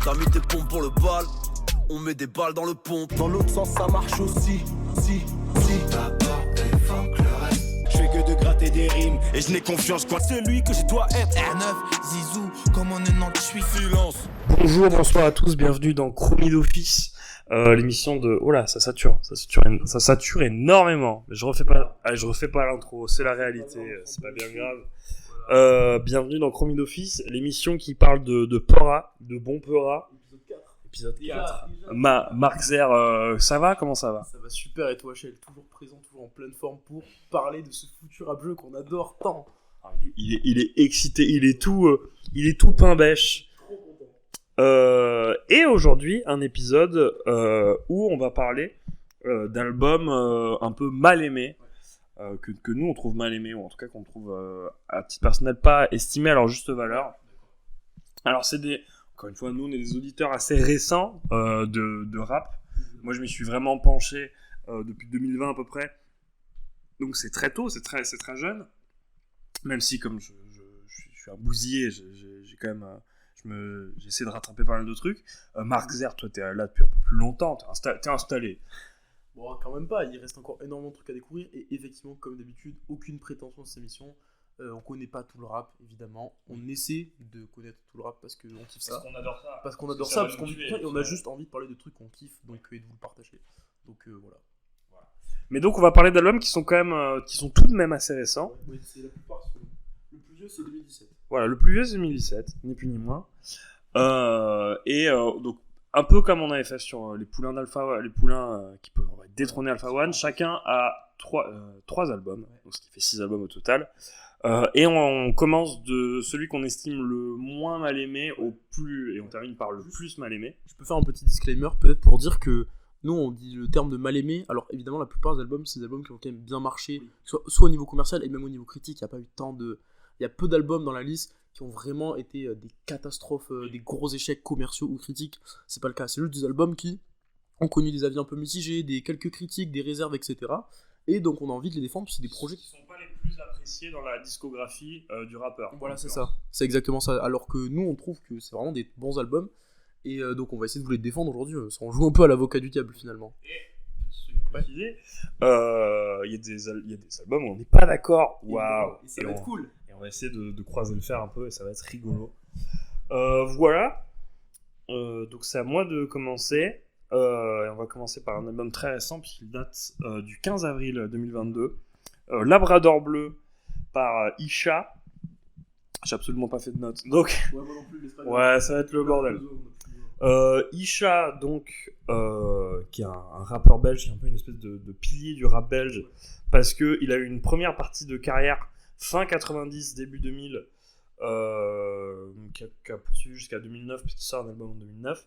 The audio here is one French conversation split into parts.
T'as mis tes pompes pour le bal, on met des balles dans le pompe. Dans l'autre sens ça marche aussi, si. D'abord des fois que le reste. Je fais que de gratter des rimes et je n'ai confiance qu'en celui que je dois être. R9, Zizou, comme en 98. Silence. Bonjour, bonsoir à tous, bienvenue dans Chromie d'Office, l'émission de... Oh là, ça sature énormément. Mais je refais pas l'intro, c'est la réalité, c'est pas bien grave. Bienvenue dans Chromie d'Office, l'émission qui parle de Peura, de bon Peura. Épisode 4. Marc Zer, ça va? Comment ça va? Ça va super, et toi, Shell, toujours présent, toujours en pleine forme pour parler de ce foutu rap-jeu qu'on adore tant. Il est excité, il est tout pain bêche. Et aujourd'hui, un épisode où on va parler d'albums un peu mal aimés, que nous on trouve mal aimés, ou en tout cas qu'on trouve à titre personnel pas estimés à leur juste valeur. Alors encore une fois, nous on est des auditeurs assez récents de rap. Moi je m'y suis vraiment penché depuis 2020 à peu près. Donc c'est très tôt, c'est très jeune. Même si comme je suis un bousillé, j'ai quand même... j'essaie de rattraper pas mal de trucs. Marc Zer, toi t'es là depuis un peu plus longtemps, t'es installé. Bon, quand même pas, il reste encore énormément de trucs à découvrir, et effectivement, comme d'habitude, aucune prétention de cette émission. On connaît pas tout le rap, évidemment. On essaie de connaître tout le rap parce qu'on kiffe ça. Parce qu'on adore ça, parce qu'on a juste envie de parler de trucs qu'on kiffe, donc et de vous le partager. Donc voilà. Mais donc on va parler d'albums qui sont quand même, qui sont tout de même assez récents. Oui, c'est la plupart. Le plus vieux, c'est 2017. Voilà, le plus vieux c'est 2017, ni plus ni moins. Donc un peu comme on avait fait sur les poulains qui peuvent détrôner Alpha One, chacun a trois albums, donc ce qui fait 6 albums au total. Et on commence de celui qu'on estime le moins mal aimé au plus, et on termine par le plus mal aimé. Je peux faire un petit disclaimer peut-être pour dire que nous on dit le terme de mal aimé, alors évidemment la plupart des albums c'est des albums qui ont quand même bien marché, soit au niveau commercial et même au niveau critique. Il y a peu d'albums dans la liste qui ont vraiment été des catastrophes, des gros échecs commerciaux ou critiques. C'est pas le cas, c'est juste des albums qui ont connu des avis un peu mitigés, quelques critiques, des réserves, etc. Et donc on a envie de les défendre, puis c'est des projets qui sont pas les plus appréciés dans la discographie du rappeur. Voilà, c'est ça, c'est exactement ça. Alors que nous on trouve que c'est vraiment des bons albums, et donc on va essayer de vous les défendre aujourd'hui. Ça en joue un peu à l'avocat du diable finalement. Il y a des albums où on n'est pas d'accord. Waouh, et ça va être cool. Et on va essayer de croiser le fer un peu et ça va être rigolo. Voilà. Donc c'est à moi de commencer. Et on va commencer par un album très récent puisqu'il date du 15 avril 2022. Labrador Bleu par Isha. J'ai absolument pas fait de notes. Donc moi non plus, ouais, ça va être le bordel. Isha, donc, qui est un rappeur belge, qui est un peu une espèce de pilier du rap belge, parce qu'il a eu une première partie de carrière fin 90, début 2000, qui a poursuivi jusqu'à 2009, puisqu'il sort un album en 2009,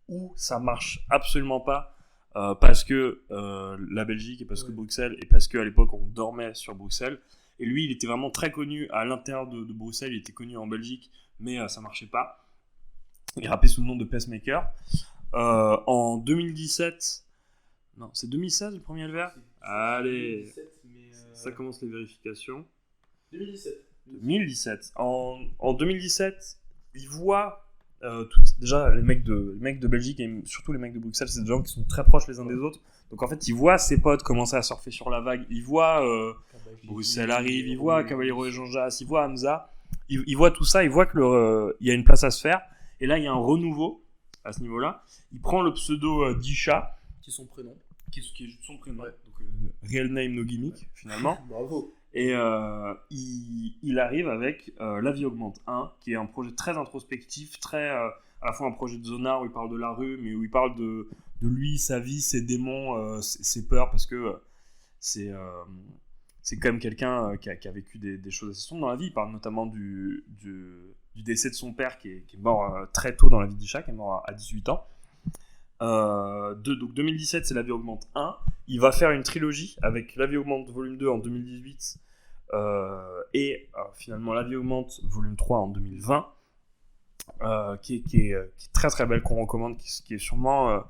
où ça marche absolument pas, parce que la Belgique, et parce que Bruxelles, et parce qu'à l'époque on dormait sur Bruxelles, et lui il était vraiment très connu à l'intérieur de Bruxelles, il était connu en Belgique, mais ça marchait pas. Il rappait sous le nom de Pacemaker. En 2017... Non, c'est 2016 le premier LVR ? Allez, ça commence les vérifications. 2017. En 2017, il voit... déjà, les mecs de Belgique et surtout les mecs de Bruxelles, c'est des gens qui sont très proches les uns des autres. Donc en fait, il voit ses potes commencer à surfer sur la vague. Il voit Bruxelles arrive, il voit Caballero et Jean Jas, il voit Hamza. Il voit tout ça, il voit qu'il y a une place à se faire. Et là, il y a un renouveau à ce niveau-là. Il prend le pseudo d'Isha, qui est son prénom. Qui est son prénom. Ouais. Donc, real name, no gimmick, finalement. Bravo. Et il arrive avec La Vie Augmente 1, qui est un projet très introspectif, très à la fois un projet de Zonar où il parle de la rue, mais où il parle de lui, sa vie, ses démons, ses peurs, parce que c'est quand même quelqu'un qui a vécu des choses assez sombres dans la vie. Il parle notamment du décès de son père qui est mort très tôt dans la vie d'Isha, qui est mort à 18 ans. Donc 2017 c'est La Vie Augmente 1. Il va faire une trilogie avec La Vie Augmente volume 2 en 2018 et finalement La Vie Augmente volume 3 en 2020, qui est très très belle, qu'on recommande, qui est sûrement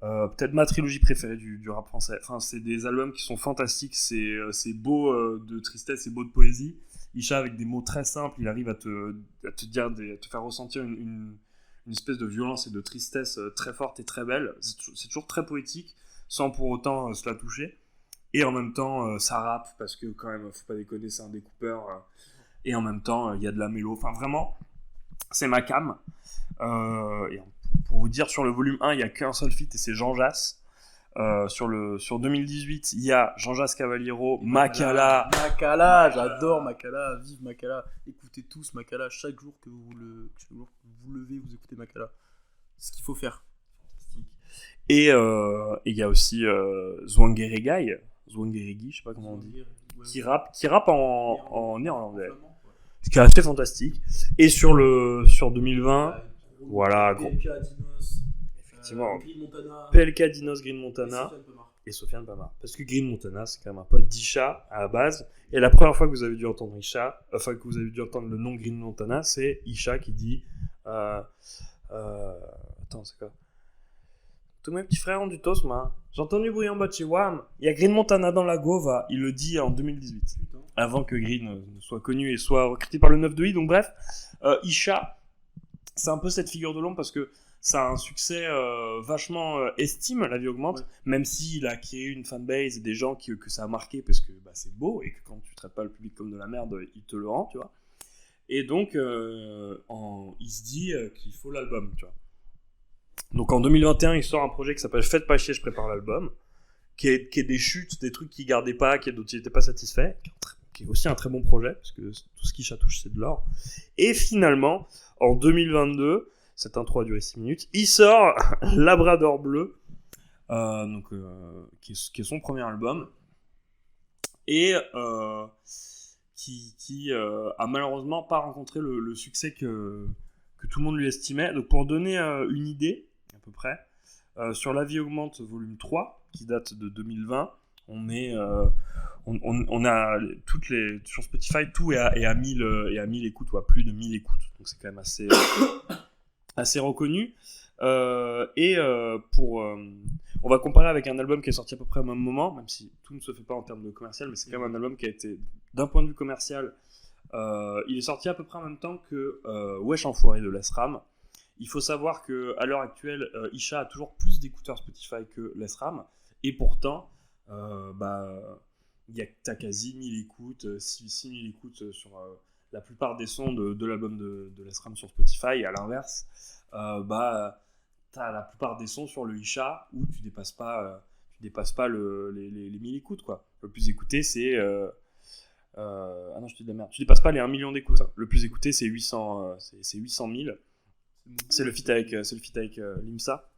peut-être ma trilogie préférée du rap français. Enfin, c'est des albums qui sont fantastiques, c'est beau de tristesse, c'est beau de poésie. Isha, avec des mots très simples, il arrive à te dire, à te faire ressentir une une espèce de violence et de tristesse très forte et très belle. C'est toujours très poétique, sans pour autant se la toucher. Et en même temps, ça rappe, parce que quand même, faut pas déconner, c'est un découpeur. Et en même temps, il y a de la mélo. Enfin, vraiment, c'est ma cam. Et pour vous dire, sur le volume 1, il n'y a qu'un seul feat, et c'est Jean Jass. Sur 2018, il y a Jean Jass Caballero, Makala. Makala, j'adore Makala, vive Makala. Écoutez tous Makala, chaque jour que vous vous levez, vous écoutez Makala. C'est ce qu'il faut faire. Et il y a aussi Zwangeregai, je sais pas comment on dit, qui rappe en néerlandais. Ce qui est assez fantastique. Et sur 2020, voilà, effectivement, PLK, Dinos, Green Montana et Sofiane Pamar. Parce que Green Montana, c'est quand même un pote d'Isha à la base. Et la première fois que vous avez dû entendre que vous avez dû entendre le nom Green Montana, c'est Isha qui dit attends, c'est quoi? Tous mes petits frères ont du tosma. J'ai entendu bruit en bas de chez Wam. Il y a Green Montana dans la Gova. Il le dit en 2018. Avant que Green soit connu et soit recruté par le 9 de I. Donc bref, Isha, c'est un peu cette figure de l'ombre parce que ça a un succès vachement estime, La Vie Augmente. Ouais. Même s'il a créé une fanbase et des gens que ça a marqué parce que c'est beau et que quand tu traites pas le public comme de la merde, il te le rend, tu vois. Et donc, il se dit qu'il faut l'album, tu vois. Donc en 2021, il sort un projet qui s'appelle Faites pas chier, je prépare l'album, qui est des chutes, des trucs qu'il gardait pas, dont il était pas satisfait, qui est aussi un très bon projet, parce que tout ce qui chatouche, c'est de l'or. Et finalement, en 2022, cette intro a duré 6 minutes, il sort Labrador Bleu, qui est son premier album, et qui a malheureusement pas rencontré le succès que tout le monde lui estimait. Donc pour donner une idée, à peu près, sur La Vie Augmente volume 3, qui date de 2020, on a toutes les sur Spotify, tout est à 1000 écoutes, ou à plus de 1000 écoutes, donc c'est quand même assez reconnu. On va comparer avec un album qui est sorti à peu près au même moment, même si tout ne se fait pas en termes de commercial, mais c'est quand même un album qui a été, d'un point de vue commercial, il est sorti à peu près en même temps que Wesh Enfoiré de Lesram. Il faut savoir qu'à l'heure actuelle, Isha a toujours plus d'écouteurs Spotify que Lesram, et pourtant, t'as quasi 1000 écoutes, 6000 écoutes sur la plupart des sons de l'album de Lesram sur Spotify. Et à l'inverse, t'as la plupart des sons sur le Isha où tu dépasses pas les 1000 écoutes, quoi. Le plus écouté, c'est non, je te dis de la merde. Tu dépasses pas les 1 million d'écoutes. Le plus écouté, c'est 800 000. C'est le feat avec Limsa.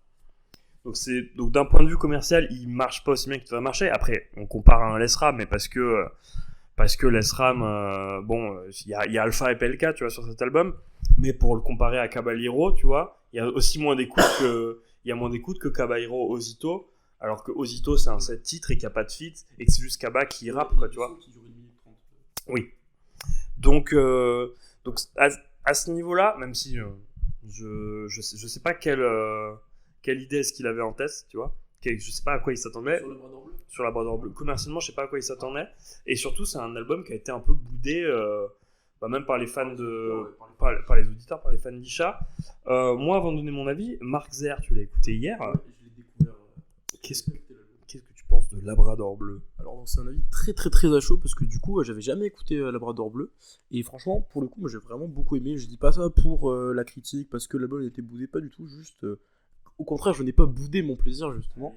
Donc d'un point de vue commercial, il marche pas aussi bien qu'il devrait marcher. Après, on compare à un Lesram, mais parce que Lesram, il y a Alpha et PLK, tu vois, sur cet album. Mais pour le comparer à Caballero, tu vois, il y a aussi moins d'écoutes que Caballero Ozito. Alors que Ozito, c'est un 7 titres et qu'il n'y a pas de feat, et que c'est juste Kaba qui rappe, quoi, tu vois. Oui. Donc à ce niveau-là, même si je sais pas quelle idée est-ce qu'il avait en tête, tu vois. Je sais pas à quoi il s'attendait. Sur Labrador Bleu. Commercialement, je sais pas à quoi il s'attendait. Et surtout, c'est un album qui a été un peu boudé, même par les fans par les auditeurs, par les fans d'Isha. Moi, avant de donner mon avis, Marc Zer, tu l'as écouté hier. Je l'ai découvert. Qu'est-ce que tu penses de Labrador Bleu? Alors c'est un avis très très très à chaud parce que du coup j'avais jamais écouté Labrador Bleu et franchement pour le coup moi j'ai vraiment beaucoup aimé. Je dis pas ça pour la critique parce que l'album était boudé, pas du tout, juste au contraire je n'ai pas boudé mon plaisir justement.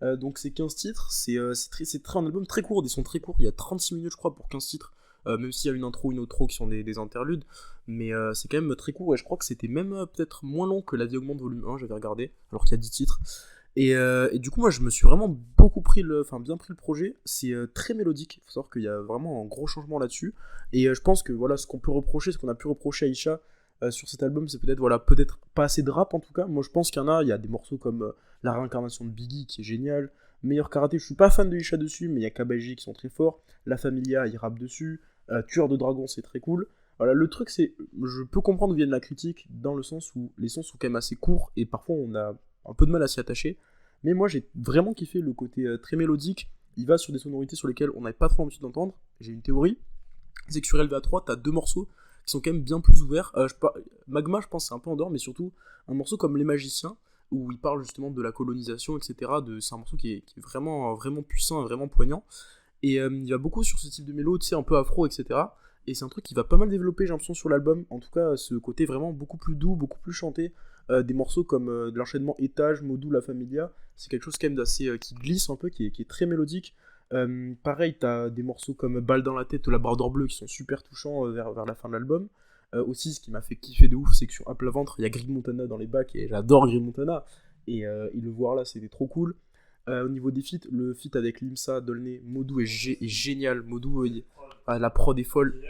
Donc c'est 15 titres, c'est un album très court, des sons très courts, il y a 36 minutes je crois pour 15 titres, même s'il y a une intro, une outro qui sont des interludes, mais c'est quand même très court et je crois que c'était même peut-être moins long que La Vie Augmente volume 1, j'avais regardé, alors qu'il y a 10 titres. Et du coup moi je me suis vraiment bien pris le projet. C'est très mélodique, il faut savoir qu'il y a vraiment un gros changement là-dessus, et je pense que voilà ce qu'on a pu reprocher à Isha sur cet album, c'est peut-être pas assez de rap en tout cas. Moi je pense qu'il y a des morceaux comme la réincarnation de Biggie qui est génial, Meilleur Karaté, je suis pas fan de Isha dessus, mais il y a Kabaji qui sont très forts, La Familia il rappe dessus, Tueur de Dragon c'est très cool. Voilà, le truc c'est, je peux comprendre d'où vient la critique, dans le sens où les sons sont quand même assez courts et parfois on a un peu de mal à s'y attacher, mais moi j'ai vraiment kiffé le côté très mélodique. Il va sur des sonorités sur lesquelles on n'avait pas trop l'habitude d'entendre. J'ai une théorie, c'est que sur LVA3 t'as 2 morceaux qui sont quand même bien plus ouverts. Magma, je pense, c'est un peu en dehors, mais surtout un morceau comme Les Magiciens, où il parle justement de la colonisation, etc. C'est un morceau qui est vraiment, vraiment puissant et vraiment poignant. Et il va beaucoup sur ce type de mélo, tu sais, un peu afro, etc. Et c'est un truc qui va pas mal développer, j'ai l'impression, sur l'album. En tout cas, ce côté vraiment beaucoup plus doux, beaucoup plus chanté. Des morceaux comme de l'enchaînement Étage, Modou, La Familia, c'est quelque chose quand même d'assez qui glisse un peu, qui est très mélodique. Pareil, t'as des morceaux comme Balle dans la tête ou Labrador Bleu qui sont super touchants vers la fin de l'album. Aussi, ce qui m'a fait kiffer de ouf, c'est que sur À plat ventre, il y a Greg Montana dans les bacs et j'adore Greg Montana. Et le voir là, c'était trop cool. Au niveau des feats, le feat avec Limsa, Dolné, Modou est génial. Modou, la prod est folle.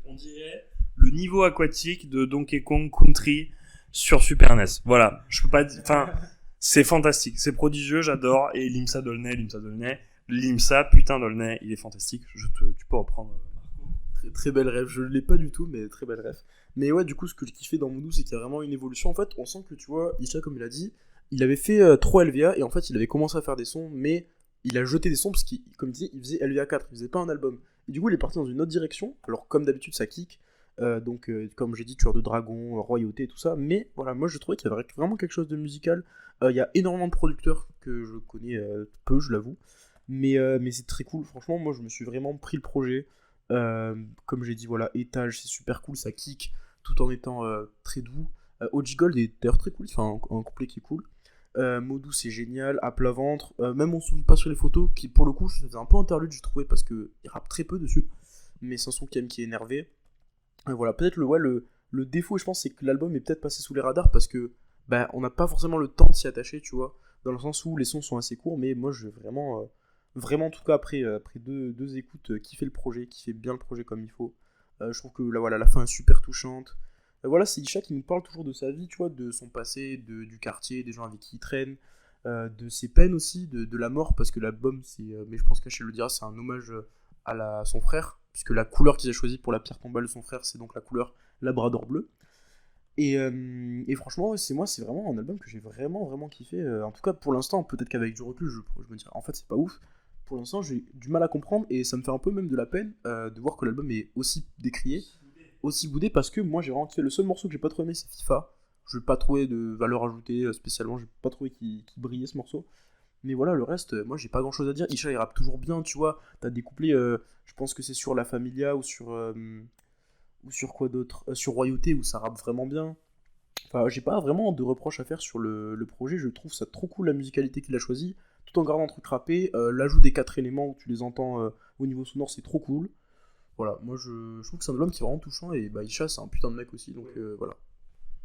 On dirait le niveau aquatique de Donkey Kong Country sur Super NES. Voilà, je peux pas dire. Enfin, c'est fantastique, c'est prodigieux, j'adore. Et Limsa Dolné, putain Dolné, il est fantastique. Tu peux reprendre. Très, très belle rêve, je l'ai pas du tout, mais très belle rêve. Mais ouais, du coup, ce que j'ai kiffé dans Modou, c'est qu'il y a vraiment une évolution. En fait, on sent que tu vois, Isha, comme il a dit, il avait fait 3 LVA et en fait, il avait commencé à faire des sons, mais il a jeté des sons parce qu'il, comme il dit, il faisait LVA 4, il faisait pas un album. Et du coup, il est parti dans une autre direction. Alors, comme d'habitude, ça kick. Comme j'ai dit, Tueur de Dragon, Royauté, tout ça. Mais voilà, moi, je trouvais qu'il y avait vraiment quelque chose de musical. Il y a énormément de producteurs que je connais peu, je l'avoue. Mais c'est très cool. Franchement, moi, je me suis vraiment pris le projet. Comme j'ai dit, voilà, Étage, c'est super cool, ça kick, tout en étant très doux. OG Gold est d'ailleurs très cool, enfin un couplet qui est cool. Modou, c'est génial, À plat ventre, même on sourit pas sur les photos, qui pour le coup, ça faisait un peu interlude, j'ai trouvé, parce qu'il rappe très peu dessus, mais c'est un son qui est énervé. Voilà, peut-être le défaut, je pense, c'est que l'album est peut-être passé sous les radars, parce que on n'a pas forcément le temps de s'y attacher, tu vois, dans le sens où les sons sont assez courts, mais moi, je vais vraiment, en tout cas, après deux écoutes, kiffer le projet, kiffer bien le projet comme il faut. Je trouve que là, voilà, la fin est super touchante. Voilà, c'est Isha qui nous parle toujours de sa vie, tu vois, de son passé, du quartier, des gens avec qui il traîne, de ses peines aussi, de la mort, parce que l'album, mais je pense qu'Achille le dira, c'est un hommage à son frère, puisque la couleur qu'il a choisie pour la pierre tombale de son frère, c'est donc la couleur Labrador bleu. Et franchement, c'est vraiment un album que j'ai vraiment, vraiment kiffé. En tout cas, pour l'instant, peut-être qu'avec du recul, je me dirais, en fait, c'est pas ouf. Pour l'instant, j'ai du mal à comprendre, et ça me fait un peu même de la peine de voir que l'album est aussi décrié, aussi boudé, parce que moi j'ai vraiment kiffé. Le seul morceau que j'ai pas trop aimé, c'est FIFA. Je n'ai pas trouvé de valeur ajoutée spécialement, j'ai pas trouvé qu'il brillait ce morceau. Mais voilà, le reste, moi j'ai pas grand chose à dire. Isha il rappe toujours bien, tu vois. T'as des couplets, je pense que c'est sur La Familia ou sur quoi d'autre, sur Royauté, où ça rappe vraiment bien. Enfin, j'ai pas vraiment de reproches à faire sur le projet. Je trouve ça trop cool la musicalité qu'il a choisie, tout en gardant un truc rappé. L'ajout des 4 éléments où tu les entends au niveau sonore, c'est trop cool. Voilà, moi je trouve que c'est un album qui est vraiment touchant, et Isha c'est un putain de mec aussi, donc voilà.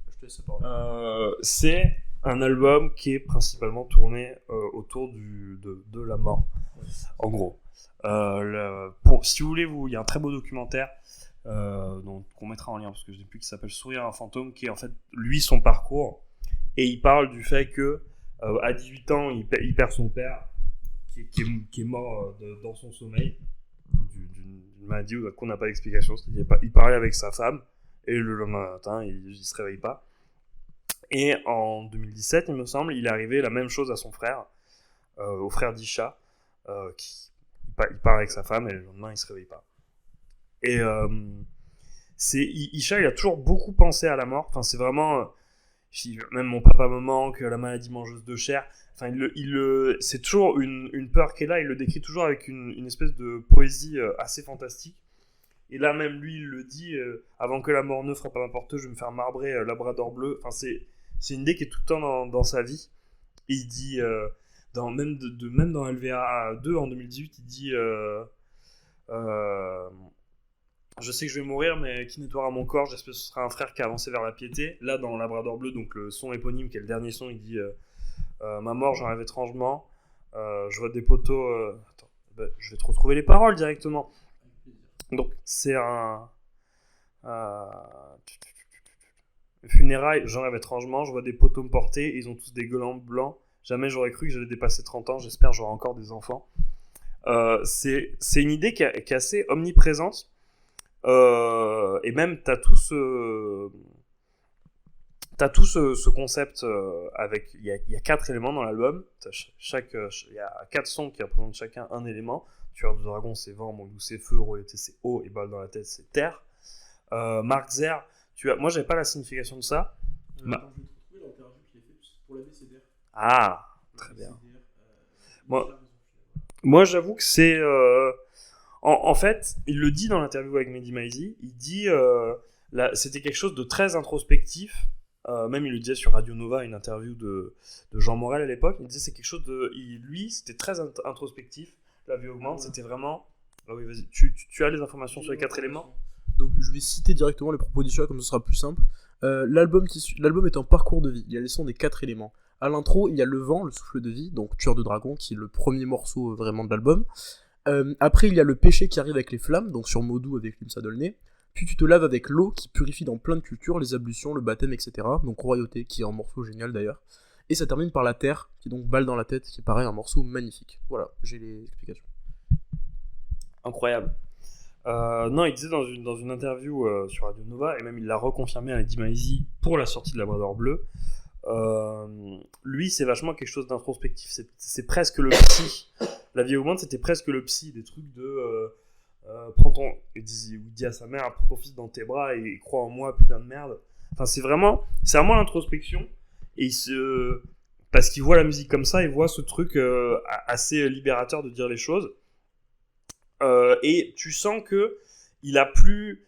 Je te laisse la parole. C'est un album qui est principalement tourné autour de la mort, en gros. Si vous voulez, il y a un très beau documentaire qu'on mettra en lien, parce que je ne sais plus, qui s'appelle Sourire à un fantôme, qui est en fait lui son parcours, et il parle du fait que à 18 ans il perd son père qui est mort dans son sommeil d'une maladie qu'on n'a pas d'explication. C'est-à-dire, il parlait avec sa femme et le lendemain matin il se réveille pas. Et en 2017, il me semble, il est arrivé la même chose à son frère, au frère d'Isha, il parle avec sa femme et le lendemain il se réveille pas. Et Isha, il a toujours beaucoup pensé à la mort. Enfin, c'est vraiment même mon papa me manque, la maladie mangeuse de chair. Enfin, c'est toujours une peur qui est là. Il le décrit toujours avec une espèce de poésie assez fantastique. Et là, même lui, il le dit, avant que la mort ne frappe à ma porte, je vais me faire marbrer Labrador bleu. Enfin, c'est une idée qui est tout le temps dans sa vie. Et il dit, même dans LVA 2 en 2018, il dit je sais que je vais mourir, mais qui nettoiera mon corps, j'espère que ce sera un frère qui a avancé vers la piété. Là, dans Labrador bleu, donc le son éponyme, qui est le dernier son, il dit ma mort, j'en rêve étrangement. Je vois des poteaux. Attends, je vais te retrouver les paroles directement. Donc, c'est un. Funérailles, j'en rêve étrangement. Je vois des poteaux me porter, ils ont tous des glands blancs. Jamais j'aurais cru que j'allais dépasser 30 ans. J'espère que j'aurai encore des enfants. C'est une idée qui est assez omniprésente. Et même, t'as tout ce concept avec. Il y a 4 éléments dans l'album. Il y a 4 sons qui représentent chacun un élément. Tueur de dragon, c'est vent, Modou, c'est feu, Royauté, c'est eau, et Balle dans la tête, c'est terre. Mark Zer, moi j'avais pas la signification de ça. Je vais trouver l'interview qu'il a fait pour la BCDR. Ah, très bien. Moi j'avoue que c'est... En fait, il le dit dans l'interview avec Mehdi Maizi, il dit c'était quelque chose de très introspectif. Même il le disait sur Radio Nova, une interview de Jean Morel à l'époque. Il disait c'est quelque chose de... Lui, c'était très introspectif. La vie augmente, c'était vraiment... Ah oui, vas-y, tu as les informations sur les 4 éléments ? Donc je vais citer directement les propos du choix, comme ce sera plus simple. L'album est un parcours de vie. Il y a les sons des 4 éléments. À l'intro, il y a le vent, le souffle de vie, donc Tueur de dragon, qui est le premier morceau vraiment de l'album. Après, il y a le péché qui arrive avec les flammes, donc sur Modou avec Limsa Dolné. Puis tu te laves avec l'eau qui purifie dans plein de cultures, les ablutions, le baptême, etc. Donc Royauté, qui est un morceau génial d'ailleurs. Et ça termine par La Terre, qui est donc Balle dans la tête, qui est pareil, un morceau magnifique. Voilà, j'ai les explications. Incroyable. Non, il disait dans une interview sur Radio Nova, et même il l'a reconfirmé à Mehdi Maizi pour la sortie de Labrador Bleu, lui c'est vachement quelque chose d'introspectif, c'est presque le psy. La vie augmente, c'était presque le psy, des trucs de il dit à sa mère, prends ton fils dans tes bras et crois en moi, putain de merde. Enfin c'est vraiment l'introspection, et parce qu'il voit la musique comme ça, il voit ce truc assez libérateur de dire les choses. Et tu sens que il a plus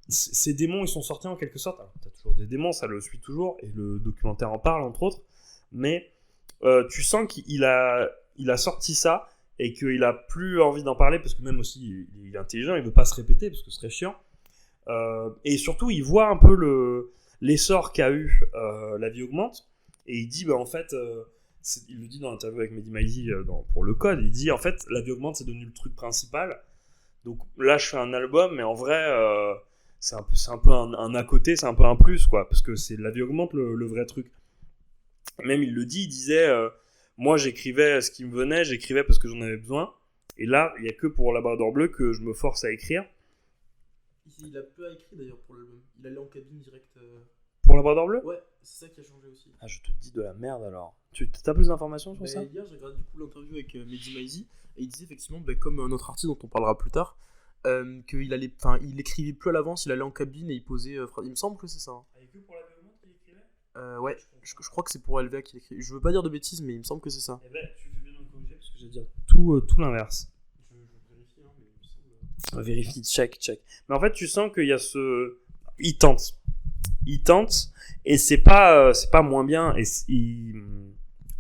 ces démons, ils sont sortis en quelque sorte. Alors, t'as toujours des démons, ça le suit toujours, et le documentaire en parle entre autres, mais tu sens qu'il a sorti ça et qu'il a plus envie d'en parler, parce que même aussi il est intelligent, il veut pas se répéter parce que ce serait chiant, et surtout il voit un peu l'essor qu'a eu La vie augmente, et il dit en fait il le dit dans l'interview avec Mehdi Maizi pour le code, il dit en fait La vie augmente c'est devenu le truc principal, donc là je fais un album, mais en vrai c'est un peu un à côté, c'est un peu un plus quoi, parce que c'est La vie augmente le vrai truc. Même il le dit, il disait moi j'écrivais ce qui me venait, j'écrivais parce que j'en avais besoin, et là il y a que pour Labrador Bleu que je me force à écrire. Il a peu écrit d'ailleurs pour l'album, il allait en cabine direct. Pour Labrador Bleu ? Ouais, c'est ça qui a changé aussi. Ah, je te dis de la merde alors. Tu as plus d'informations sur ça ? Hier, j'ai regardé du coup l'interview avec Mehdi Maizi, et il disait effectivement, comme notre artiste dont on parlera plus tard, il écrivait plus à l'avance, il allait en cabine et il posait. Il me semble que c'est ça. Il y a que pour La vie augmente qu'il écrivait ? Ouais, je crois que c'est pour LVA qu'il écrit. Je veux pas dire de bêtises, mais il me semble que c'est ça. Eh ben, tu fais bien de me corriger parce que j'ai dire tout l'inverse. Je vérifie, mais il me semble. Vérifie, check. Mais en fait, tu sens qu'il y a il tente, et c'est pas moins bien, et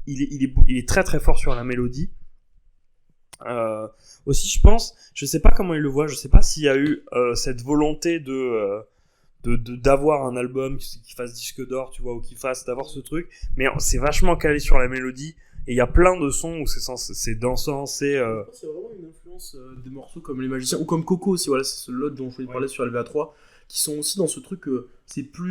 il est très très fort sur la mélodie. Aussi, je sais pas comment il le voit, je sais pas s'il y a eu cette volonté d'avoir un album qui fasse disque d'or, tu vois, ou d'avoir ce truc, mais c'est vachement calé sur la mélodie, et il y a plein de sons où c'est dansant, c'est vraiment une influence des morceaux comme Les Magiciens, ou comme Coco aussi, voilà, c'est l'autre dont je voulais parler sur LVA3, qui sont aussi dans ce truc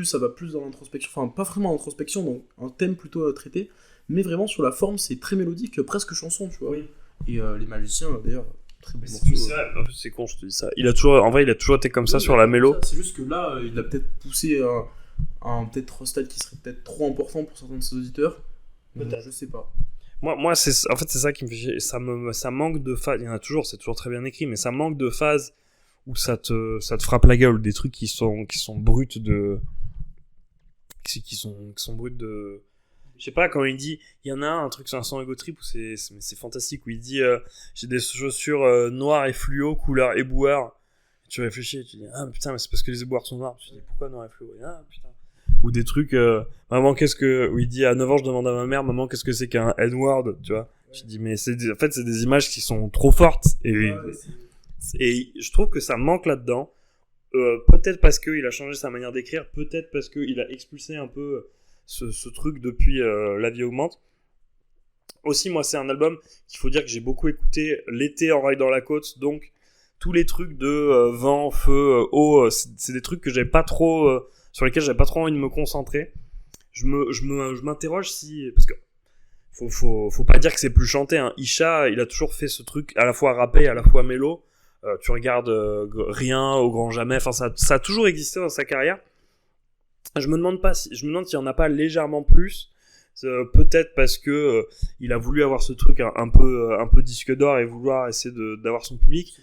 ça va plus dans l'introspection, enfin pas vraiment l'introspection, donc un thème plutôt traité, mais vraiment sur la forme c'est très mélodique, presque chanson, tu vois. Oui. Et Les Magiciens d'ailleurs, très bon morceau. C'est con, je te dis ça. Il a toujours été comme ça sur la mélo. C'est juste que là il a peut-être poussé un peut-être style qui serait peut-être trop important pour certains de ses auditeurs. Peut-être. Je sais pas. Moi c'est ça qui me fait chier. Ça manque de phase. Il y en a toujours, c'est toujours très bien écrit, mais ça manque de phase où ça te frappe la gueule, des trucs qui sont bruts de... Qui sont bruts de... Je sais pas, quand il dit... Il y en a un truc sur un son Ego Trip où c'est fantastique, où il dit j'ai des chaussures noires et fluo, couleur éboueur. Tu réfléchis et tu dis ah putain, mais c'est parce que les éboueurs sont noirs. Tu dis pourquoi noir et fluo ? Ah putain. Ou des trucs maman où il dit à 9 ans je demande à ma mère maman qu'est-ce que c'est qu'un N-word, tu vois. Ouais. Je dis mais c'est des images qui sont trop fortes, et je trouve que ça manque là-dedans, peut-être parce qu'il a changé sa manière d'écrire, peut-être parce qu'il a expulsé un peu ce truc depuis La vie augmente. Aussi, moi c'est un album qu'il faut dire que j'ai beaucoup écouté l'été en rail dans la côte, donc tous les trucs de vent, feu, eau, c'est des trucs que j'avais pas trop, sur lesquels j'avais pas trop envie de me concentrer. Je m'interroge si... Parce que faut pas dire que c'est plus chanté, hein. Isha, il a toujours fait ce truc à la fois rappé, à la fois mélo. Tu regardes Rien au grand jamais, enfin ça a toujours existé dans sa carrière. Je me demande s'il y en a pas légèrement plus, peut-être parce que il a voulu avoir ce truc un peu disque d'or et vouloir essayer d'avoir son public.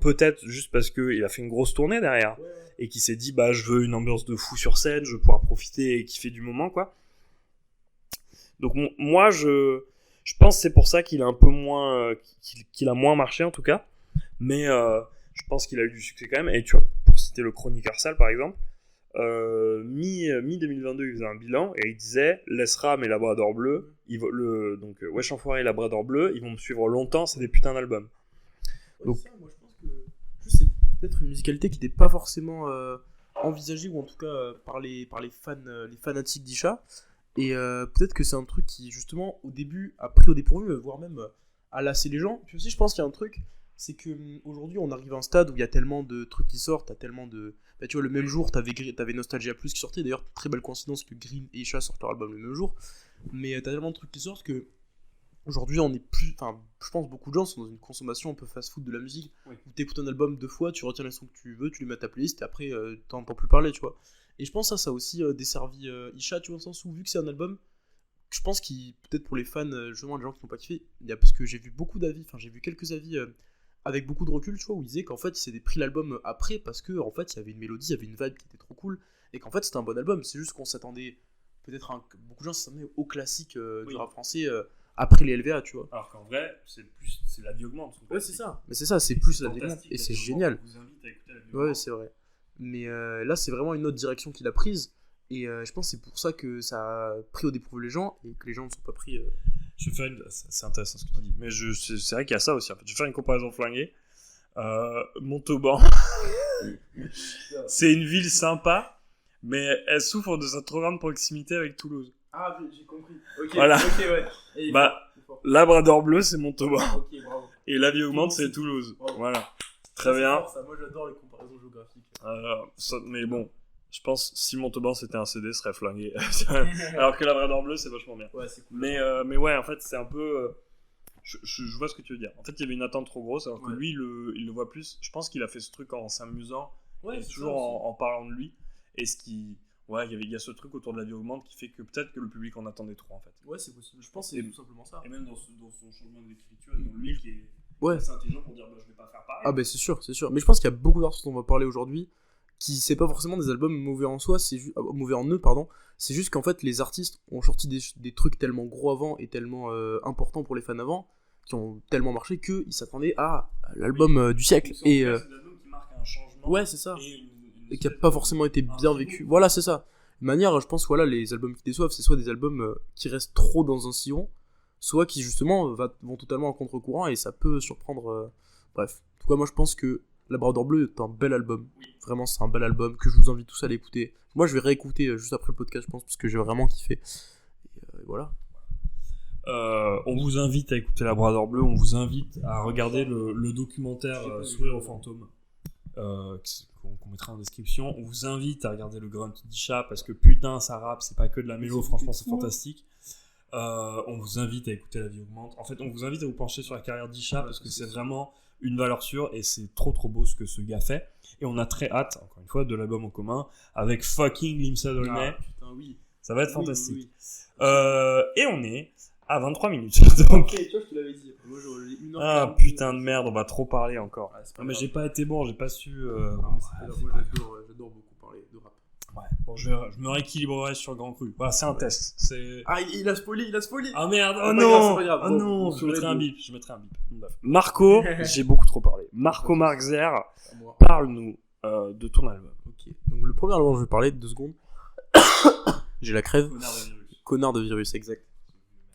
peut-être juste parce qu'il a fait une grosse tournée derrière et qu'il s'est dit bah je veux une ambiance de fou sur scène, je veux pouvoir profiter et kiffer du moment quoi. Donc moi je pense que c'est pour ça qu'il a un peu moins qu'il a moins marché en tout cas, mais je pense qu'il a eu du succès quand même. Et tu vois, pour citer le chroniqueur Sale par exemple, mi 2022 il faisait un bilan et il disait Laisse Ram et Labrador Bleu, donc Wesh Enfoiré et Labrador Bleu, ils vont me suivre longtemps, c'est des putains d'albums. Donc ça, moi je pense que juste, c'est peut-être une musicalité qui n'était pas forcément envisagée, ou en tout cas par les fans, les fanatiques d'Isha. Et peut-être que c'est un truc qui justement au début a pris au dépourvu, voire même a lassé les gens. Puis aussi je pense qu'il y a un truc, c'est que aujourd'hui on arrive à un stade où il y a tellement de trucs qui sortent, t'as tellement de... Bah, tu vois, le même jour t'avais Nostalgia Plus qui sortait, d'ailleurs très belle coïncidence que Green et Isha sortent leur album le même jour, mais t'as tellement de trucs qui sortent que aujourd'hui on est plus... Enfin, je pense beaucoup de gens sont dans une consommation un peu fast-food de la musique, où t'écoutes un album 2 fois, tu retiens les sons que tu veux, tu les mets à ta playlist et après t'entends plus parler, tu vois. Et je pense que ça a aussi desservi Isha, tu vois, dans le sens où vu que c'est un album, je pense qu'il, peut-être pour les fans, justement les gens qui n'ont pas kiffé, parce que j'ai vu beaucoup d'avis, enfin j'ai vu quelques avis avec beaucoup de recul, tu vois, où ils disaient qu'en fait, ils s'étaient pris l'album après parce que en fait, il y avait une mélodie, il y avait une vibe qui était trop cool, et qu'en fait, c'était un bon album. C'est juste qu'on s'attendait, beaucoup de gens s'attendaient au classique du rap français après les LVA, tu vois. Alors qu'en vrai, c'est La Vie Augmente. Ouais, c'est ça. Mais c'est ça, c'est plus La Vie Augmente, et c'est génial. Je vous invite à écouter La Vie Augmente. Ouais, c'est vrai. Mais là, c'est vraiment une autre direction qu'il a prise, et je pense que c'est pour ça que ça a pris au dépourvu les gens, et que les gens ne sont pas pris... Je vais faire c'est intéressant ce que tu dis, mais c'est vrai qu'il y a ça aussi en fait. Je vais faire une comparaison flinguée. Montauban, c'est une ville sympa, mais elle souffre de sa trop grande proximité avec Toulouse. Ah, j'ai compris. Ok, voilà. Ok, ouais. Et Labrador Bleu, c'est Montauban. Ok, bravo. Et La Vie Augmente, c'est Toulouse. Bravo. Voilà. Très bien. Fort, ça. Moi, j'adore les comparaisons géographiques. Mais bon, je pense si Montauban c'était un CD, ce serait flingué. Alors que Labrador Bleu, c'est vachement bien. Ouais, c'est cool. Mais ouais, en fait, c'est un peu... Je vois ce que tu veux dire. En fait, il y avait une attente trop grosse, alors que lui, il le voit plus. Je pense qu'il a fait ce truc en s'amusant, et toujours en parlant de lui. Et ce qui... Ouais, il y a ce truc autour de La Vie Augmente qui fait que peut-être que le public en attendait trop, en fait. Ouais, c'est possible. Je pense que c'est tout simplement ça. Et même dans son changement d'écriture, et dans lui qui est... Ouais. C'est intelligent pour dire, je vais pas faire pareil. Ah, bah c'est sûr. Mais je pense qu'il y a beaucoup d'artistes dont on va parler aujourd'hui qui, c'est pas forcément des albums mauvais en soi, mauvais en eux, pardon. C'est juste qu'en fait, les artistes ont sorti des trucs tellement gros avant et tellement importants pour les fans avant, qui ont tellement marché qu'ils s'attendaient à l'album du siècle. Et c'est l'album qui marque un changement. ouais, c'est ça. Et qui a pas forcément été bien vécu. Voilà, c'est ça. De manière, je pense, voilà, les albums qui déçoivent, c'est soit des albums qui restent trop dans un sillon, soit qui justement vont totalement en contre-courant, et ça peut surprendre. Bref. En tout cas, moi je pense que Labrador Bleu est un bel album. Vraiment, c'est un bel album que je vous invite tous à l'écouter. Moi, je vais réécouter juste après le podcast, je pense, parce que j'ai vraiment kiffé. Et voilà. On vous invite à écouter Labrador Bleu, on vous invite à regarder le documentaire Sourire aux fantômes qu'on mettra en description. On vous invite à regarder le Grunt d'Isha parce que putain ça rappe, c'est pas que de la mélo, franchement c'est fantastique. On vous invite à écouter La Vie Augmente. En fait, on vous invite à vous pencher sur la carrière d'Isha parce que c'est vraiment une valeur sûre et c'est trop beau ce que ce gars fait. Et on a très hâte, encore une fois, de l'album en commun avec fucking Limsa Dolnay. Ah, putain, oui. Ça va être fantastique. Oui. Et on est à 23 minutes. Donc... Ok, tu vois, je te l'avais dit. Moi, j'aurais 1h40. Ah putain de merde, on va trop parler encore. Ah, mais j'ai pas été bon, j'ai pas su. Moi, j'adore beaucoup parler de rap. Ouais. Bon, je me rééquilibrerai sur Grand Cru. Voilà, c'est un test. Ah, il a spoilé. Ah merde, oh C'est non, pas grave. oh Bon, non, vous je mettrai saurez un bip. Marco, j'ai beaucoup trop parlé. Marco Marxer, À moi. parle-nous de ton album. Ok. Donc, le premier album dont je vais parler, 2 secondes. J'ai la crève. Connard de virus, exact.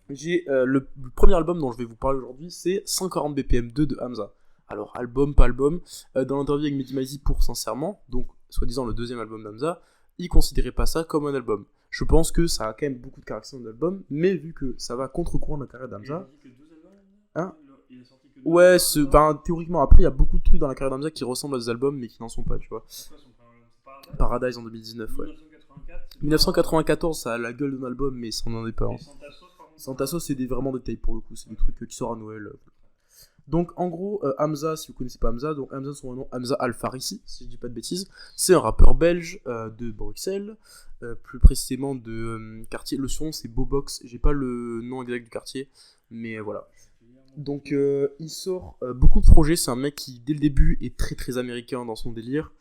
J'ai le premier album dont je vais vous parler aujourd'hui, c'est 140 BPM 2 de Hamza. Alors, album, pas album. Dans l'interview avec Mehdi Maizi pour Sincèrement, donc soi-disant le deuxième album d'Hamza, il considérait pas ça comme un album. Je pense que ça a quand même beaucoup de caractéristiques d'album, mais vu que ça va contre-courant de la carrière d'Hamza. Hein? Ouais, théoriquement, après, il y a beaucoup de trucs dans la carrière d'Hamza qui ressemblent à des albums, mais qui n'en sont pas, tu vois. Paradise en 2019, ouais. 1994, ça a la gueule d'un album, mais ça n'en est pas. Hein. Santa Sauce, c'est vraiment des tapes pour le coup, c'est des trucs qui sortent à Noël. Donc en gros, Hamza, si vous connaissez pas Hamza, donc Hamza, son nom Hamza Al-Farisi, si je dis pas de bêtises, c'est un rappeur belge de Bruxelles, plus précisément de quartier. Le surnom c'est Bobox, j'ai pas le nom exact du quartier, mais voilà. Donc il sort beaucoup de projets, c'est un mec qui dès le début est très très américain dans son délire,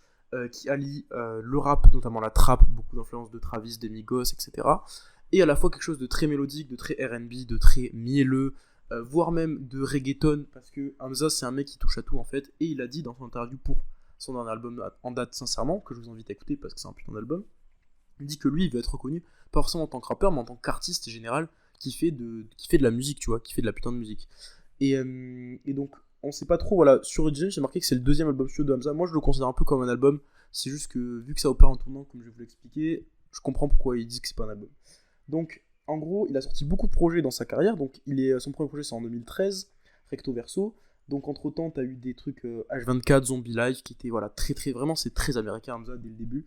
qui allie le rap, notamment la trap, beaucoup d'influences de Travis, des Migos, etc. Et à la fois quelque chose de très mélodique, de très R&B, de très mielleux, voire même de reggaeton, parce que Hamza c'est un mec qui touche à tout en fait, et il a dit dans son interview pour son dernier album en date sincèrement, que je vous invite à écouter parce que c'est un putain d'album, il dit que lui il veut être reconnu, pas forcément en tant que rappeur, mais en tant qu'artiste général, qui fait de la musique, tu vois, qui fait de la putain de musique. Et donc, on sait pas trop, voilà, sur Origin, j'ai marqué que c'est le deuxième album studio de Hamza. Moi, je le considère un peu comme un album, c'est juste que, vu que ça opère en tournant, comme je vais vous l'expliquer, je comprends pourquoi il dit que c'est pas un album. Donc, en gros, il a sorti beaucoup de projets dans sa carrière, donc son premier projet c'est en 2013, Recto Verso. Donc, entre-temps, t'as eu des trucs H24, Zombie Life, qui étaient, voilà, vraiment, c'est très américain Hamza dès le début.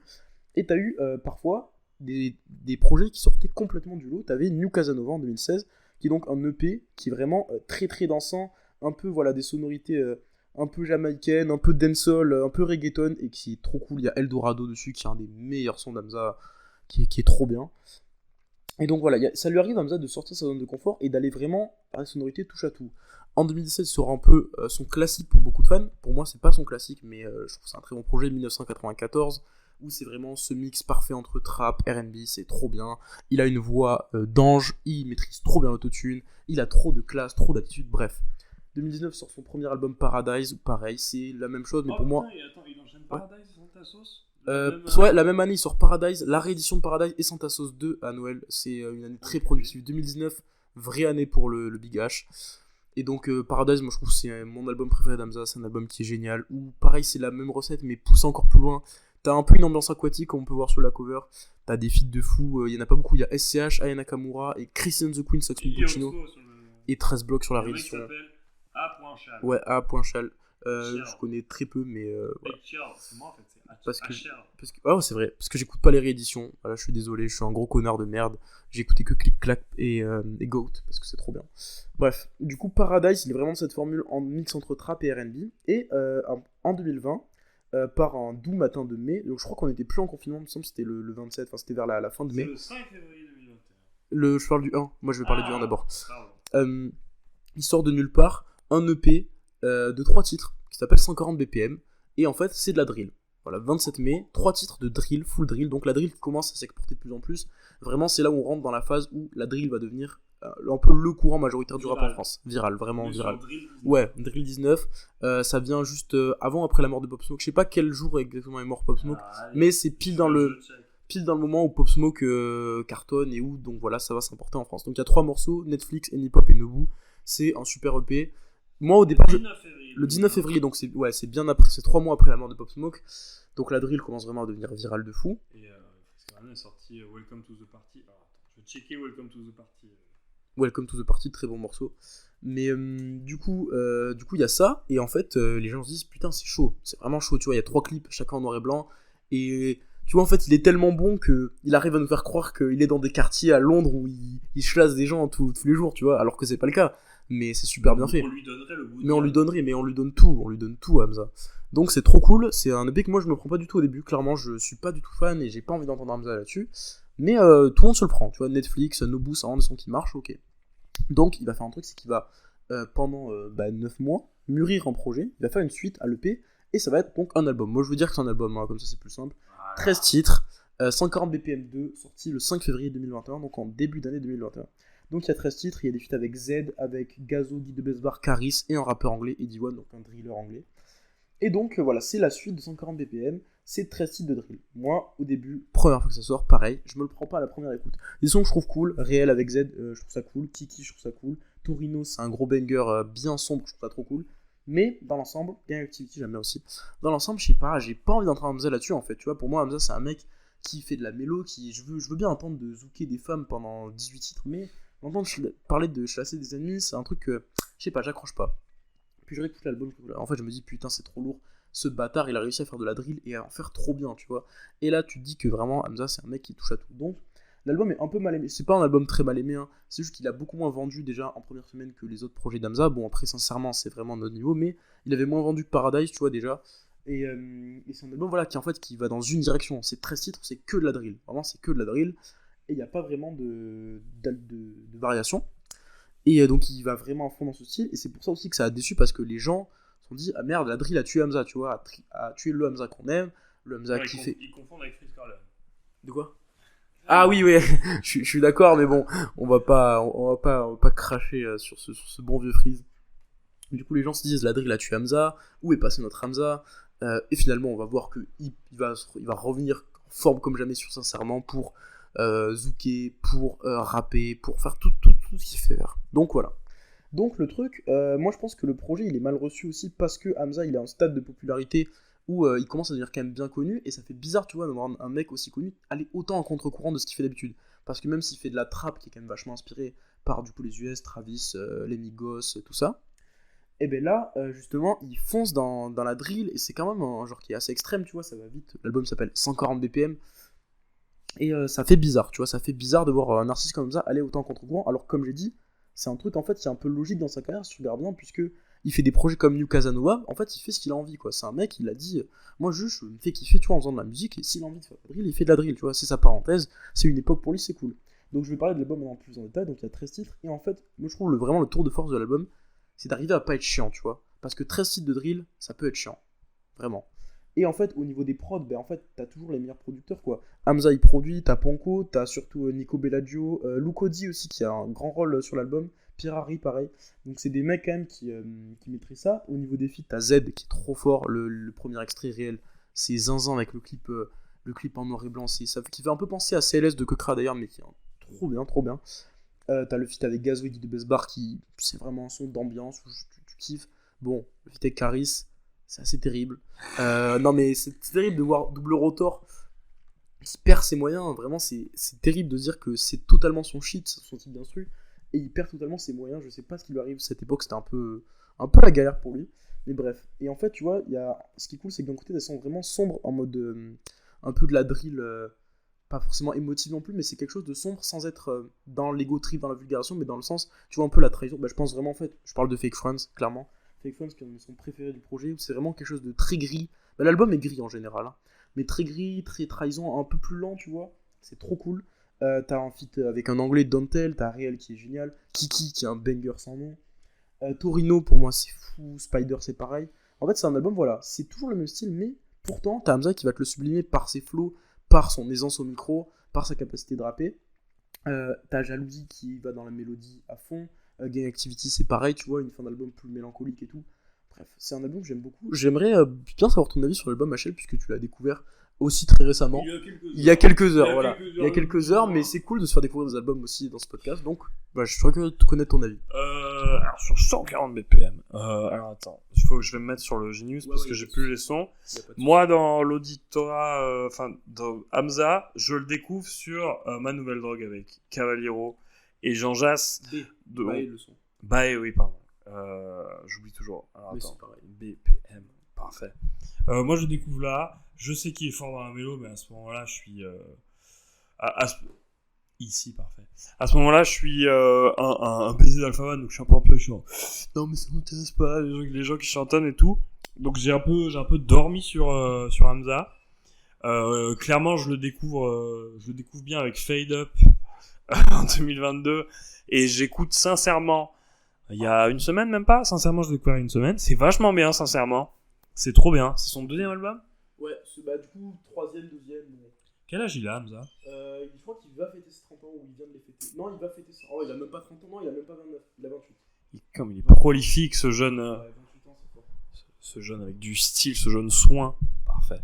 Et t'as eu, parfois, des projets qui sortaient complètement du lot. T'avais New Casanova en 2016, qui est donc un EP qui est vraiment très très dansant, un peu voilà des sonorités un peu jamaïcaines, un peu dancehall, un peu reggaeton, et qui est trop cool. Il y a Eldorado dessus, qui est un des meilleurs sons d'Hamza, qui est trop bien. Et donc voilà, ça lui arrive Hamza de sortir sa zone de confort et d'aller vraiment par les sonorités touche à tout. En 2017 sera un peu son classique pour beaucoup de fans. Pour moi c'est pas son classique, mais je trouve que c'est un très bon projet, 1994, où c'est vraiment ce mix parfait entre trap, R&B, c'est trop bien. Il a une voix d'ange, il maîtrise trop bien l'autotune, il a trop de classe, trop d'attitude, bref. 2019 sort son premier album Paradise, pareil, c'est la même chose, mais pour moi... Attends, il enchaîne Paradise et Santa Sauce ouais, la même année il sort Paradise, la réédition de Paradise et Santa Sauce 2 à Noël, c'est une année très productive. 2019, vraie année pour le Big H. Et donc Paradise, moi je trouve que c'est mon album préféré d'Hamza, c'est un album qui est génial, où pareil c'est la même recette mais poussé encore plus loin. T'as un peu une ambiance aquatique comme on peut voir sur la cover. T'as des feats de fou, il y en a pas beaucoup, il y a SCH, Aya Nakamura et Christian the Queen, Sox Puccino et 13 blocs sur la réédition. A.Chal. Ouais, A.Chal. Je connais très peu, mais voilà. C'est moi en fait, c'est parce que oh, c'est vrai, parce que j'écoute pas les rééditions. Voilà, je suis désolé, je suis un gros connard de merde. J'ai écouté que Click Clack et Goat parce que c'est trop bien. Bref, du coup Paradise, il est vraiment de cette formule en mix entre trap et R&B. Et en 2020, par un doux matin de mai, donc je crois qu'on était plus en confinement, il me semble que c'était le 27, enfin c'était vers la fin de mai. C'est le 5 février 2021. Je parle du 1, moi je vais parler du 1 d'abord. Il sort de nulle part un EP de 3 titres qui s'appelle 140 BPM, et en fait c'est de la drill. Voilà, 27 mai, 3 titres de drill, full drill, donc la drill qui commence à s'exporter de plus en plus. Vraiment c'est là où on rentre dans la phase où la drill va devenir un peu le courant majoritaire du rap en France. Viral, vraiment viral. Ouais, Drill 19, ça vient juste avant, après la mort de Pop Smoke. Je sais pas quel jour exactement est mort Pop Smoke, mais c'est pile dans le moment où Pop Smoke cartonne et où, donc voilà, ça va s'importer en France. Donc il y a 3 morceaux, Netflix, Any Pop et Nobu. C'est un super EP. Moi au départ, le 19 février, donc c'est bien après, c'est 3 mois après la mort de Pop Smoke. Donc la drill commence vraiment à devenir virale de fou. Et est sorti Welcome to the Party. Alors, attends, je vais checker Welcome to the Party. Welcome to the Party, très bon morceau. Mais du coup, il y a ça, et en fait, les gens se disent putain, c'est chaud, c'est vraiment chaud. Tu vois, il y a 3 clips, chacun en noir et blanc, et tu vois, en fait, il est tellement bon qu'il arrive à nous faire croire qu'il est dans des quartiers à Londres où il chlasse des gens tous les jours, tu vois, alors que c'est pas le cas. Mais c'est super bien fait. On lui donnerait le goût. Mais on lui donne tout à Hamza. Donc c'est trop cool, c'est un EP que moi je me prends pas du tout au début, clairement je suis pas du tout fan et j'ai pas envie d'entendre Hamza là-dessus. Mais tout le monde se le prend, tu vois, Netflix, Nobu, ça rend des sons qui marchent, ok. Donc il va faire un truc, c'est qu'il va pendant 9 mois mûrir un projet, il va faire une suite à l'EP et ça va être donc un album. Moi je veux dire que c'est un album, hein, comme ça c'est plus simple. 13 titres, 140 BPM 2, sorti le 5 février 2021, donc en début d'année 2021. Donc il y a 13 titres, il y a des feats avec Z, avec Gazo, Guy de Besbar, Caris et un rappeur anglais, Eddie One, donc un driller anglais. Et donc voilà, c'est la suite de 140 BPM, c'est 13 titres de drill. Moi, au début, première fois que ça sort, pareil, je me le prends pas à la première écoute. Des sons que je trouve cool, Réel avec Z, je trouve ça cool, Kiki, je trouve ça cool, Torino, c'est un gros banger bien sombre, je trouve ça trop cool. Mais dans l'ensemble, Gang Activity, j'aime bien aussi. Dans l'ensemble, je sais pas, j'ai pas envie d'entrer Hamza là-dessus en fait, tu vois, pour moi Hamza c'est un mec qui fait de la mélo, je veux bien entendre de zouker des femmes pendant 18 titres, mais entendre parler de chasser des ennemis, c'est un truc que, je sais pas, j'accroche pas. Puis je réécoute l'album, en fait je me dis putain c'est trop lourd, ce bâtard il a réussi à faire de la drill et à en faire trop bien, tu vois. Et là tu te dis que vraiment Hamza c'est un mec qui touche à tout. Donc l'album est un peu mal aimé, c'est pas un album très mal aimé, hein. C'est juste qu'il a beaucoup moins vendu déjà en première semaine que les autres projets d'Hamza. Bon après sincèrement c'est vraiment notre niveau, mais il avait moins vendu que Paradise, tu vois déjà. Et c'est un album voilà, qui va dans une direction, c'est 13 titres, c'est que de la drill, vraiment c'est que de la drill. Et il n'y a pas vraiment de variation. Et donc il va vraiment à fond dans ce style, et c'est pour ça aussi que ça a déçu, parce que les gens se sont dit, ah merde, la drill a tué Hamza, tu vois, a tué le Hamza qu'on aime, le Hamza qui fait... Ils confondent avec Frisk Orleans. De quoi? Ah oui, ouais, je suis d'accord, mais bon, on va pas cracher sur ce bon vieux Freeze. Du coup, les gens se disent, la drill a tué Hamza, où est passé notre Hamza? Et finalement, on va voir qu'il va revenir en forme comme jamais sur Sincèrement pour zouker, pour rapper, pour faire tout ce qu'il fait faire. Donc voilà. Donc le truc, moi je pense que le projet il est mal reçu aussi parce que Hamza il est en stade de popularité où il commence à devenir quand même bien connu, et ça fait bizarre, tu vois, de voir un mec aussi connu aller autant en contre-courant de ce qu'il fait d'habitude. Parce que même s'il fait de la trap qui est quand même vachement inspiré par du coup les US, Travis, les Migos, tout ça, et ben là, justement, il fonce dans la drill, et c'est quand même un genre qui est assez extrême, tu vois, ça va vite. L'album s'appelle 140 BPM, et ça fait bizarre, tu vois, ça fait bizarre de voir un artiste comme ça aller autant en contre-courant, alors comme j'ai dit, c'est un truc en fait qui est un peu logique dans sa carrière si tu regardes bien, puisque il fait des projets comme New Casanova, en fait il fait ce qu'il a envie, quoi. C'est un mec, il a dit, moi je me fais kiffer, tu vois, en faisant de la musique, et s'il a envie de faire de la drill, il fait de la drill, tu vois, c'est sa parenthèse, c'est une époque pour lui, c'est cool. Donc je vais parler de l'album en plus en détail, donc il y a 13 titres, et en fait, moi je trouve vraiment le tour de force de l'album, c'est d'arriver à pas être chiant, tu vois, parce que 13 titres de drill, ça peut être chiant, vraiment. Et en fait, au niveau des prods, ben en fait, t'as toujours les meilleurs producteurs, quoi. Hamza, il produit, t'as Ponko, t'as surtout Nico Bellagio, Lou Cody aussi, qui a un grand rôle sur l'album, Pierre Harry, pareil. Donc c'est des mecs, quand même, qui maîtrisent ça. Au niveau des feats, t'as Z, qui est trop fort, le premier extrait réel, c'est Zinzin avec le clip en noir et blanc, c'est ça qui fait un peu penser à CLS de Kekra, d'ailleurs, mais qui est trop bien, trop bien. T'as le feat avec Gazouille de Besbar, qui, c'est vraiment un son d'ambiance, où tu kiffes. Bon, le feat avec Caris, c'est assez terrible. Non mais c'est terrible de voir Double Rotor qui perd ses moyens, vraiment c'est terrible de dire que c'est totalement son shit, son type d'instru, et il perd totalement ses moyens. Je sais pas ce qui lui arrive, cette époque c'était un peu la galère pour lui, mais bref. Et en fait tu vois, ce qui est cool c'est que d'un côté des sons vraiment sombres en mode un peu de la drill, pas forcément émotive non plus, mais c'est quelque chose de sombre sans être dans l'ego trip, dans la vulgarisation, mais dans le sens, tu vois, un peu la trahison. Je pense vraiment, en fait, je parle de Fake Friends, clairement. Fake Friends qui est son préféré du projet, où c'est vraiment quelque chose de très gris. L'album est gris en général, hein, mais très gris, très trahison, un peu plus lent, tu vois. C'est trop cool. T'as un feat avec un anglais, Dantel, t'as Réel qui est génial, Kiki qui est un banger sans nom, Torino pour moi c'est fou, Spider c'est pareil. En fait c'est un album, voilà, c'est toujours le même style, mais pourtant t'as Hamza qui va te le sublimer par ses flows, par son aisance au micro, par sa capacité de rapper. T'as Jalousie qui va dans la mélodie à fond. Gang Activity c'est pareil, tu vois, une fin d'album plus mélancolique et tout. Bref, c'est un album que j'aime beaucoup. J'aimerais bien savoir ton avis sur l'album Machel, puisque tu l'as découvert aussi très récemment. Il y a quelques heures, voilà. Il y a quelques heures, mais c'est cool de se faire découvrir des albums aussi dans ce podcast, donc je suis curieux de connaître ton avis. Alors sur 140 BPM, alors attends, il faut que je vais me mettre sur le Genius parce que j'ai plus les sons. Moi dans l'auditorat, dans Hamza, je le découvre sur Ma Nouvelle Drogue avec Cavaliero et Jean Jass. Bae le son. Bae, oui, pardon. J'oublie toujours. Alors, attends, BPM, parfait. Moi je le découvre là, je sais qu'il est fort dans la mélo, mais à ce moment-là je suis... Ici, parfait. À ce moment-là, je suis un baiser d'Alphaman, donc je suis un peu impatient. Non, mais ça m'intéresse pas, les gens qui chantonnent et tout. Donc j'ai un peu dormi sur Hamza. Clairement, je le découvre bien avec Fade Up en 2022, et j'écoute sincèrement. Il y a une semaine, même pas. Sincèrement, je l'ai découvert il y a une semaine. C'est vachement bien, sincèrement. C'est trop bien. C'est son deuxième album. Ouais, du coup, 3ème, 2ème. Quel âge il a, Hamza? Je crois qu'il va fêter ses 30 ans, ou il vient de les fêter. Non, il va fêter ça. Oh, il a même pas 30 ans, non, il a même pas 29. Il a 28. Comme il est prolifique, ce jeune. 28 ans, c'est fort. Ce jeune avec du style, ce jeune soin. Parfait.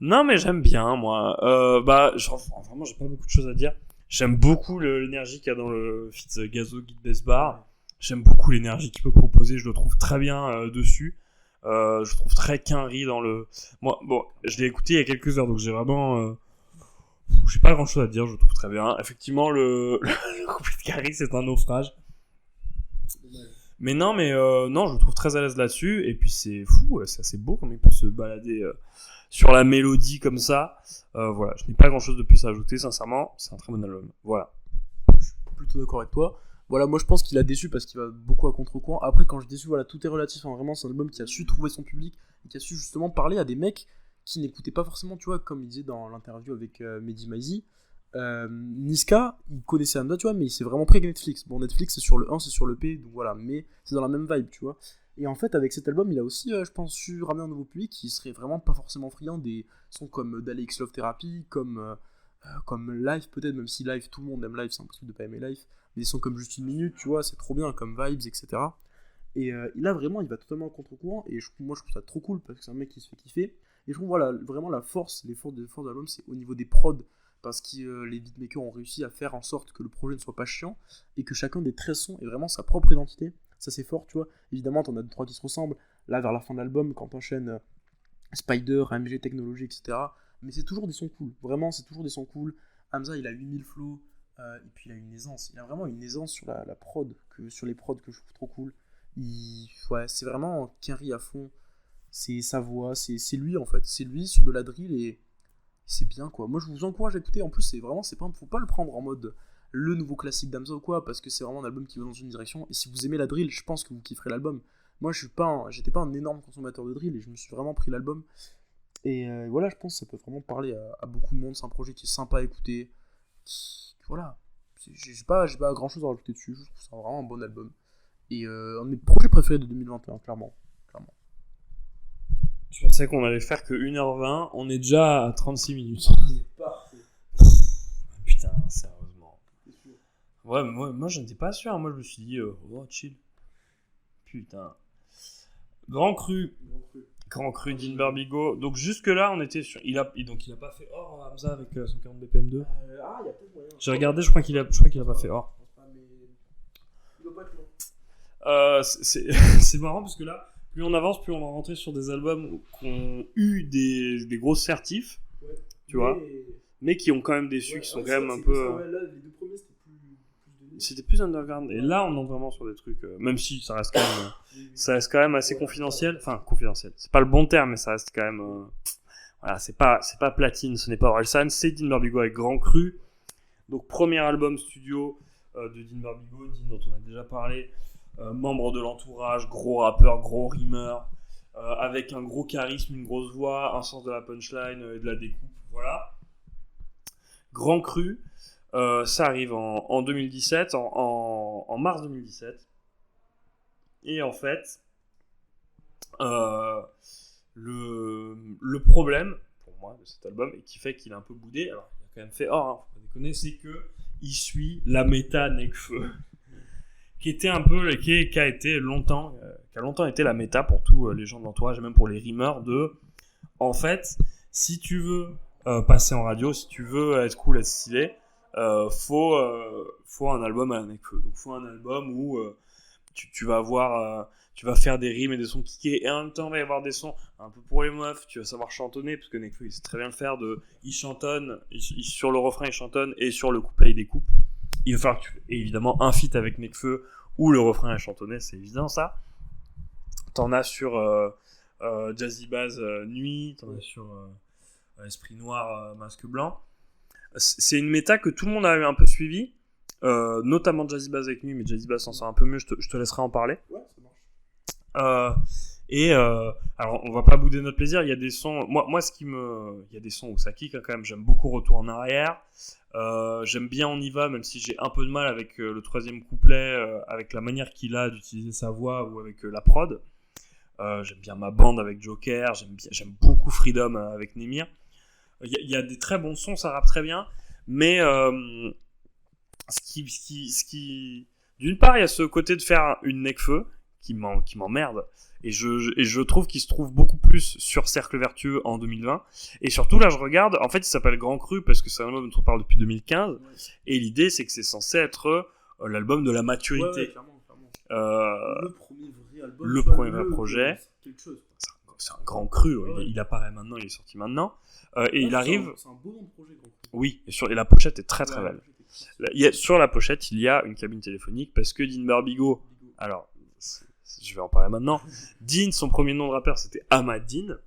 Non, mais j'aime bien, moi. Vraiment, j'ai pas beaucoup de choses à dire. J'aime beaucoup l'énergie qu'il y a dans le feat Gazo Guide Besbar. J'aime beaucoup l'énergie qu'il peut proposer. Je le trouve très bien dessus. Je trouve très quinri dans le... Moi, bon, je l'ai écouté il y a quelques heures, donc j'ai vraiment... j'ai pas grand chose à dire, je le trouve très bien. Effectivement, le couplet de Carrie, c'est un naufrage. Mais non, je le trouve très à l'aise là-dessus. Et puis c'est fou, c'est assez beau comme il peut se balader sur la mélodie comme ça. Voilà, je n'ai pas grand chose de plus à ajouter, sincèrement. C'est un très bon album. Voilà. Je suis plutôt d'accord avec toi. Voilà, moi je pense qu'il a déçu parce qu'il va beaucoup à contre-courant. Après, quand je dis déçu, voilà, tout est relatif. Hein. Vraiment, c'est un album qui a su trouver son public et qui a su justement parler à des mecs qui n'écoutaient pas forcément, tu vois, comme il disait dans l'interview avec Mehdi Maizi. Niska, il connaissait Hamza, tu vois, mais il s'est vraiment pris avec Netflix. Bon, Netflix, c'est sur le 1, c'est sur le P, donc voilà, mais c'est dans la même vibe, tu vois. Et en fait, avec cet album, il a aussi, je pense, su ramener un nouveau public qui serait vraiment pas forcément friand des sons comme d'Alex Love Therapy, comme Live, peut-être, même si Live, tout le monde aime Live, c'est impossible de pas aimer Live. Mais des sons comme Juste une minute, tu vois, c'est trop bien, comme Vibes, etc. Et là, vraiment, il va totalement à contre-courant, et moi, je trouve ça trop cool, parce que c'est un mec qui se fait kiffer. Et je trouve, voilà, vraiment, les forces de l'album, c'est au niveau des prods, parce que les beatmakers ont réussi à faire en sorte que le projet ne soit pas chiant et que chacun des 13 sons ait vraiment sa propre identité. Ça, c'est fort, tu vois. Évidemment, t'en as 2-3 qui se ressemblent. Là, vers la fin de l'album, quand t'enchaînes Spider, AMG Technology, etc. Mais c'est toujours des sons cool. Vraiment, c'est toujours des sons cool. Hamza, il a 8000 flows et puis il a une aisance. Il a vraiment une aisance sur la prod, sur les prods que je trouve trop cool. Ouais, c'est vraiment Kenry à fond. C'est sa voix, c'est lui en fait. C'est lui sur de la drill et c'est bien quoi. Moi je vous encourage à écouter. En plus faut pas le prendre en mode le nouveau classique d'Hamza ou quoi, parce que c'est vraiment un album qui va dans une direction. Et si vous aimez la drill, je pense que vous kifferez l'album. Moi j'étais pas un énorme consommateur de drill et je me suis vraiment pris l'album. Et voilà, je pense que ça peut vraiment parler à beaucoup de monde. C'est un projet qui est sympa à écouter. Voilà, j'ai pas grand chose à rajouter dessus. Je trouve ça vraiment un bon album. Et un de mes projets préférés de 2021, clairement. Je pensais qu'on allait faire que 1h20, on est déjà à 36 minutes. Parfait. Putain, sérieusement. Ouais, moi je n'étais pas sûr. Moi je me suis dit, chill. Putain. Grand cru d'In Barbigo. Donc jusque-là, on était sur. Il a pas fait or Hamza avec son 40 BPM2. Il y a peut-être moyen. J'ai regardé, je crois qu'il a pas fait or. Il doit pas être long. C'est marrant parce que là, plus on avance, plus on va rentrer sur des albums qui ont eu des grosses certifs, tu vois, mais qui ont quand même déçu, qui sont quand même un peu. Là, les deux premiers, c'était plus underground. Et là, on est vraiment sur des trucs, même si ça reste quand même assez confidentiel. Enfin, confidentiel. C'est pas le bon terme, mais ça reste quand même. Voilà, c'est pas platine, ce n'est pas Orelsan, c'est Din Barbigo avec Grand Cru. Donc, premier album studio de Din Barbigo, Din dont on a déjà parlé. Membre de l'entourage, gros rappeur, gros rimeur, avec un gros charisme, une grosse voix, un sens de la punchline et de la découpe, voilà. Grand Cru, ça arrive en 2017, en mars 2017. Et en fait, le problème, pour moi, de cet album, et qui fait qu'il a un peu boudé, alors il a quand même fait or, faut pas déconner, c'est que il suit la méta Nekfeu. Qui était un peu, qui a longtemps été la méta pour tous les gens de l'entourage et même pour les rimeurs en fait, si tu veux passer en radio, si tu veux être cool, être stylé, faut un album à la Nekfeu. Donc faut un album où tu vas avoir, tu vas faire des rimes et des sons kickés et en même temps il va y avoir des sons un peu pour les meufs, tu vas savoir chantonner parce que Nekfeu il sait très bien le faire, il chantonne, sur le refrain il chantonne et sur le couplet il découpe. Il va falloir que tu aies évidemment un feat avec Nekfeu où le refrain est chantonné, c'est évident ça. T'en as sur Jazzy Bass Nuit, t'en as sur Esprit Noir Masque Blanc. C'est une méta que tout le monde a un peu suivi, notamment Jazzy Bass avec Nuit, mais Jazzy Bass s'en sort un peu mieux, je te laisserai en parler. Ouais, ça marche. Alors on va pas bouder notre plaisir, il y a des sons, il y a des sons où ça kick quand même, j'aime beaucoup Retour en arrière. J'aime bien On y va, même si j'ai un peu de mal avec le troisième couplet, avec la manière qu'il a d'utiliser sa voix ou avec la prod. J'aime bien Ma bande avec Joker, j'aime beaucoup Freedom avec Némir. Il y a des très bons sons, ça rappe très bien, mais d'une part il y a ce côté de faire une Nekfeu qui m'emmerde. Et je trouve qu'il se trouve beaucoup plus sur Cercle Vertueux en 2020. Et surtout, là, je regarde, en fait, il s'appelle Grand Cru parce que c'est un album dont on parle depuis 2015. Ouais. Et l'idée, c'est que c'est censé être l'album de la maturité. Ouais, clairement. Le premier vrai album. Le premier vrai projet. C'est quelque chose. C'est un Grand Cru. Ouais. Il apparaît maintenant, il est sorti maintenant. Et il arrive. C'est un beau nom de projet, Grand Cru. Oui, et la pochette est très très belle. Sur la pochette, il y a une cabine téléphonique parce que Din Barbigo. Alors. Je vais en parler maintenant. Din, son premier nom de rappeur, c'était Ahmad Din.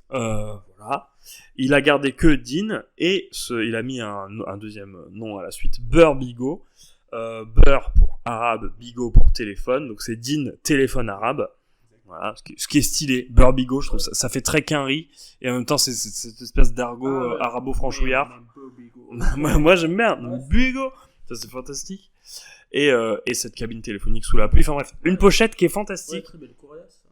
Voilà. Il a gardé que Din et il a mis un deuxième nom à la suite, Burbigo. Bur pour arabe, Bigo pour téléphone. Donc c'est Din téléphone arabe. Voilà, ce qui est stylé. Burbigo, je trouve ça fait très quinri et en même temps c'est cette espèce d'argot arabo-franchouillard. Moi j'aime bien Burbigo, ça c'est fantastique. Et cette cabine téléphonique sous la pluie. Enfin bref, une pochette qui est fantastique. Ouais, très belle. Coria, ça.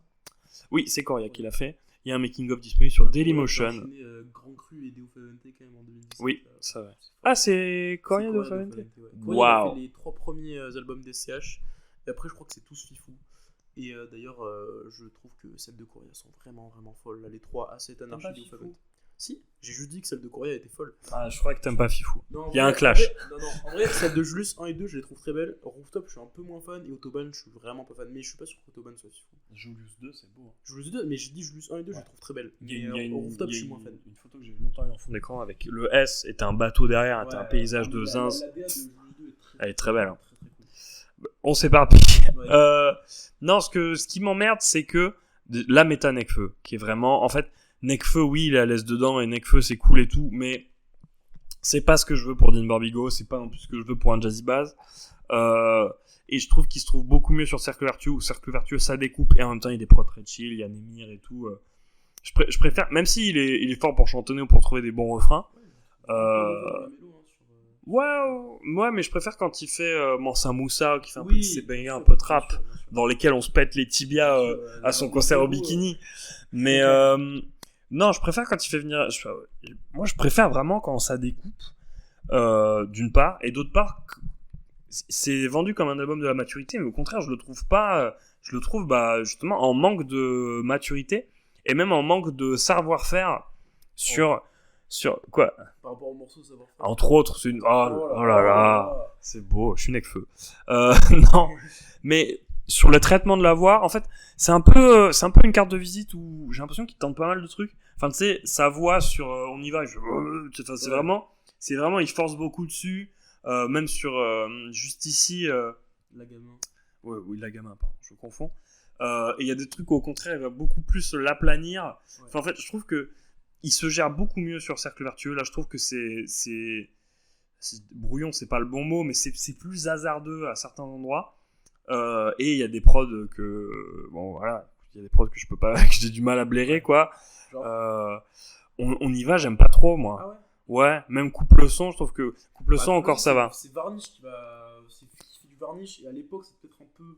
Oui, c'est Coria qui l'a fait. Il y a un making of disponible sur Dailymotion. Grand Cru et Deo Favente quand même en 2017. Oui, ça va. Ah, c'est Coria Deo Favente. Waouh. Il a fait les 3 premiers albums d'SCH. Et après, je crois que c'est tous fifou. Et d'ailleurs, je trouve que celles de Coria sont vraiment folles. Là, les 3 Acet Anarchy Deo Favente. Si, j'ai juste dit que celle de Coria était folle. Ah, je crois que t'aimes pas Fifou. Non, il y a un clash. En vrai, celle de Julius 1 et 2, je les trouve très belles. Rooftop, je suis un peu moins fan. Et Autobahn, je suis vraiment pas fan. Mais je suis pas sûr qu'Autobahn soit Fifou. Julius 2, c'est beau. Julius 2, mais j'ai dit Julius 1 et 2, je les trouve très belles. Rooftop, je suis moins fan. Une photo que j'ai vu longtemps en fond d'écran avec le S et t'as un bateau derrière, t'as un paysage de zinz. Elle est très belle. Hein. On s'éparpille. Ouais. Non, ce qui m'emmerde, c'est que la méta Nekfeu, qui est vraiment, en fait, Nekfeu, oui, il est à l'aise dedans et Nekfeu, c'est cool et tout, mais c'est pas ce que je veux pour Dean Barbigo, c'est pas non plus ce que je veux pour un Jazzy Bass. Et je trouve qu'il se trouve beaucoup mieux sur Cercle Vertueux, où Cercle Vertueux, ça découpe et en même temps, il y a des prods très chill, il y a Nemir et tout. Je préfère, même s'il est fort pour chantonner ou pour trouver des bons refrains. Ouais, mais je préfère quand il fait Mansa Moussa, qui fait un peu de ces bangers un peu trap, dans lesquels on se pète les tibias à son concert au bikini. Mais non, je préfère quand il fait venir. Moi, je préfère vraiment quand ça découpe, d'une part, et d'autre part, c'est vendu comme un album de la maturité, mais au contraire, je le trouve pas. Je le trouve justement en manque de maturité et même en manque de savoir-faire sur quoi. Par rapport au morceau, savoir-faire. Entre autres, c'est une. Oh là là, c'est beau, je suis Nekfeu. Non, mais sur le traitement de la voix, en fait, c'est un peu une carte de visite où j'ai l'impression qu'il tente pas mal de trucs. Enfin, tu sais, sa voix sur on y va, c'est vraiment, il force beaucoup dessus. Même sur juste ici. La gamin. Oui, la gamin, pardon, je confonds. Et il y a des trucs où, au contraire, il va beaucoup plus l'aplanir. Ouais. Enfin, en fait, je trouve que il se gère beaucoup mieux sur Cercle Vertueux. Là, je trouve que c'est brouillon, c'est pas le bon mot, mais c'est plus hasardeux à certains endroits. Et il y a des prods que bon, voilà, il y a des prods que je peux pas, que j'ai du mal à blairer, quoi. On y va, j'aime pas trop, moi. Ah ouais. Ouais, même coupe le son, je trouve que coupe le son encore ça va. C'est Varnish qui fait du Varnish et à l'époque c'est peut-être un peu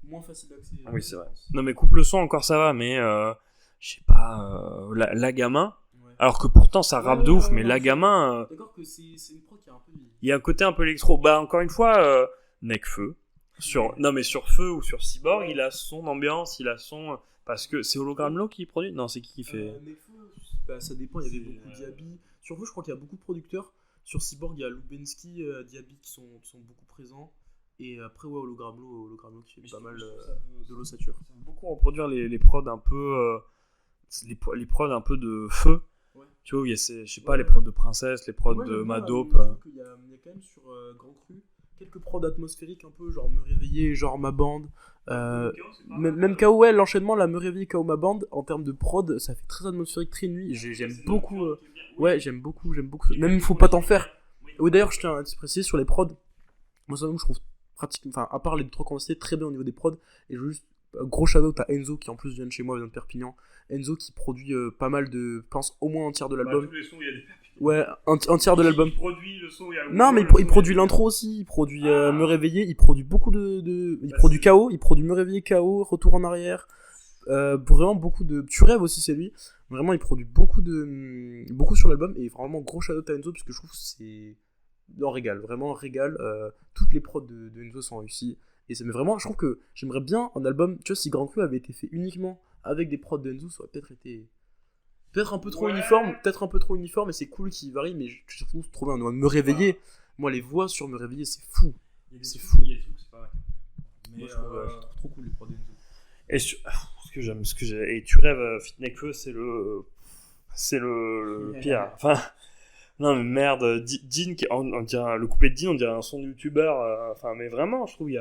moins facile d'accès. Oui, c'est vrai. Non mais coupe le son encore ça va, mais je sais pas, la gamin. Ouais. Alors que pourtant ça rappe de ouf, mais la gamin. D'accord que c'est une prod qui a un peu. Il y a un côté un peu électro. Encore une fois, Nekfeu. Non mais sur Feu ou sur Cyborg, il a son ambiance, il a son. Parce que c'est Hologramlo qui produit. Non, c'est qui fait. Nekfeu, ça dépend. Il y avait beaucoup de Diaby. Sur Feu, je crois qu'il y a beaucoup de producteurs. Sur Cyborg, il y a Lubensky, Diaby qui sont beaucoup présents. Et après, ouais, Hologramlo qui fait pas mal de l'ossature. Ça veut beaucoup reproduire les prods un peu. Les prods un peu de Feu. Ouais. Tu vois, il y a, je sais pas, les prods de Princesse, les prods de Madope. Il y a quand même sur Grand Cru quelques prods atmosphériques un peu, genre Me Réveiller, genre Ma Bande. Même KO, ouais, l'enchaînement, là, Me Réveiller, KO, Ma Bande, en termes de prod, ça fait très atmosphérique, très nuit. J'aime beaucoup. Ouais, j'aime beaucoup. Même Faut pas t'en faire. Oui, d'ailleurs, je tiens à préciser sur les prods. Moi, ça, je trouve pratiquement, enfin, à part les 2-3 qu'on a cités, très bien au niveau des prods. Et je veux juste, gros shout-out à Enzo, qui en plus vient de chez moi, vient de Perpignan. Enzo qui produit pas mal de, je pense, au moins un tiers de l'album. Tous les sons, il y a des... Ouais, un tiers de l'album. Il produit le son, il y a non, mais il produit l'intro aussi, il produit Me Réveiller, il produit beaucoup il produit KO, il produit Me Réveiller, KO, Retour en arrière. Vraiment beaucoup de. Tu rêves aussi, c'est lui. Vraiment, il produit beaucoup sur l'album et vraiment gros shout-out à Enzo parce que je trouve que c'est un régal, vraiment un régal. Toutes les prods de Enzo sont réussies et ça, mais vraiment, je trouve que j'aimerais bien un album. Tu vois, si Grand Cru avait été fait uniquement avec des prods de Enzo, ça aurait peut-être été. Peut-être un peu trop uniforme, et c'est cool qu'il varie, mais je trouve trouver un Me Réveiller. Moi, les voix sur Me Réveiller, c'est fou. C'est fou. Mais je trouve trop cool les prods d'Enzo. Et ce que j'ai, et tu rêves, Fit Nekfeu, c'est le pire. Enfin, non mais merde, Dean, on dirait le couplet de Dean, on dirait un son de youtubeur. Enfin, mais vraiment, je trouve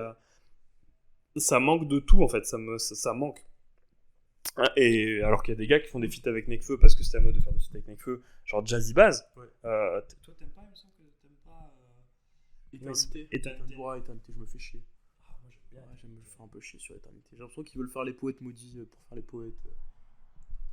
ça manque de tout en fait, ça manque. Et alors qu'il y a des gars qui font des feats avec Nekfeu parce que c'était à mode de faire des feats avec Nekfeu, genre Jazzy Bass. Ouais. Toi, t'aimes pas, il me semble que t'aimes pas. Éternité, je me fais chier. Je me fais un peu chier sur l'éternité. J'ai l'impression qu'ils veulent faire les poètes maudits pour faire les poètes.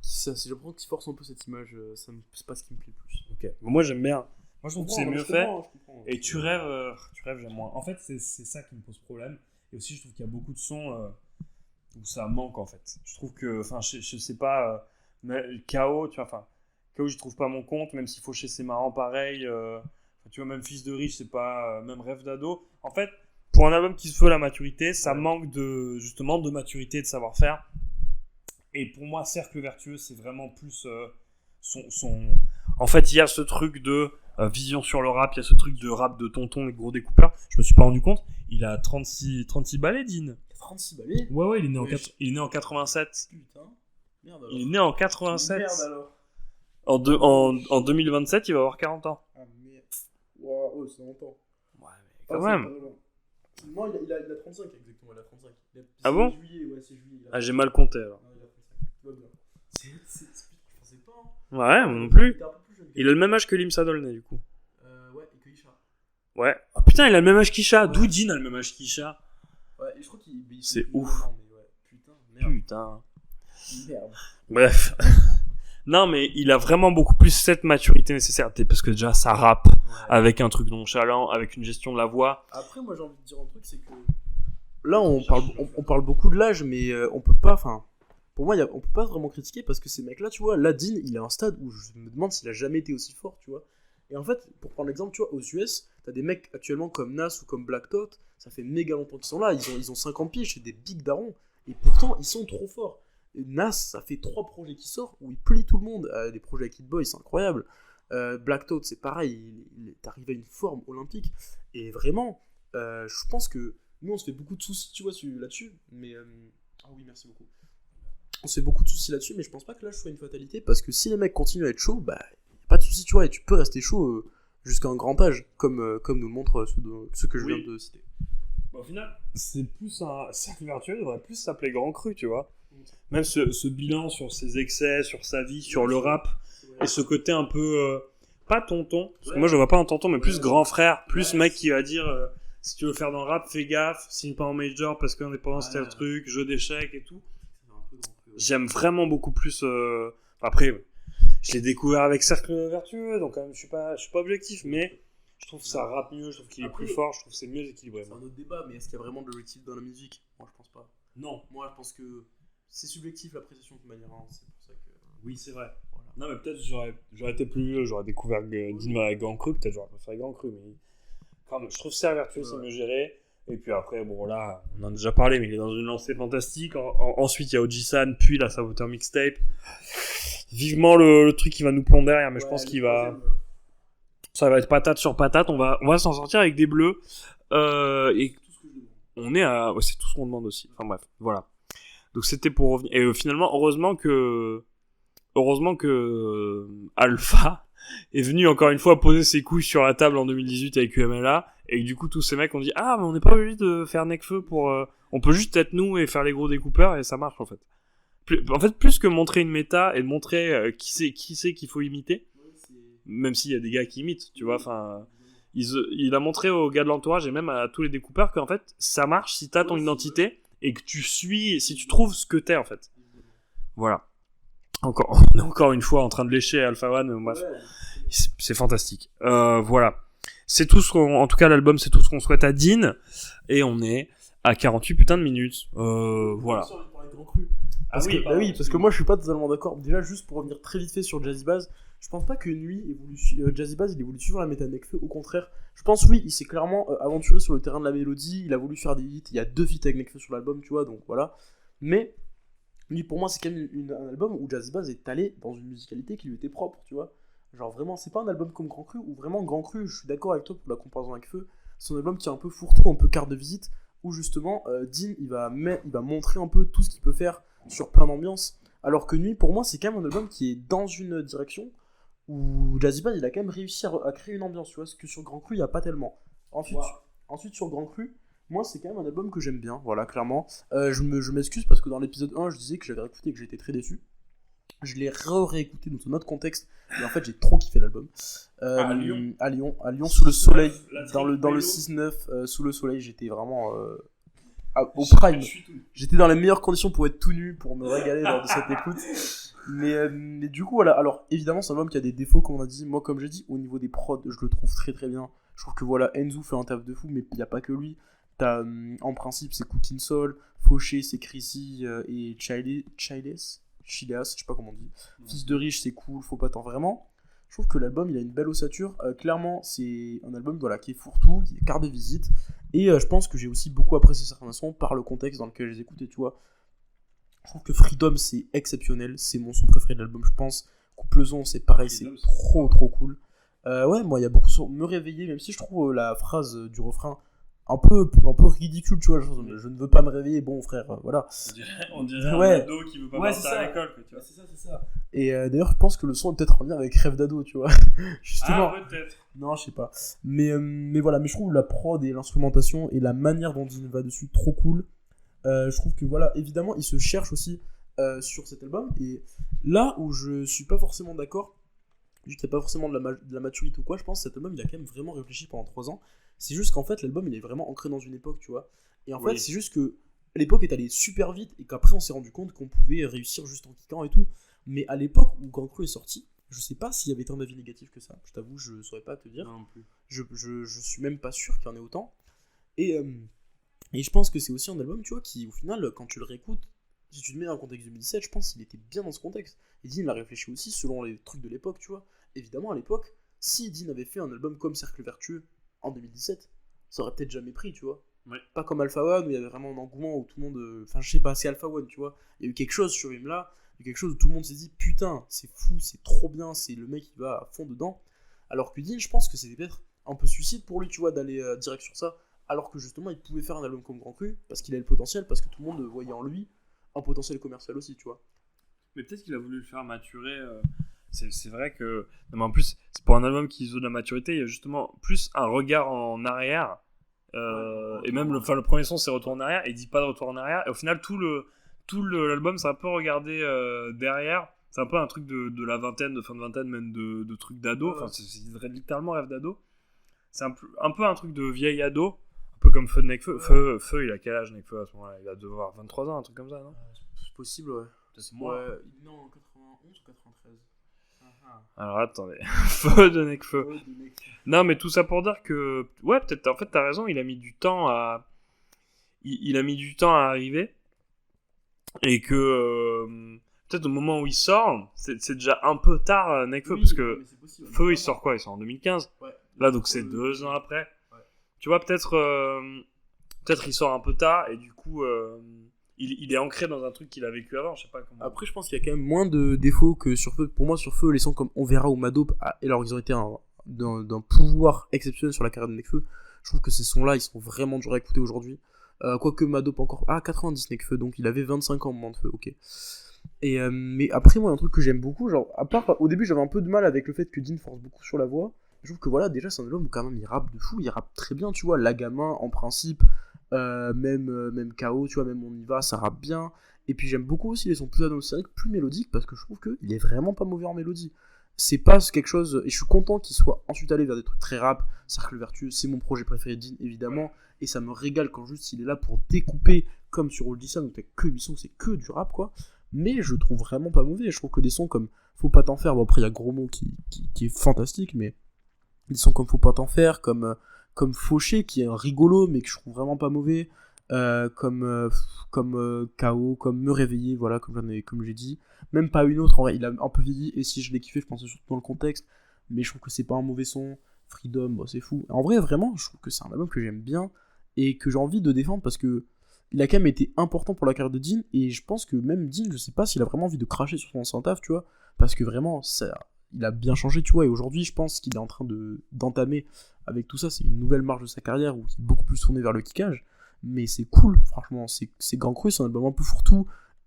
J'ai l'impression qu'ils forcent un peu cette image, c'est pas ce qui me plaît le plus. Ok. Moi j'aime bien. Moi je trouve que c'est mieux fait. Je comprends. Et tu rêves, j'aime moins. En fait, c'est ça qui me pose problème. Et aussi, je trouve qu'il y a beaucoup de sons où ça manque en fait. Je trouve que, enfin, je sais pas, mais KO, tu vois, enfin, KO, je trouve pas mon compte, même s'il faut chez c'est marrant pareil. Tu vois, même Fils de riche, c'est pas même Rêve d'ado. En fait, pour un album qui se veut la maturité, ça manque justement de maturité et de savoir-faire. Et pour moi, Cercle Vertueux, c'est vraiment plus son. En fait, il y a ce truc de vision sur le rap, il y a ce truc de rap de tonton et de gros découpeurs. Je me suis pas rendu compte. Il a 36 balais, Dean. 36 balais. Ouais, il est né en 87. Putain. Merde alors. Il est né en 87. Merde alors. En 2027, il va avoir 40 ans. Ah merde. Waouh, c'est longtemps. Ouais, mais quand même. Non, il a 35 exactement, il a 35. Ah bon? Juillet, ouais, c'est juillet. Ah, j'ai mal compté alors. Ah, il a 35. Tout va bien. Je pensais pas. Hein. Ouais, moi non plus. Il était un peu plus jeune. Il a le même âge que Limsa Dolnay du coup. Ouais, et que Isha. Ouais. Ah putain, il a le même âge qu'Isha. D'où Dean a le même âge qu'Isha. Ouais, et je crois qu'il. C'est plus ouf. grand, mais ouais. Putain, Putain. merde. Bref. Non, mais il a vraiment beaucoup plus cette maturité nécessaire. Parce que déjà, ça rappe avec un truc nonchalant, avec une gestion de la voix. Après, moi j'ai envie de dire un truc, c'est que. Là, on parle beaucoup de l'âge, mais on peut pas. Enfin, pour moi, on peut pas vraiment critiquer parce que ces mecs-là, tu vois, là, Dean, il est à un stade où je me demande s'il a jamais été aussi fort, tu vois. Et en fait, pour prendre l'exemple, tu vois, aux US, t'as des mecs actuellement comme Nas ou comme Black Thought, ça fait méga longtemps qu'ils sont là, ils ont 50 piges, c'est des big darons, et pourtant, ils sont trop forts. Et Nas, ça fait 3 projets qui sortent où il plie tout le monde. Des projets avec Hit Boy, c'est incroyable. Black Thought, c'est pareil, il est arrivé à une forme olympique. Et vraiment, je pense que nous, on se fait beaucoup de soucis, tu vois, là-dessus. Mais, ah oui, merci beaucoup. On se fait beaucoup de soucis là-dessus, mais je pense pas que l'âge soit une fatalité, parce que si les mecs continuent à être chauds, bah, y a pas de soucis, tu vois, et tu peux rester chaud jusqu'à un grand âge, comme nous le montrent ceux que je viens de citer. Au final, c'est plus un Cercle Vertueux, devrait plus s'appeler Grand Cru, tu vois. Même ce bilan sur ses excès, sur sa vie, sur le rap, et ce côté un peu, pas tonton, parce que moi je vois pas un tonton, mais plus grand frère, plus mec qui va dire, si tu veux faire dans le rap, fais gaffe, signe pas en major parce qu'on est pas dans tel truc, jeu d'échecs et tout. J'aime vraiment beaucoup plus, après, je l'ai découvert avec Cercle Vertueux, donc quand même je suis pas objectif, mais je trouve que ça rappe mieux, je trouve qu'il est plus fort, je trouve que c'est mieux équilibré. C'est un autre débat, mais est-ce qu'il y a vraiment de l'objectif dans la musique? Moi je pense pas. Non. Moi je pense que c'est subjectif l'appréciation de toute manière, hein. C'est pour ça que. Oui, c'est vrai. Voilà. Non, mais peut-être j'aurais été plus vieux, j'aurais découvert Dean avec Grand Cru, peut-être j'aurais préféré Grand Cru, mais quand même, je trouve Cercle Vertueux, c'est mieux géré. Et puis après, bon là, on en a déjà parlé, mais il est dans une lancée fantastique. Ensuite, il y a Oji-san, puis la Saboteur Mixtape. Vivement le truc qui va nous pondre derrière, mais je pense qu'il va. Ça va être patate sur patate, on va s'en sortir avec des bleus. Et on est à. Ouais, c'est tout ce qu'on demande aussi. Enfin bref, voilà. Donc c'était pour revenir. Et finalement, heureusement que Alpha est venu encore une fois poser ses couilles sur la table en 2018 avec UMLA. Et du coup, tous ces mecs ont dit: ah, mais on n'est pas obligé de faire Nekfeu pour. On peut juste être nous et faire les gros découpeurs, et ça marche en fait. Plus que montrer une méta et de montrer qui c'est qu'il faut imiter, même s'il y a des gars qui imitent, tu vois. Enfin, il a montré aux gars de l'entourage et même à tous les découpeurs qu'en fait, ça marche si t'as ton identité et que tu suis, si tu trouves ce que t'es en fait. Voilà. On est encore une fois en train de lécher Alpha One, bref. C'est fantastique. Voilà. C'est tout en tout cas, l'album, c'est tout ce qu'on souhaite à Dean. Et on est à 48 putains de minutes. Voilà. Parce que moi je suis pas totalement d'accord. Déjà, juste pour revenir très vite fait sur Jazzy Bass, je pense pas que Jazzy Bass il ait voulu suivre la méta Nekfeu. Au contraire, je pense oui, il s'est clairement aventuré sur le terrain de la mélodie. Il a voulu faire des hits. Il y a 2 feats avec Nekfeu sur l'album, tu vois, donc voilà. Mais lui, pour moi, c'est quand même un album où Jazzy Bass est allé dans une musicalité qui lui était propre, tu vois. Genre vraiment, c'est pas un album comme Grand Cru, où vraiment Grand Cru, je suis d'accord avec toi pour la comparaison avec Feu, c'est un album qui est un peu fourre-tout, un peu carte de visite, où justement Dean il va montrer un peu tout ce qu'il peut faire sur plein d'ambiances, alors que Nuit, pour moi, c'est quand même un album qui est dans une direction où Jazzy Bass il a quand même réussi à créer une ambiance, tu vois, ce que sur Grand Cru il n'y a pas tellement. Ensuite sur Grand Cru, moi c'est quand même un album que j'aime bien, voilà, clairement. Je m'excuse parce que dans l'épisode 1 je disais que j'avais réécouté et que j'étais très déçu. Je l'ai réécouté dans un autre contexte, et en fait j'ai trop kiffé l'album. À Lyon, sous le soleil, dans le 6-9, sous le soleil, j'étais vraiment. au prime. J'étais dans les meilleures conditions pour être tout nu, pour me régaler lors de cette écoute. Mais du coup, voilà. Alors, évidemment, c'est un album qui a des défauts, comme on a dit. Moi, comme j'ai dit, au niveau des prods, je le trouve très très bien. Je trouve que voilà, Enzo fait un taf de fou, mais il n'y a pas que lui. T'as, en principe, c'est Cooking Soul, Fauché, c'est Chrissy et Chiles, je sais pas comment on dit. Fils de riche, c'est cool, faut pas tant vraiment. Je trouve que l'album, il a une belle ossature. Clairement, c'est un album voilà, qui est fourre-tout, qui est carte de visite. Et je pense que j'ai aussi beaucoup apprécié certains sons par le contexte dans lequel je les écoutais, tu vois. Je trouve que Freedom, c'est exceptionnel. C'est mon son préféré de l'album, je pense. Couple-son, c'est pareil, c'est trop trop cool. Ouais, moi, il y a beaucoup de sons. Me réveiller, même si je trouve la phrase du refrain un peu ridicule, tu vois. Je ne veux pas me réveiller, bon frère, voilà. On dirait un Ouais. ado qui veut pas Ouais, partir à l'école, quoi, tu vois. C'est ça. Et d'ailleurs, je pense que le son est peut-être en lien avec Rêve d'ado, tu vois. Justement. Ah, peut-être. Non, je sais pas. Mais voilà, mais je trouve la prod et l'instrumentation et la manière dont il va dessus trop cool. Je trouve que voilà, évidemment, il se cherche aussi sur cet album. Et là où je suis pas forcément d'accord, vu qu'il n'y a pas forcément de la maturité ou quoi, je pense que cet album, il a quand même vraiment réfléchi pendant 3 ans. C'est juste qu'en fait, l'album, il est vraiment ancré dans une époque, tu vois. Et en fait, c'est juste que l'époque est allée super vite et qu'après, on s'est rendu compte qu'on pouvait réussir juste en kickant et tout. Mais à l'époque où Grand Cru est sorti, je sais pas s'il y avait tant d'avis négatifs que ça. Je t'avoue, je saurais pas te dire. Non plus. Je suis même pas sûr qu'il y en ait autant. Et je pense que c'est aussi un album, tu vois, qui au final, quand tu le réécoutes, si tu le mets dans le contexte 2017, je pense qu'il était bien dans ce contexte. Et Dean l'a réfléchi aussi selon les trucs de l'époque, tu vois. Évidemment, à l'époque, si Dean avait fait un album comme Cercle Vertueux en 2017, ça aurait peut-être jamais pris, tu vois. Ouais. Pas comme Alpha One où il y avait vraiment un engouement où tout le monde. Enfin, je sais pas, c'est Alpha One, tu vois. Il y a eu quelque chose sur Imla, il y a eu quelque chose où tout le monde s'est dit putain, c'est fou, c'est trop bien, c'est le mec qui va à fond dedans. Alors que Dean, je pense que c'était peut-être un peu suicide pour lui, tu vois, d'aller direct sur ça. Alors que justement, il pouvait faire un album comme Grand Cru parce qu'il avait le potentiel, parce que tout le monde voyait en lui un potentiel commercial aussi, tu vois. Mais peut-être qu'il a voulu le faire maturer. C'est vrai que. Non, mais en plus, c'est pour un album qui veut de la maturité, il y a justement plus un regard en arrière. Et même le premier son, c'est retour en arrière. Et il dit pas de retour en arrière. Et au final, tout l'album, c'est un peu regardé derrière. C'est un peu un truc de la vingtaine, de fin de vingtaine, même de trucs d'ado. Enfin, c'est littéralement rêve d'ado. C'est un peu un truc de vieil ado. Un peu comme Feu de Nekfeu. Feu, il a quel âge, Nekfeu, à ce moment-là? Il va devoir 23 ans, un truc comme ça, non? C'est possible, ouais. C'est moi. Ouais, non, 91 ou 93. Alors attendez, Feu de Nekfeu. Non, mais tout ça pour dire que, ouais, peut-être, en fait, t'as raison, il a mis du temps à arriver, et que peut-être au moment où il sort, c'est déjà un peu tard, Nekfeu, parce que Feu, il sort quoi? Il sort en 2015. Ouais. Là, donc c'est 2 ans après. Ouais. Tu vois, peut-être il sort un peu tard, et du coup, il est ancré dans un truc qu'il a vécu avant, je sais pas comment. Après, je pense qu'il y a quand même moins de défauts que sur Feu. Pour moi, sur Feu, les sons comme On Verra ou Madope, et alors ils ont été d'un pouvoir exceptionnel sur la carrière de Nekfeu. Je trouve que ces sons-là, ils sont vraiment durs à écouter aujourd'hui. Quoique Madope encore. Ah, 90 Nekfeu, donc il avait 25 ans au moment de Feu, ok. Et, mais après, moi, un truc que j'aime beaucoup, genre, à part, au début, j'avais un peu de mal avec le fait que Dean force beaucoup sur la voix. Je trouve que voilà, déjà, c'est un album où quand même il rappe de fou, il rappe très bien, tu vois. La gamin, en principe, même KO, tu vois, même On y va, ça rappe bien. Et puis j'aime beaucoup aussi les sons plus atmosphériques, plus mélodiques, parce que je trouve qu'il est vraiment pas mauvais en mélodie. C'est pas quelque chose, et je suis content qu'il soit ensuite allé vers des trucs très rap. Cercle Vertueux, c'est mon projet préféré de Dean, évidemment, et ça me régale quand juste il est là pour découper, comme sur Old Dissa, donc t'as que 8 sons, c'est que du rap, quoi. Mais je trouve vraiment pas mauvais, je trouve que des sons comme Faut pas t'en faire, bon après il y a Gros Mot qui est fantastique, mais des sons comme Faut pas t'en faire, comme Fauché, qui est un rigolo, mais que je trouve vraiment pas mauvais, comme KO, comme Me Réveiller, voilà, comme j'ai dit. Même pas une autre, en vrai, il a un peu vieilli, et si je l'ai kiffé, je pense surtout dans le contexte, mais je trouve que c'est pas un mauvais son. Freedom, bon, c'est fou. En vrai, vraiment, je trouve que c'est un album que j'aime bien, et que j'ai envie de défendre, parce que il a quand même été important pour la carrière de Dean, et je pense que même Dean, je sais pas s'il a vraiment envie de cracher sur son ancien taf, tu vois, parce que vraiment, il a bien changé, tu vois, et aujourd'hui, je pense qu'il est en train d'entamer, avec tout ça, c'est une nouvelle marche de sa carrière, où il est beaucoup plus tourné vers le kickage, mais c'est cool, franchement, c'est Grand Cru, c'est un album un peu fourre-tout,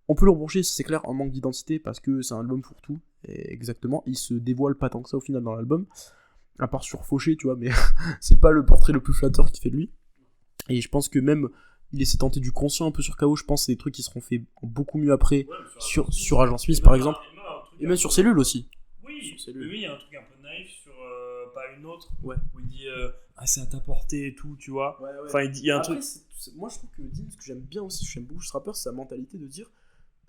on peut le reprocher, c'est clair, un manque d'identité, parce que c'est un album fourre-tout, et exactement, il se dévoile pas tant que ça au final dans l'album, à part sur Fauché, tu vois, mais c'est pas le portrait le plus flatteur qui fait de lui, et je pense que même il essaie de tenter du conscient un peu sur KO, je pense que c'est des trucs qui seront faits beaucoup mieux après, sur Agent Suisse par exemple, et même sur Cellule aussi. Oui, il y a un truc un peu naïf sur pas une autre, Ouais. où il dit c'est à ta portée et tout, tu vois. Ouais. Enfin, il y a un Après, truc. moi je trouve que Dean, ce que j'aime bien aussi, j'aime beaucoup ce rappeur, c'est sa mentalité de dire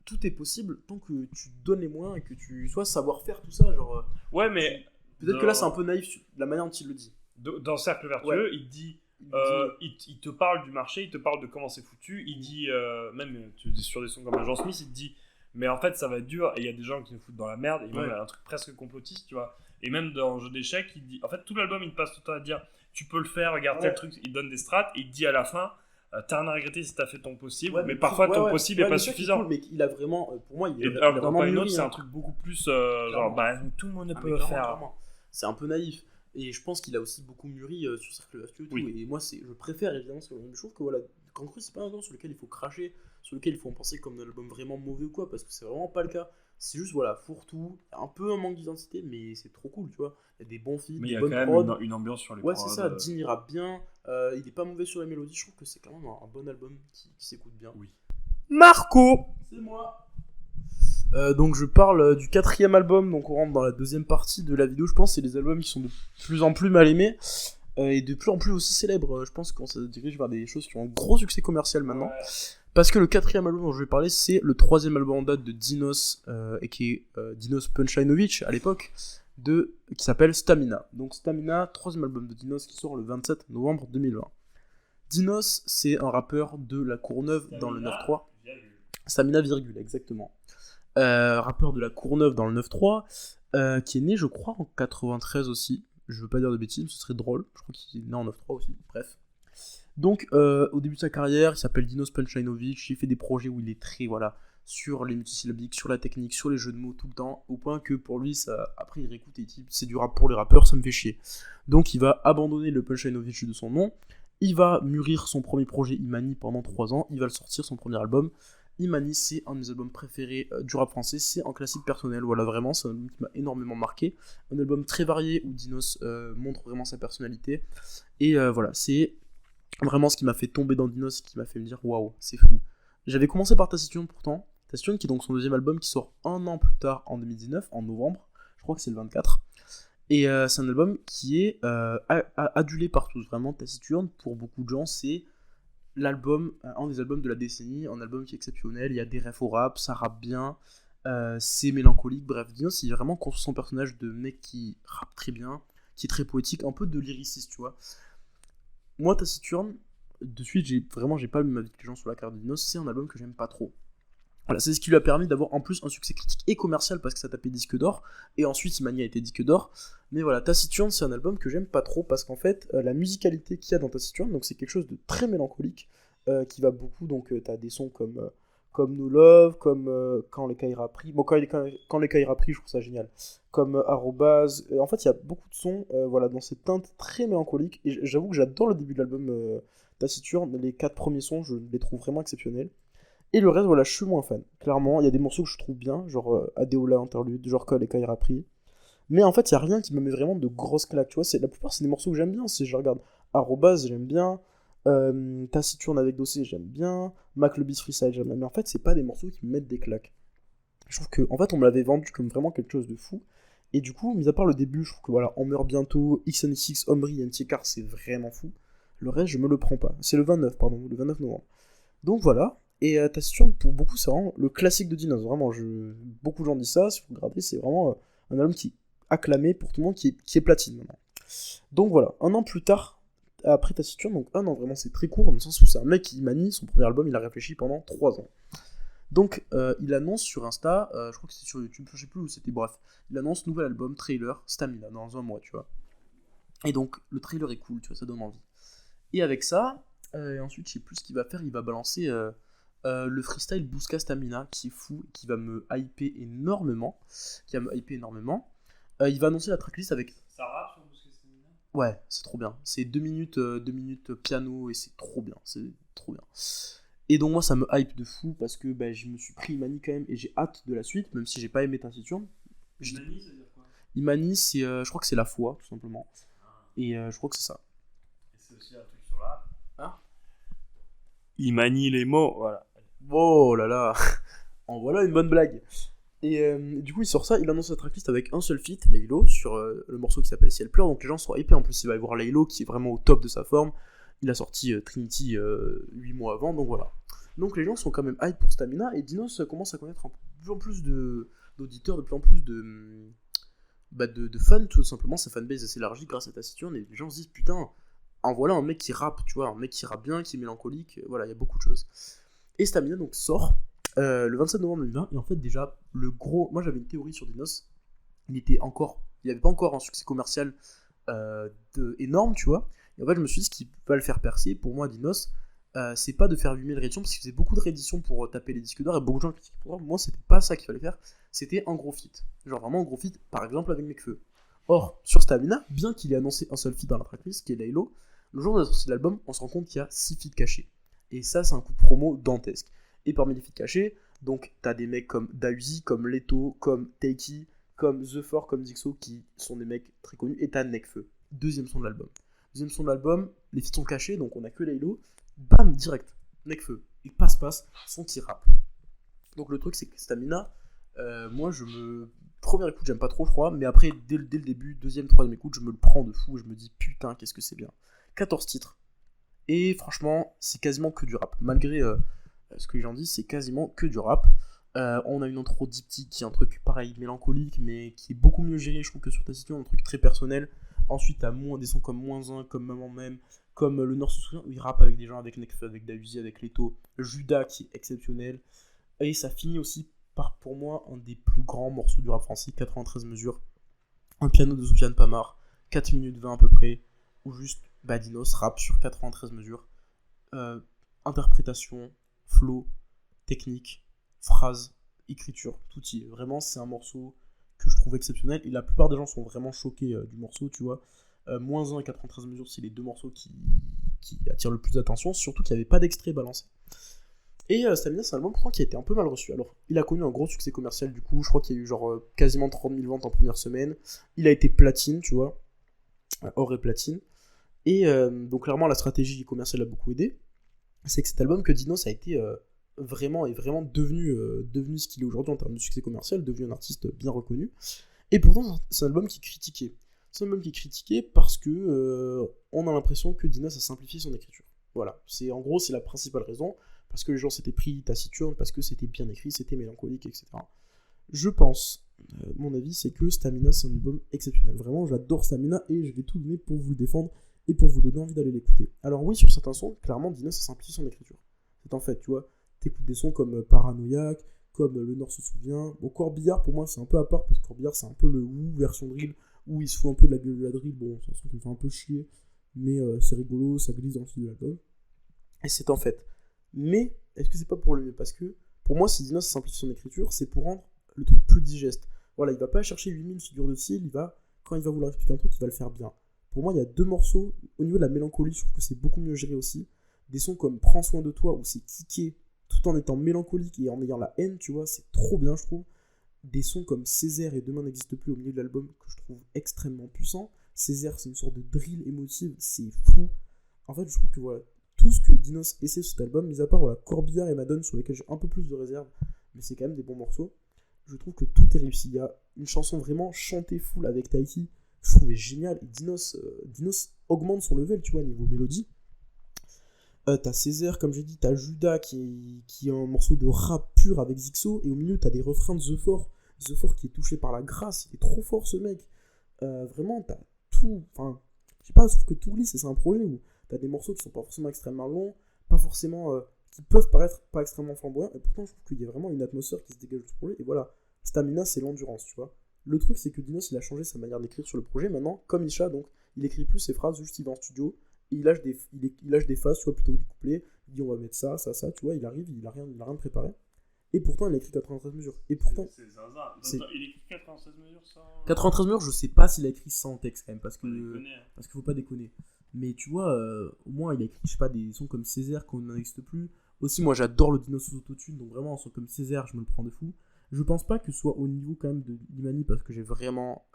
tout est possible tant que tu te donnes les moyens et que tu sois savoir faire tout ça. Genre, Ouais, mais. peut-être que là c'est un peu naïf la manière dont il le dit. Dans Cercle Vertueux, Ouais. il dit. Il dit, Il te parle du marché, il te parle de comment c'est foutu. Il dit, même sur des sons comme Agent Smith, il te dit, mais en fait ça va être dur et il y a des gens qui nous foutent dans la merde. Et même Ouais. un truc presque complotiste, tu vois. Et même dans Jeu d'échecs, il dit, en fait tout l'album il passe tout le temps à dire, tu peux le faire, regarde tel truc, il donne des strates, et il dit à la fin, t'as rien à regretter si t'as fait ton possible, Ouais, mais parfois ton ouais, possible est pas mais ça, c'est suffisant. cool, mais il a vraiment, pour moi, il Et a alors, vraiment pas une autre, mûri, c'est hein. un truc beaucoup plus Clairement. genre, tout le monde ne Ah, peut mais le clairement, faire. clairement. C'est un peu naïf. Et je pense qu'il a aussi beaucoup mûri sur Cercle Vertueux et tout. Oui. Et moi, je préfère évidemment ce je trouve que voilà, Cancru, c'est pas un album sur lequel il faut cracher, sur lequel il faut en penser comme un album vraiment mauvais ou quoi, parce que c'est vraiment pas le cas. C'est juste, voilà, fourre-tout, un peu un manque d'identité, mais c'est trop cool, tu vois. Il y a des bons feats, Mais il y des a bonnes quand même prods. une ambiance sur les Ouais, prods. c'est ça, Dean ira bien, il est pas mauvais sur les mélodies, je trouve que c'est quand même un bon album qui s'écoute bien. Oui. Marco, c'est moi. Donc je parle du 4e album, donc on rentre dans la deuxième partie de la vidéo. Je pense que c'est les albums qui sont de plus en plus mal aimés et de plus en plus aussi célèbres. Je pense qu'on se dirige vers des choses qui ont un gros succès commercial maintenant. Ouais. Parce que le 4e album dont je vais parler, c'est le 3e album en date de Dinos, et qui est Dinos Punchlinovich à l'époque, qui s'appelle Stamina. Donc Stamina, 3e album de Dinos qui sort le 27 novembre 2020. Dinos, c'est un rappeur de la Courneuve dans le 9-3. Stamina, virgule, exactement. Rappeur de la Courneuve dans le 9-3, qui est né, je crois, en 93 aussi. Je veux pas dire de bêtises, ce serait drôle. Je crois qu'il est né en 9-3 aussi. Bref. Donc, au début de sa carrière, il s'appelle Dinos Punchlinovich. Il fait des projets où il est très, voilà, sur les multisyllabiques, sur la technique, sur les jeux de mots tout le temps, au point que pour lui, ça, après il réécoute et il dit c'est du rap pour les rappeurs, ça me fait chier. Donc, il va abandonner le Punchlinovich de son nom. Il va mûrir son premier projet Imani pendant 3 ans. Il va le sortir, son premier album. Imani, c'est un de mes albums préférés du rap français, c'est un classique personnel, voilà, vraiment, c'est un album qui m'a énormément marqué, un album très varié où Dinos montre vraiment sa personnalité, et voilà, c'est vraiment ce qui m'a fait tomber dans Dinos, qui m'a fait me dire, waouh, c'est fou. J'avais commencé par Taciturne pourtant, Taciturne qui est donc son deuxième album qui sort un an plus tard, en 2019, en novembre, je crois que c'est le 24, et c'est un album qui est adulé par tous, vraiment, Taciturne, pour beaucoup de gens, c'est l'album, un des albums de la décennie, un album qui est exceptionnel, il y a des refs au rap, ça rappe bien, c'est mélancolique, bref, Dinos, il est vraiment construit son personnage de mec qui rappe très bien, qui est très poétique, un peu de lyriciste, tu vois. Moi, Taciturne, de suite, j'ai pas le même avis que les gens sur la carte de Dinos, c'est un album que j'aime pas trop. Voilà, c'est ce qui lui a permis d'avoir en plus un succès critique et commercial parce que ça tapait disque d'or, et ensuite Imani a été disque d'or. Mais voilà, Taciturne, c'est un album que j'aime pas trop parce qu'en fait, la musicalité qu'il y a dans Taciturne, donc c'est quelque chose de très mélancolique, qui va beaucoup, donc t'as des sons comme No Love, comme Quand les Cailles pris, bon, quand les Cailles pris, je trouve ça génial, comme Arrobase, en fait, il y a beaucoup de sons, voilà, dans ces teintes très mélancoliques, et j'avoue que j'adore le début de l'album Taciturne, les 4 premiers sons, je les trouve vraiment exceptionnels. Et le reste, voilà, je suis moins fan. Clairement, il y a des morceaux que je trouve bien, genre Adeola Interlude, genre Quand les Cailles pris. Mais en fait, il n'y a rien qui me met vraiment de grosses claques, tu vois. La plupart, c'est des morceaux que j'aime bien. Si je regarde Arrobase, j'aime bien. Taciturne avec Dossé, j'aime bien. Mac le Beat Freestyle, j'aime bien. Mais en fait, c'est pas des morceaux qui me mettent des claques. Je trouve que, en fait, on me l'avait vendu comme vraiment quelque chose de fou. Et du coup, mis à part le début, je trouve que voilà, On meurt bientôt, XNXX, Omri, NTK, c'est vraiment fou. Le reste, je me le prends pas. C'est le 29 novembre. Donc voilà. Et Taciturne, pour beaucoup, c'est vraiment le classique de Dinos. Vraiment, beaucoup de gens disent ça. Si vous regardez, c'est vraiment un album qui est acclamé pour tout le monde, qui est platine maintenant. Donc voilà, un an plus tard, après Taciturne, donc un an vraiment, c'est très court, dans le sens où c'est un mec qui manie son premier album, il a réfléchi pendant 3 ans. Donc il annonce sur Insta, je crois que c'était sur YouTube, je sais plus où c'était, bref, il annonce nouvel album, trailer, Stamina, dans un mois, tu vois. Et donc le trailer est cool, tu vois, ça donne envie. Et avec ça, et ensuite, je sais plus ce qu'il va faire, il va balancer le freestyle Busca Stamina, qui est fou, qui va me hyper énormément. Il va annoncer la tracklist avec... Ça rappe sur Busca Stamina ? Ouais, c'est trop bien. C'est 2 minutes piano et c'est trop bien. Et donc moi, ça me hype de fou parce que je me suis pris Imani quand même et j'ai hâte de la suite, même si j'ai pas aimé Taciturne. Imani, ça veut dire quoi ? Imani, c'est, je crois que c'est la foi, tout simplement. Et je crois que c'est ça. Et c'est aussi un truc sur la... Hein ? Il manie les mots, voilà. Oh là là. En voilà une bonne blague. Et du coup, il sort ça, il annonce sa tracklist avec un seul feat, Laylo, sur le morceau qui s'appelle Ciel pleure. Donc les gens sont hypés. En plus, il va y voir Laylo qui est vraiment au top de sa forme. Il a sorti Trinity 8 mois avant, donc voilà. Donc les gens sont quand même hype pour Stamina. Et Dinos commence à connaître de plus en plus d'auditeurs, de plus en plus de fans, tout simplement. Sa fanbase s'élargit grâce à Taciturne. Et les gens se disent putain, en voilà un mec qui rappe, tu vois, un mec qui rappe bien, qui est mélancolique. Voilà, il y a beaucoup de choses. Et Stamina donc sort le 27 novembre 2020, et en fait déjà le gros, moi j'avais une théorie sur Dinos, il avait pas encore un succès commercial énorme, tu vois, et en fait je me suis dit ce qui va le faire percer, pour moi Dinos, c'est pas de faire 8000 rééditions, parce qu'il faisait beaucoup de rééditions pour taper les disques d'or, et beaucoup de gens critiquaient pour moi, c'était pas ça qu'il fallait faire, c'était un gros feat, genre vraiment un gros feat, par exemple avec Nekfeu. Or, sur Stamina, bien qu'il ait annoncé un seul feat dans la tracklist, qui est Laylo, le jour de la sortie de l'album, on se rend compte qu'il y a 6 feats cachés, et ça c'est un coup de promo dantesque. Et parmi les feats cachés, donc t'as des mecs comme Dausi, comme Leto, comme Taiki, comme The Four, comme Zixo, qui sont des mecs très connus, et t'as Nekfeu, deuxième son de l'album. Deuxième son de l'album, les feats sont cachés, donc on a que Laylo, bam, direct, Nekfeu, et passe, son qui rappe. Donc le truc c'est que Stamina, moi première écoute j'aime pas trop je crois, mais après dès le début, deuxième, troisième écoute, je me le prends de fou, et je me dis putain qu'est-ce que c'est bien. 14 titres, et franchement c'est quasiment que du rap, malgré... ce que les gens disent, c'est quasiment que du rap. On a une intro diptyque qui est un truc pareil, mélancolique, mais qui est beaucoup mieux géré, je trouve, que sur Taciturne, un truc très personnel. Ensuite, t'as des sons comme -1, comme Maman Même, comme Le Nord se souvient, où il rappe avec des gens, avec Nekfeu, avec Dausi, avec Leto, Judas qui est exceptionnel. Et ça finit aussi par, pour moi, un des plus grands morceaux du rap français, 93 mesures. Un piano de Soufiane Pamar, 4 minutes 20 à peu près, où juste Dinos rappe sur 93 mesures. Interprétation, flow, technique, phrase, écriture, tout y est. Vraiment, c'est un morceau que je trouve exceptionnel, et la plupart des gens sont vraiment choqués du morceau, tu vois. -1 et 93 mesures, c'est les deux morceaux qui attirent le plus d'attention, surtout qu'il n'y avait pas d'extrait balancé. Et Stamina, c'est un album, je crois, qui a été un peu mal reçu. Alors, il a connu un gros succès commercial, du coup, je crois qu'il y a eu genre quasiment 30 000 ventes en première semaine. Il a été platine, tu vois, or et platine. Et donc, clairement, la stratégie commerciale a beaucoup aidé. C'est que cet album que Dinos a été vraiment devenu ce qu'il est aujourd'hui en termes de succès commercial, devenu un artiste bien reconnu. Et pourtant, c'est un album qui est critiqué. C'est un album qui est critiqué parce que on a l'impression que Dinos a simplifié son écriture. Voilà, c'est la principale raison, parce que les gens s'étaient pris Taciturne, parce que c'était bien écrit, c'était mélancolique, etc. Je pense, mon avis, c'est que Stamina, c'est un album exceptionnel. Vraiment, j'adore Stamina, et je vais tout donner pour vous le défendre, et pour vous donner envie d'aller l'écouter. Alors oui, sur certains sons, clairement, Dinos a simplifié son écriture. C'est en fait, tu vois, t'écoutes des sons comme Paranoïaque, comme Le Nord se souvient. Bon, Corbillard, pour moi, c'est un peu à part, parce que Corbillard, c'est un peu le Woo version drill, où il se fout un peu de la gueule de la drill. Bon, c'est un son qui me fait un peu chier, mais c'est rigolo, ça glisse dans le fil de l'album. Et c'est en fait. Mais, est-ce que c'est pas pour le mieux? Parce que, pour moi, si Dinos simplifie son écriture, c'est pour rendre le truc plus digeste. Voilà, il va pas chercher 8000 figures de style, quand il va vouloir expliquer un truc, il va le faire bien. Pour moi, il y a deux morceaux, au niveau de la mélancolie, je trouve que c'est beaucoup mieux géré aussi. Des sons comme Prends soin de toi, où c'est kické, tout en étant mélancolique et en ayant la haine, tu vois, c'est trop bien, je trouve. Des sons comme Césaire et Demain n'existe plus au milieu de l'album, que je trouve extrêmement puissant. Césaire, c'est une sorte de drill émotive, c'est fou. En fait, je trouve que voilà, tout ce que Dinos essaie sur cet album, mis à part voilà, Corbillard et Madone, sur lesquels j'ai un peu plus de réserve, mais c'est quand même des bons morceaux, je trouve que tout est réussi. Il y a une chanson vraiment chantée full avec Taiki, je trouvais génial, et Dinos augmente son level, tu vois, niveau mélodie. T'as Césaire, comme j'ai dit, t'as Judas qui est un morceau de rap pur avec Zixo, et au milieu t'as des refrains de The Four qui est touché par la grâce, il est trop fort ce mec. Vraiment, t'as tout, enfin, je sais pas, je trouve que tout glisse, et c'est un projet où t'as des morceaux qui sont pas forcément extrêmement longs, pas forcément, qui peuvent paraître pas extrêmement flamboyants, et pourtant je trouve qu'il y a vraiment une atmosphère qui se dégage de ce projet, et voilà, Stamina c'est l'endurance, tu vois. Le truc c'est que Dinos il a changé sa manière d'écrire sur le projet, maintenant, comme Isha, donc, il écrit plus ses phrases, juste il va en studio, et il lâche des phases, tu vois, plutôt des couplets, il dit on va mettre ça, tu vois, il arrive, il a rien préparé. Et pourtant, il a écrit 93 mesures. Et pourtant. C'est zinzin. Il écrit 93 mesures, ça. 93 mesures, je sais pas s'il a écrit ça en texte quand même, parce qu'il faut pas déconner. Mais tu vois, au moins, il a écrit, je sais pas, des sons comme Césaire, qu'on n'existe plus. Aussi, moi, j'adore le Dinos sous autotune, donc vraiment, un son comme Césaire, je me le prends de fou. Je pense pas que ce soit au niveau quand même de Imani, parce que j'aime vraiment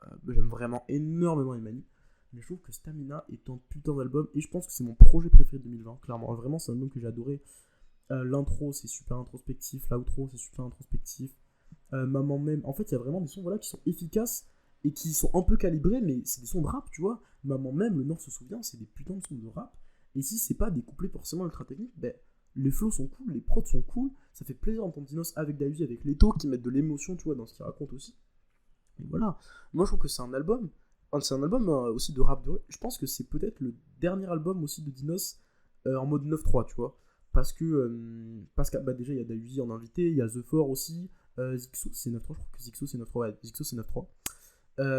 énormément Imani. Mais je trouve que Stamina est un putain d'album, et je pense que c'est mon projet préféré de 2020, clairement. Vraiment, c'est un album que j'ai adoré. L'intro, c'est super introspectif. L'outro, c'est super introspectif. Maman même. En fait, il y a vraiment des sons voilà, qui sont efficaces et qui sont un peu calibrés, mais c'est des sons de rap, tu vois. Maman même, le Nord se souvient, c'est des putains de sons de rap. Et si c'est pas des couplets forcément ultra techniques, ben, les flows sont cool, les prods sont cool, ça fait plaisir d'entendre Dinos avec Davy, avec Leto, qui mettent de l'émotion, tu vois, dans ce qu'ils racontent aussi. Et voilà. Moi, je trouve que c'est un album aussi de rap. Je pense que c'est peut-être le dernier album aussi de Dinos en mode 9-3, tu vois. Parce que bah, déjà, il y a Davy en invité, il y a The Four aussi, Zixo, c'est 9-3, je crois que Zixo, c'est 9-3, ouais, Zixo, c'est 9-3.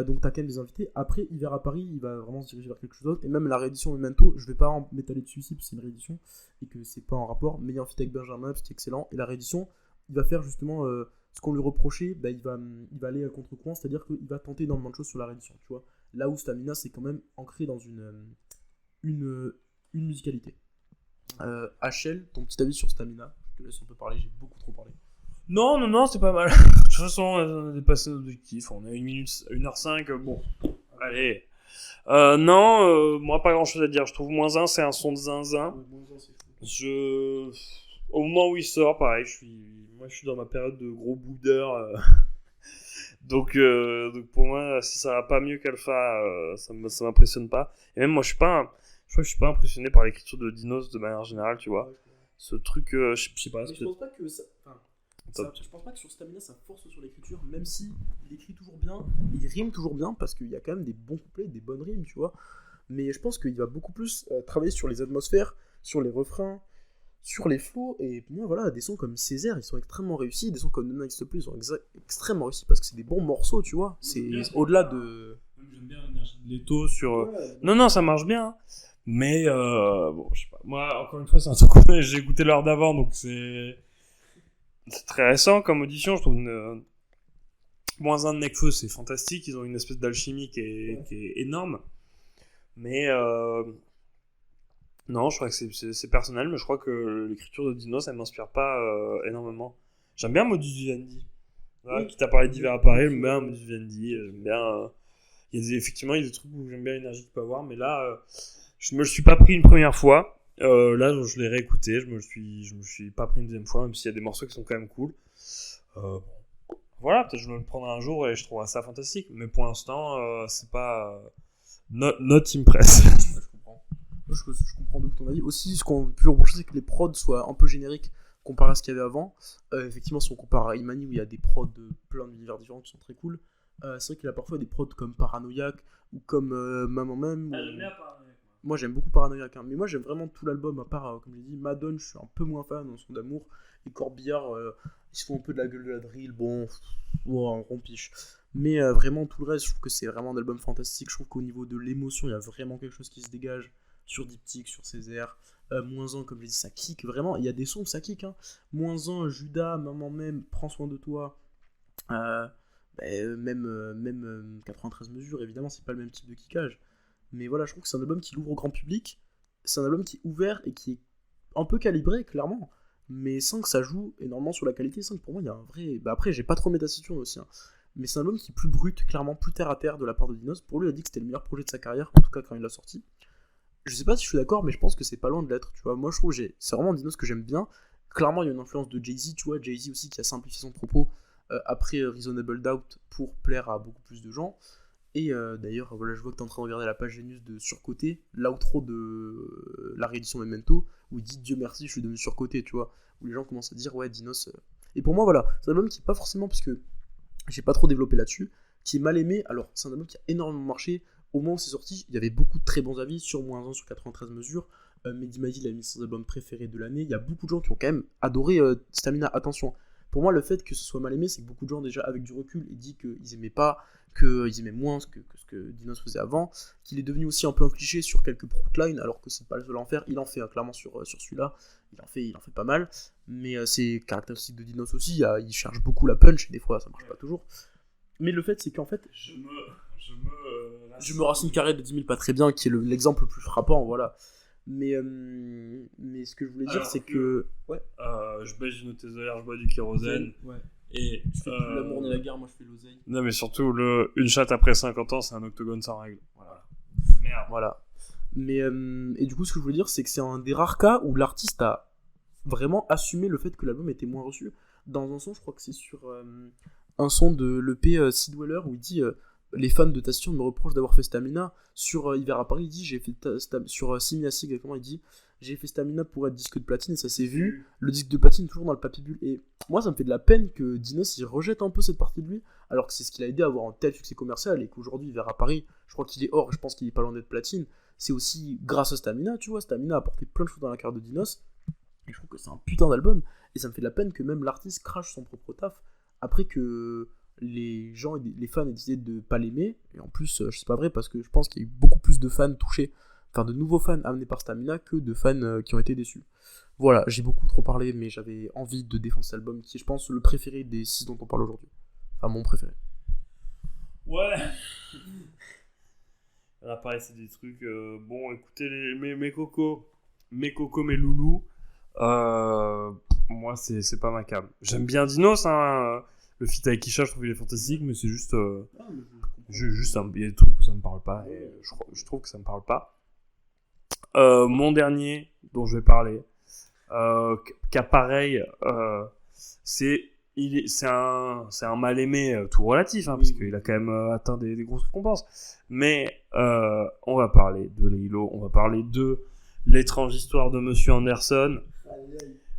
Donc t'as quand même des invités. Après, Hiver à Paris, il va vraiment se diriger vers quelque chose d'autre. Et même la réédition Memento, je vais pas m'étaler dessus ici, parce que c'est une réédition, et que c'est pas en rapport, mais il y a un feat avec Benjamin, ce qui est excellent. Et la réédition, il va faire justement ce qu'on lui reprochait, bah, il va aller à contre-courant, c'est-à-dire qu'il va tenter énormément de choses sur la réédition, tu vois. Là où Stamina, c'est quand même ancré dans une musicalité. HL, ton petit avis sur Stamina? Je te laisse un peu parler, j'ai beaucoup trop parlé. Non, c'est pas mal. De toute façon, on a dépassé l'objectif. On a 1h05, bon. Allez. Moi, pas grand chose à dire. Je trouve -1, c'est un son de zinzin. Au moment où il sort, pareil, je suis dans ma période de gros boudeur. Donc pour moi, si ça va pas mieux qu'Alpha, ça m'impressionne pas. Et même moi, je crois que je suis pas impressionné par l'écriture de Dinos de manière générale, tu vois. Ce truc, je sais pas. Je pense pas que ça... je pense pas que sur Stamina ça force sur l'écriture, même si il écrit toujours bien, il rime toujours bien, parce qu'il y a quand même des bons couplets, des bonnes rimes, tu vois. Mais je pense qu'il va beaucoup plus travailler sur les atmosphères, sur les refrains, sur les flows, et pour moi, voilà, des sons comme Césaire, ils sont extrêmement réussis, des sons comme No Next Plus, ils sont extrêmement réussis, parce que c'est des bons morceaux, tu vois. C'est au-delà de... J'aime bien l'énergie de Leto sur... Non, ça marche bien, mais bon, je sais pas. Moi, encore une fois, c'est un truc que j'ai écouté l'heure d'avant, donc c'est très récent comme audition, je trouve. -1 de Nekfeu, c'est fantastique, ils ont une espèce d'alchimie qui est énorme, mais non, je crois que c'est personnel, mais je crois que l'écriture de Dinos, ça m'inspire pas énormément. J'aime bien Modus Vivendi. Voilà, qui t'a parlé d'Hiver à Paris, j'aime bien Modus Vivendi, j'aime bien... effectivement, il y a des trucs où j'aime bien l'énergie qu'il peut avoir, mais là, je me le suis pas pris une première fois. Là, je l'ai réécouté, je me suis pas pris une deuxième fois, même s'il y a des morceaux qui sont quand même cool. Bon. Voilà, peut-être je me le prendrai un jour et je trouverai ça fantastique, mais pour l'instant, c'est pas not impress. Je comprends. Je comprends d'où ton avis. Aussi, ce qu'on peut reprocher, c'est que les prods soient un peu génériques comparé à ce qu'il y avait avant. Effectivement, si on compare à Imani, où il y a des prods de plein d'univers différents qui sont très cool, c'est vrai qu'il a parfois des prods comme Paranoïaque ou comme Maman Même. J'aime bien Paranoïaque. Moi j'aime beaucoup Paranoïaque, hein. Mais moi j'aime vraiment tout l'album, à part, comme j'ai dit, Madone, je suis un peu moins fan dans son d'amour. Et Corbillard, ils se font un peu de la gueule de la drill, bon, on rompiche. Mais vraiment tout le reste, je trouve que c'est vraiment un album fantastique. Je trouve qu'au niveau de l'émotion, il y a vraiment quelque chose qui se dégage sur Diptyque, sur Césaire. -1, comme j'ai dit, ça kick vraiment. Il y a des sons où ça kick, hein. -1, Judas, Maman Même, Prends soin de toi. Même 93 mesures, évidemment, c'est pas le même type de kickage. Mais voilà, je trouve que c'est un album qui l'ouvre au grand public. C'est un album qui est ouvert et qui est un peu calibré, clairement. Mais sans que ça joue énormément sur la qualité. Sans que pour moi, il y a un vrai... Bah après, j'ai pas trop Métaciturne aussi, hein. Mais c'est un album qui est plus brut, clairement, plus terre à terre de la part de Dinos. Pour lui, il a dit que c'était le meilleur projet de sa carrière, en tout cas quand il l'a sorti. Je sais pas si je suis d'accord, mais je pense que c'est pas loin de l'être, tu vois. Moi, je trouve c'est vraiment Dinos que j'aime bien. Clairement, il y a une influence de Jay-Z, tu vois. Jay-Z aussi qui a simplifié son propos après Reasonable Doubt pour plaire à beaucoup plus de gens. Et d'ailleurs, voilà, je vois que t'es en train de regarder la page Genius de Surcoté, l'outro de la réédition Memento, où il dit Dieu merci, je suis devenu surcoté, tu vois. Où les gens commencent à dire, ouais, Dinos. Et pour moi, voilà, c'est un album qui est pas forcément, parce que j'ai pas trop développé là-dessus, qui est mal aimé. Alors, c'est un album qui a énormément marché. Au moment où c'est sorti, il y avait beaucoup de très bons avis, sur -1, sur 93 mesures. Mehdi Maizi l'a mis son album préféré de l'année. Il y a beaucoup de gens qui ont quand même adoré Stamina. Attention, pour moi, le fait que ce soit mal aimé, c'est que beaucoup de gens, déjà, avec du recul, ils disent qu'ils aimaient pas, qu'ils aimaient moins que ce que Dinos faisait avant, qu'il est devenu aussi un peu un cliché sur quelques proutlines, alors que c'est pas le seul à en faire. Il en fait clairement sur celui-là, il en fait pas mal, mais c'est caractéristique de Dinos aussi. Il cherche beaucoup la punch, et des fois ça marche pas toujours. Mais le fait, c'est qu'en fait, je me Racine Carré de 10 000 pas très bien, qui est l'exemple le plus frappant, voilà. Mais ce que je voulais dire, c'est que... Ouais. Je baisse une tésolaire, je bois du kérosène. Ouais. Et je fais plus l'amour ni la guerre, moi je fais l'oseille. Non, mais surtout, une chatte après 50 ans, c'est un octogone sans règle. Merde. Voilà. Mais, et du coup, ce que je voulais dire, c'est que c'est un des rares cas où l'artiste a vraiment assumé le fait que l'album était moins reçu. Dans un sens, je crois que c'est sur un son de l'EP Sea Dweller où il dit les fans de Taciturne me reprochent d'avoir fait Stamina. Sur Hiver à Paris, il dit j'ai fait sur Simiassi exactement, il dit j'ai fait Stamina pour être disque de platine et ça s'est vu. Le disque de platine toujours dans le papier bulle. Et moi, ça me fait de la peine que Dinos il rejette un peu cette partie de lui, alors que c'est ce qui l'a aidé à avoir un tel succès commercial et qu'aujourd'hui, Hiver à Paris, je crois qu'il est hors, je pense qu'il est pas loin d'être platine. C'est aussi grâce à Stamina, tu vois. Stamina a apporté plein de choses dans la carrière de Dinos. Et je trouve que c'est un putain d'album. Et ça me fait de la peine que même l'artiste crache son propre taf après que les gens, les fans aient décidé de pas l'aimer. Et en plus, c'est pas vrai parce que je pense qu'il y a eu beaucoup plus de fans touchés, enfin de nouveaux fans amenés par Stamina que de fans qui ont été déçus. Voilà, j'ai beaucoup trop parlé, mais j'avais envie de défendre cet album qui est, je pense, le préféré des 6 dont on parle aujourd'hui. Enfin, mon préféré. Ouais. Là, pareil, c'est des trucs. Bon, écoutez, mes cocos, mes loulous. Moi, c'est pas ma cam. J'aime bien Dinos, hein. Le feat avec Isha, je trouve qu'il est fantastique, mais c'est juste. Juste il y a des trucs où ça me parle pas, et je trouve que ça me parle pas. Mon dernier, dont je vais parler, qu'à pareil, c'est un mal aimé, tout relatif, hein, parce qu'il a quand même atteint des grosses récompenses. Mais on va parler de Laylo, on va parler de l'étrange histoire de Monsieur Anderson.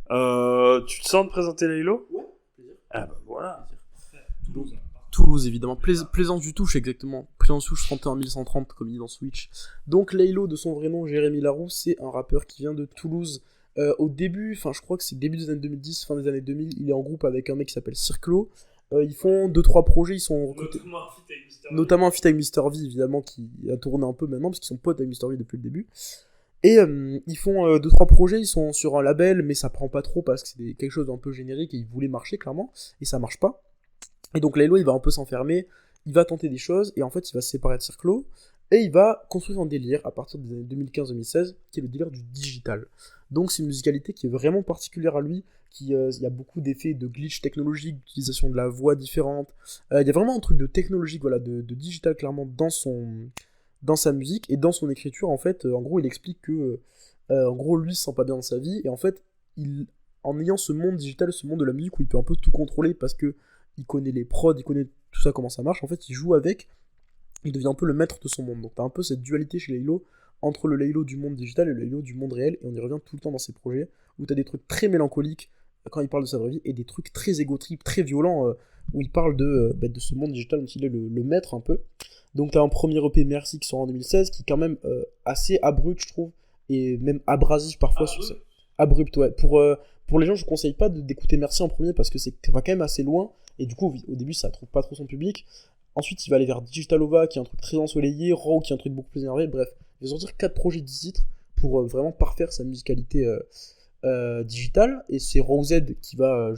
Tu te sens de présenter Laylo ? Ouais, plaisir. Ah bah voilà. Toulouse, évidemment. Plaisance du Touche, exactement. Plaisance du Touche 31 130, comme il dit dans Switch. Donc, Laylo, de son vrai nom, Jérémy Laroux, c'est un rappeur qui vient de Toulouse. Au début, enfin, je crois que c'est début des années 2010, fin des années 2000, il est en groupe avec un mec qui s'appelle Circlo. Ils font 2-3 projets, ils sont recrutés. Notamment un feat avec Mr. V, évidemment, qui a tourné un peu maintenant, parce qu'ils sont potes avec Mr. V depuis le début. Et ils font 2-3 projets, ils sont sur un label, mais ça prend pas trop parce que c'est quelque chose d'un peu générique et ils voulaient marcher clairement, et ça marche pas. Et donc Laylo il va un peu s'enfermer, il va tenter des choses, et en fait il va se séparer de Circlo, et il va construire un délire à partir des années 2015-2016, qui est le délire du digital. Donc c'est une musicalité qui est vraiment particulière à lui, il y a beaucoup d'effets de glitch technologique, d'utilisation de la voix différente, il y a vraiment un truc de technologique, voilà, de digital clairement dans sa musique et dans son écriture. En fait, en gros il explique que en gros lui se sent pas bien dans sa vie, et en fait en ayant ce monde digital, ce monde de la musique où il peut un peu tout contrôler parce que il connaît les prods, il connaît tout ça, comment ça marche, en fait il joue avec, il devient un peu le maître de son monde. Donc t'as un peu cette dualité chez Laylo entre le Laylo du monde digital et le Laylo du monde réel, et on y revient tout le temps dans ses projets où t'as des trucs très mélancoliques quand il parle de sa vraie vie et des trucs très égo-trip, très violents où il parle de ce monde digital dont il est le maître un peu. Donc t'as un premier EP Merci qui sort en 2016 qui est quand même assez abrupt, je trouve, et même abrasif parfois sur ça. Abrupt, ouais. Pour les gens, je conseille pas d'écouter Merci en premier parce que ça va quand même assez loin, et du coup au début ça trouve pas trop son public. Ensuite il va aller vers Digitalova qui est un truc très ensoleillé, Raw qui est un truc beaucoup plus énervé. Bref, il va sortir 4 projets de 10 titres pour vraiment parfaire sa musicalité digitale, et c'est Rowzed qui va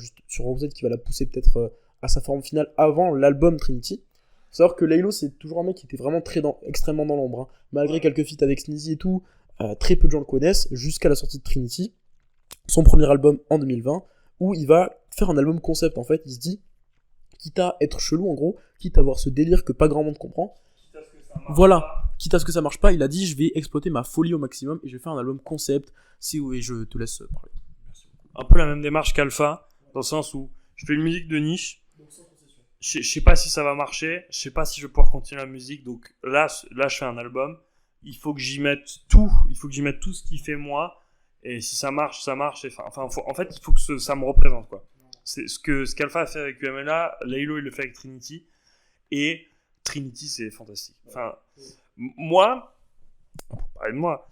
la pousser peut-être à sa forme finale avant l'album Trinity. Faut savoir que Laylo c'est toujours un mec qui était vraiment extrêmement dans l'ombre, hein. Malgré quelques feats avec Sneezy et tout, très peu de gens le connaissent jusqu'à la sortie de Trinity, son premier album en 2020, où il va faire un album concept. En fait il se dit, quitte à être chelou en gros, quitte à avoir ce délire que pas grand monde comprend, quitte à ce que ça marche pas, il a dit je vais exploiter ma folie au maximum et je vais faire un album concept. Et je te laisse parler. Un peu la même démarche qu'Alpha, dans le sens où je fais une musique de niche, je sais pas si ça va marcher, je sais pas si je vais pouvoir continuer la musique, donc là je fais un album, il faut que j'y mette tout ce qui fait moi, et si ça marche, en fait il faut que ça me représente, quoi. C'est ce qu'Alpha a fait avec UMLA, Laylo il le fait avec Trinity, et Trinity c'est fantastique. Enfin, moi, pour parler de moi,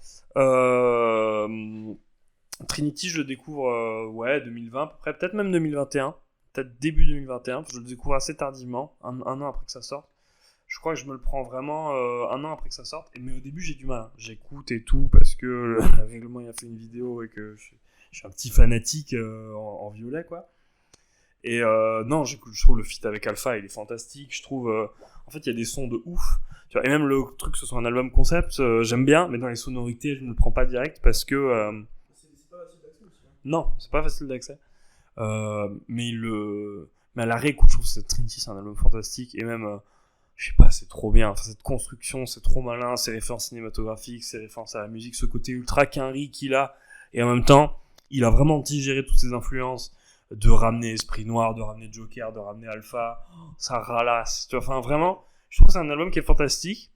Trinity je le découvre 2020 à peu près, peut-être même 2021, peut-être début 2021, je le découvre assez tardivement, un an après que ça sorte. Je crois que je me le prends vraiment un an après que ça sorte, mais au début j'ai du mal, hein. J'écoute et tout parce que le règlement il a fait une vidéo et que je suis un petit fanatique en violet, quoi. Et non, je trouve le feat avec Alpha il est fantastique, je trouve en fait il y a des sons de ouf, tu vois, et même le truc que ce soit un album concept, j'aime bien, mais dans les sonorités je ne le prends pas direct parce que C'est pas facile d'accès aussi, hein. non, c'est pas facile d'accès, mais à la réécoute je trouve que Trinity c'est un album fantastique, et même je sais pas, c'est trop bien, enfin, cette construction c'est trop malin, ces références cinématographiques, ces références à la musique, ce côté ultra quinri qu'il a, et en même temps il a vraiment digéré toutes ces influences de ramener Esprit Noir, de ramener Joker, de ramener Alpha, ça ralasse. Tu vois, enfin, vraiment, je trouve que c'est un album qui est fantastique.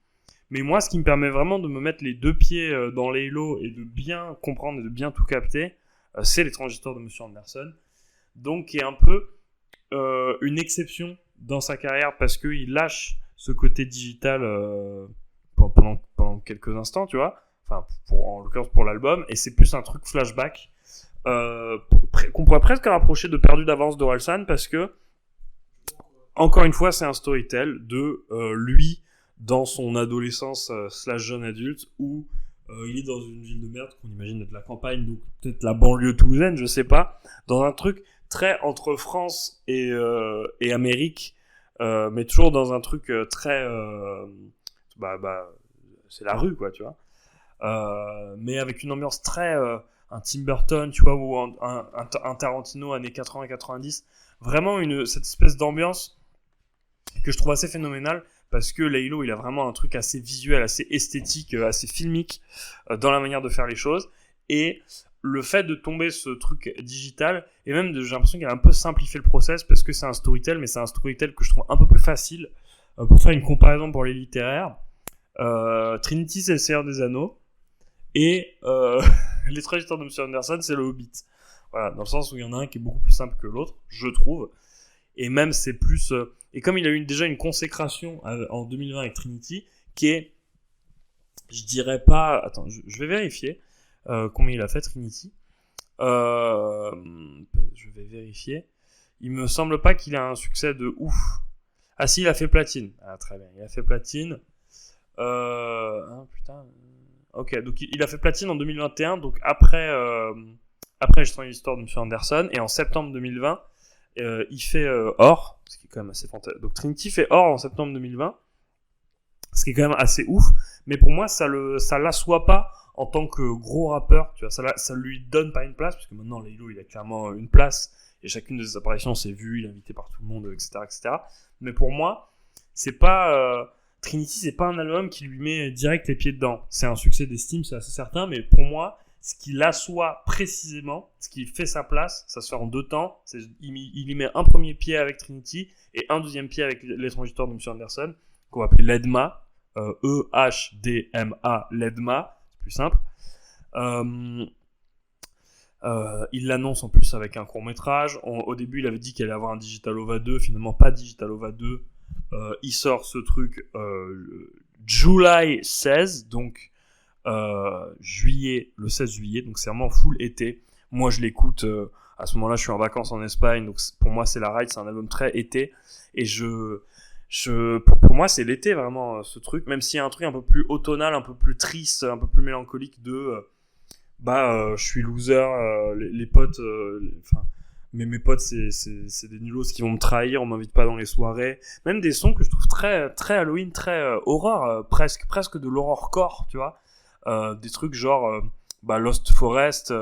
Mais moi, ce qui me permet vraiment de me mettre les deux pieds dans l'Halo et de bien comprendre et de bien tout capter, c'est Les Transistors de Monsieur Anderson. Donc, qui est un peu une exception dans sa carrière parce qu'il lâche ce côté digital pendant quelques instants, tu vois. Enfin, en l'occurrence pour l'album. Et c'est plus un truc flashback qu'on pourrait presque rapprocher de Perdu d'avance d'Orelsan parce que, encore une fois, c'est un storytell de lui dans son adolescence / jeune adulte où il est dans une ville de merde qu'on imagine être la campagne, donc peut-être la banlieue toulousaine, je sais pas, dans un truc très entre France et Amérique, mais toujours dans un truc très c'est la rue quoi, tu vois, mais avec une ambiance très un Tim Burton, tu vois, ou un Tarantino années 80-90, vraiment cette espèce d'ambiance que je trouve assez phénoménale. Parce que Laylo, il a vraiment un truc assez visuel, assez esthétique, assez filmique dans la manière de faire les choses. Et le fait de tomber ce truc digital, et même j'ai l'impression qu'il a un peu simplifié le process, parce que c'est un storytell, mais c'est un storytell que je trouve un peu plus facile. Pour faire une comparaison pour les littéraires, Trinity, c'est le Seigneur des Anneaux, et Les Transistors de Monsieur Anderson, c'est le Hobbit. Voilà, dans le sens où il y en a un qui est beaucoup plus simple que l'autre, je trouve. Et même c'est plus... et comme il a eu déjà une consécration en 2020 avec Trinity, qui est... Je dirais pas... Attends, je vais vérifier combien il a fait Trinity. Je vais vérifier. Il me semble pas qu'il a un succès de ouf. Ah si, il a fait platine. Ah très bien, il a fait platine. Putain... Ok, donc il a fait platine en 2021, donc après Les Transistors de Monsieur Anderson, et en septembre 2020... il fait or, ce qui est quand même assez fantastique. Donc Trinity fait or en septembre 2020, ce qui est quand même assez ouf. Mais pour moi, ça l'assoit pas en tant que gros rappeur. Tu vois, ça lui donne pas une place parce que maintenant Laylo, il a clairement une place et chacune de ses apparitions c'est vu, il est invité par tout le monde, etc., etc. Mais pour moi, c'est pas Trinity, c'est pas un album qui lui met direct les pieds dedans. C'est un succès d'estime, c'est assez certain. Mais pour moi, ce qui l'assoit précisément, ce qui fait sa place, ça se fait en deux temps. Il y met un premier pied avec Trinity et un deuxième pied avec Les Transistors de Monsieur Anderson, qu'on va appeler l'Edma, E-H-D-M-A, l'Edma, c'est plus simple. Il l'annonce en plus avec un court-métrage. Au début, il avait dit qu'il allait avoir un Digital Ova 2, finalement pas Digital Ova 2. Il sort ce truc July 16, donc... le 16 juillet, donc c'est vraiment full été. Moi je l'écoute à ce moment-là, je suis en vacances en Espagne, donc pour moi c'est la ride, c'est un album très été, et pour moi c'est l'été vraiment ce truc, même s'il y a un truc un peu plus automnal, un peu plus triste, un peu plus mélancolique de je suis loser, les potes, mais mes potes c'est des nulos qui vont me trahir, on m'invite pas dans les soirées, même des sons que je trouve très très Halloween, très horreur, presque de l'horrorcore, tu vois. Des trucs genre Lost Forest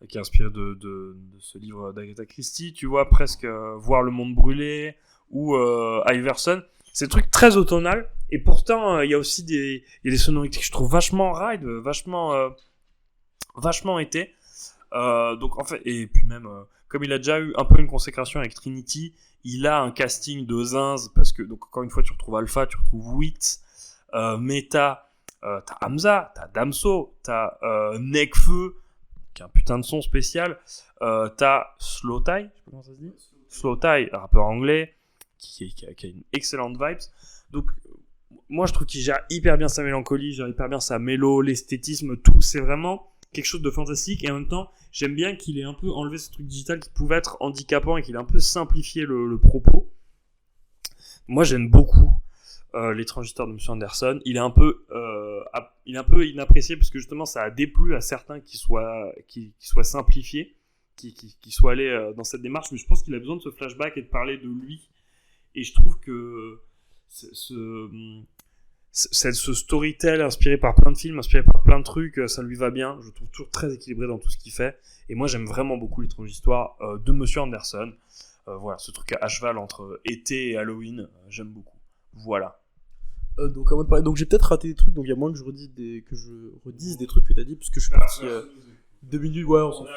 qui est inspiré de ce livre d'Agatha Christie, tu vois, presque Voir le monde brûler ou Iverson, c'est des trucs très automnal et pourtant il y a aussi des sonorités que je trouve vachement ride, vachement été, donc en fait, et puis même comme il a déjà eu un peu une consécration avec Trinity, il a un casting de zinz parce que donc encore une fois tu retrouves Alpha, tu retrouves Wit, Meta, t'as Hamza, t'as Damso, t'as Nekfeu, qui a un putain de son spécial, t'as Slowthai, je sais pas comment ça se dit, Slowthai, rappeur anglais, qui a une excellente vibes. Donc, moi je trouve qu'il gère hyper bien sa mélancolie, gère hyper bien sa mélo, l'esthétisme, tout, c'est vraiment quelque chose de fantastique, et en même temps, j'aime bien qu'il ait un peu enlevé ce truc digital qui pouvait être handicapant et qu'il ait un peu simplifié le propos. Moi j'aime beaucoup Les Transistors de Monsieur Anderson. Il est un peu inapprécié parce que justement ça a déplu à certains qui soient simplifiés, qui soient allés dans cette démarche, mais je pense qu'il a besoin de ce flashback et de parler de lui, et je trouve que ce storytell inspiré par plein de films, inspiré par plein de trucs, ça lui va bien. Je le trouve toujours très équilibré dans tout ce qu'il fait, et moi j'aime vraiment beaucoup Les Transistors de Monsieur Anderson. Voilà, ce truc à cheval entre été et Halloween, j'aime beaucoup. Voilà. Donc avant de parler, donc j'ai peut-être raté des trucs, donc il y a moins que je redise des trucs que t'as dit, parce que je suis parti 2 minutes, ouais, on s'en fout.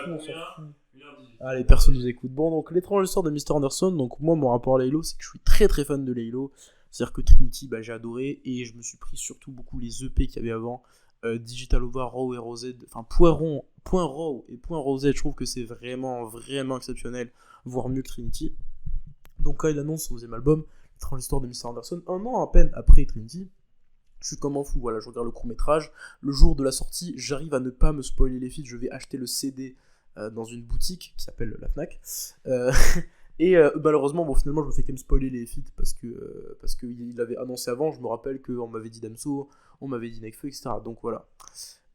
1h18. Allez, personne nous écoute. Bon, donc l'étrange histoire de Mr. Anderson. Donc moi, mon rapport à Laylo, c'est que je suis très très fan de Laylo. C'est-à-dire que Trinity, bah, j'ai adoré, et je me suis pris surtout beaucoup les EP qu'il y avait avant. Digital Over, Raw et Rosé, enfin Point Raw et Point Rosé, je trouve que c'est vraiment vraiment exceptionnel, voire mieux que Trinity. Donc quand il annonce son deuxième album, l'étrange histoire de Mr. Anderson, un an à peine après Trinity, je suis comme un fou, voilà, je regarde le court-métrage, le jour de la sortie, j'arrive à ne pas me spoiler les feats, je vais acheter le CD dans une boutique qui s'appelle la Fnac, et malheureusement, bon, finalement, je me fais quand même spoiler les feats parce qu'il l'avait annoncé avant. Je me rappelle qu'on m'avait dit Damso, on m'avait dit Nekfeu, etc. Donc voilà.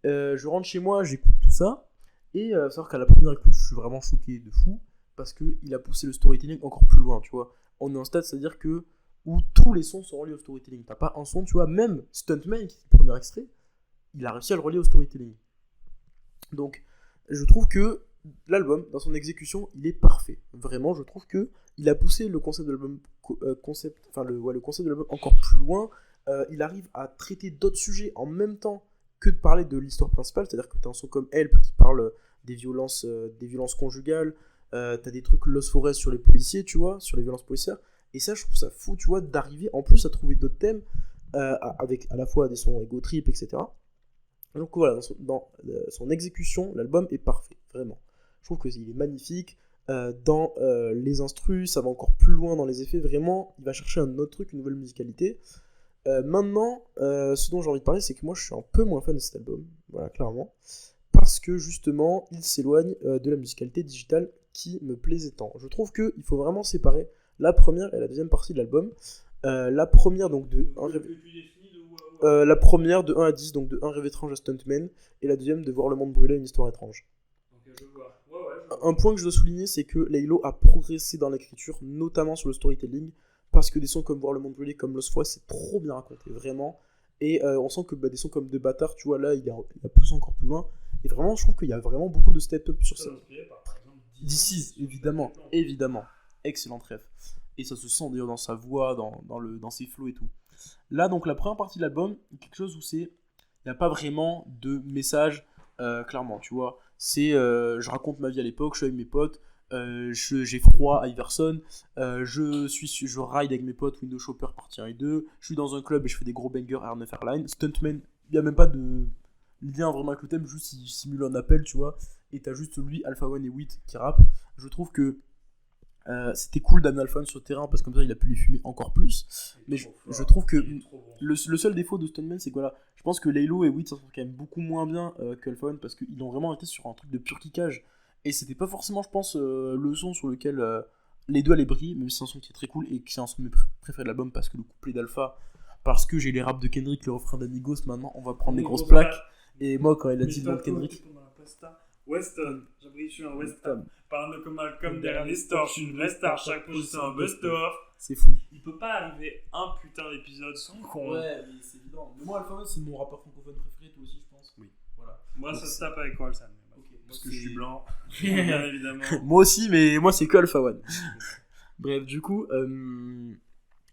Je rentre chez moi, j'écoute tout ça, et savoir qu'à la première écoute, je suis vraiment choqué de fou parce qu'il a poussé le storytelling encore plus loin, tu vois. On est en stade, c'est-à-dire que où tous les sons sont reliés au storytelling. T'as pas un son, tu vois, même Stuntman, qui est le premier extrait, il a réussi à le relier au storytelling. Donc, je trouve que l'album, dans son exécution, il est parfait. Vraiment, je trouve que il a poussé le concept de l'album, le concept de l'album encore plus loin. Il arrive à traiter d'autres sujets en même temps que de parler de l'histoire principale. C'est-à-dire que t'as un son comme Help qui parle des violences conjugales. T'as des trucs Lost Forest sur les policiers, tu vois, sur les violences policières. Et ça, je trouve ça fou, tu vois, d'arriver en plus à trouver d'autres thèmes avec à la fois des sons ego trip, etc. Donc voilà, dans son exécution, l'album est parfait, vraiment. Je trouve qu'il est magnifique. Dans les instrus, ça va encore plus loin dans les effets. Vraiment, il va chercher un autre truc, une nouvelle musicalité. Maintenant, ce dont j'ai envie de parler, c'est que moi, je suis un peu moins fan de cet album. Voilà, clairement. Parce que, justement, il s'éloigne de la musicalité digitale qui me plaisait tant. Je trouve qu'il faut vraiment séparer la première et la deuxième partie de l'album. La première, donc, la première de 1 à 10, donc de 1 rêve étrange à Stuntman, et la deuxième de voir le monde brûler, une histoire étrange. Un point que je dois souligner, c'est que Laylo a progressé dans l'écriture, notamment sur le storytelling, parce que des sons comme Voir le monde brûler, comme Lost Forest, c'est trop bien raconté, vraiment. Et on sent que des sons comme De Bâtard, tu vois, là, il a poussé encore plus loin. Et vraiment, je trouve qu'il y a vraiment beaucoup de step-up sur ça. This évidemment. Excellent ref. Et ça se sent d'ailleurs dans sa voix, dans ses flows et tout. Là, donc, la première partie de l'album, quelque chose où il n'y a pas vraiment de message, clairement, tu vois. C'est je raconte ma vie à l'époque, je suis avec mes potes, j'ai froid à Iverson, je ride avec mes potes Windows Shopper partie 1 et 2, je suis dans un club et je fais des gros bangers à RNF Airlines. Stuntman, il n'y a même pas de lien vraiment avec le thème, juste il simule un appel, tu vois, et t'as juste lui, Alpha One et Wheat qui rappent. Je trouve que c'était cool d'amener Alpha One sur le terrain parce que comme ça il a pu les fumer encore plus, mais je trouve que le seul défaut de Stuntman, c'est que voilà, je pense que Laylo et Wheat ça sont quand même beaucoup moins bien que Alpha One parce qu'ils ont vraiment été sur un truc de pur kickage et c'était pas forcément, je pense, le son sur lequel les deux allaient briller, même si c'est un son qui est très cool et que c'est un son de mes préférés de l'album parce que le couplet d'Alpha, parce que j'ai les raps de Kendrick, le refrain d'Amigos, maintenant on va prendre des grosses plaques. Et moi, quand il a dit le nom de Kendrick, Weston, j'abrite, je suis un Weston. Parle comme Malcolm derrière les stores, je suis une vraie star, chaque projet c'est un best-of. C'est fou. Il peut pas arriver un putain d'épisode sans qu'on. Ouais, mais c'est évident. Mais moi, Alpha One, c'est mon rappeur francophone préféré, toi aussi, je pense. Oui. Voilà. Moi, donc ça se tape avec Orelsan. Okay, parce que je suis blanc, bien évidemment. Moi aussi, mais moi, c'est que Alpha One. Bref, du coup,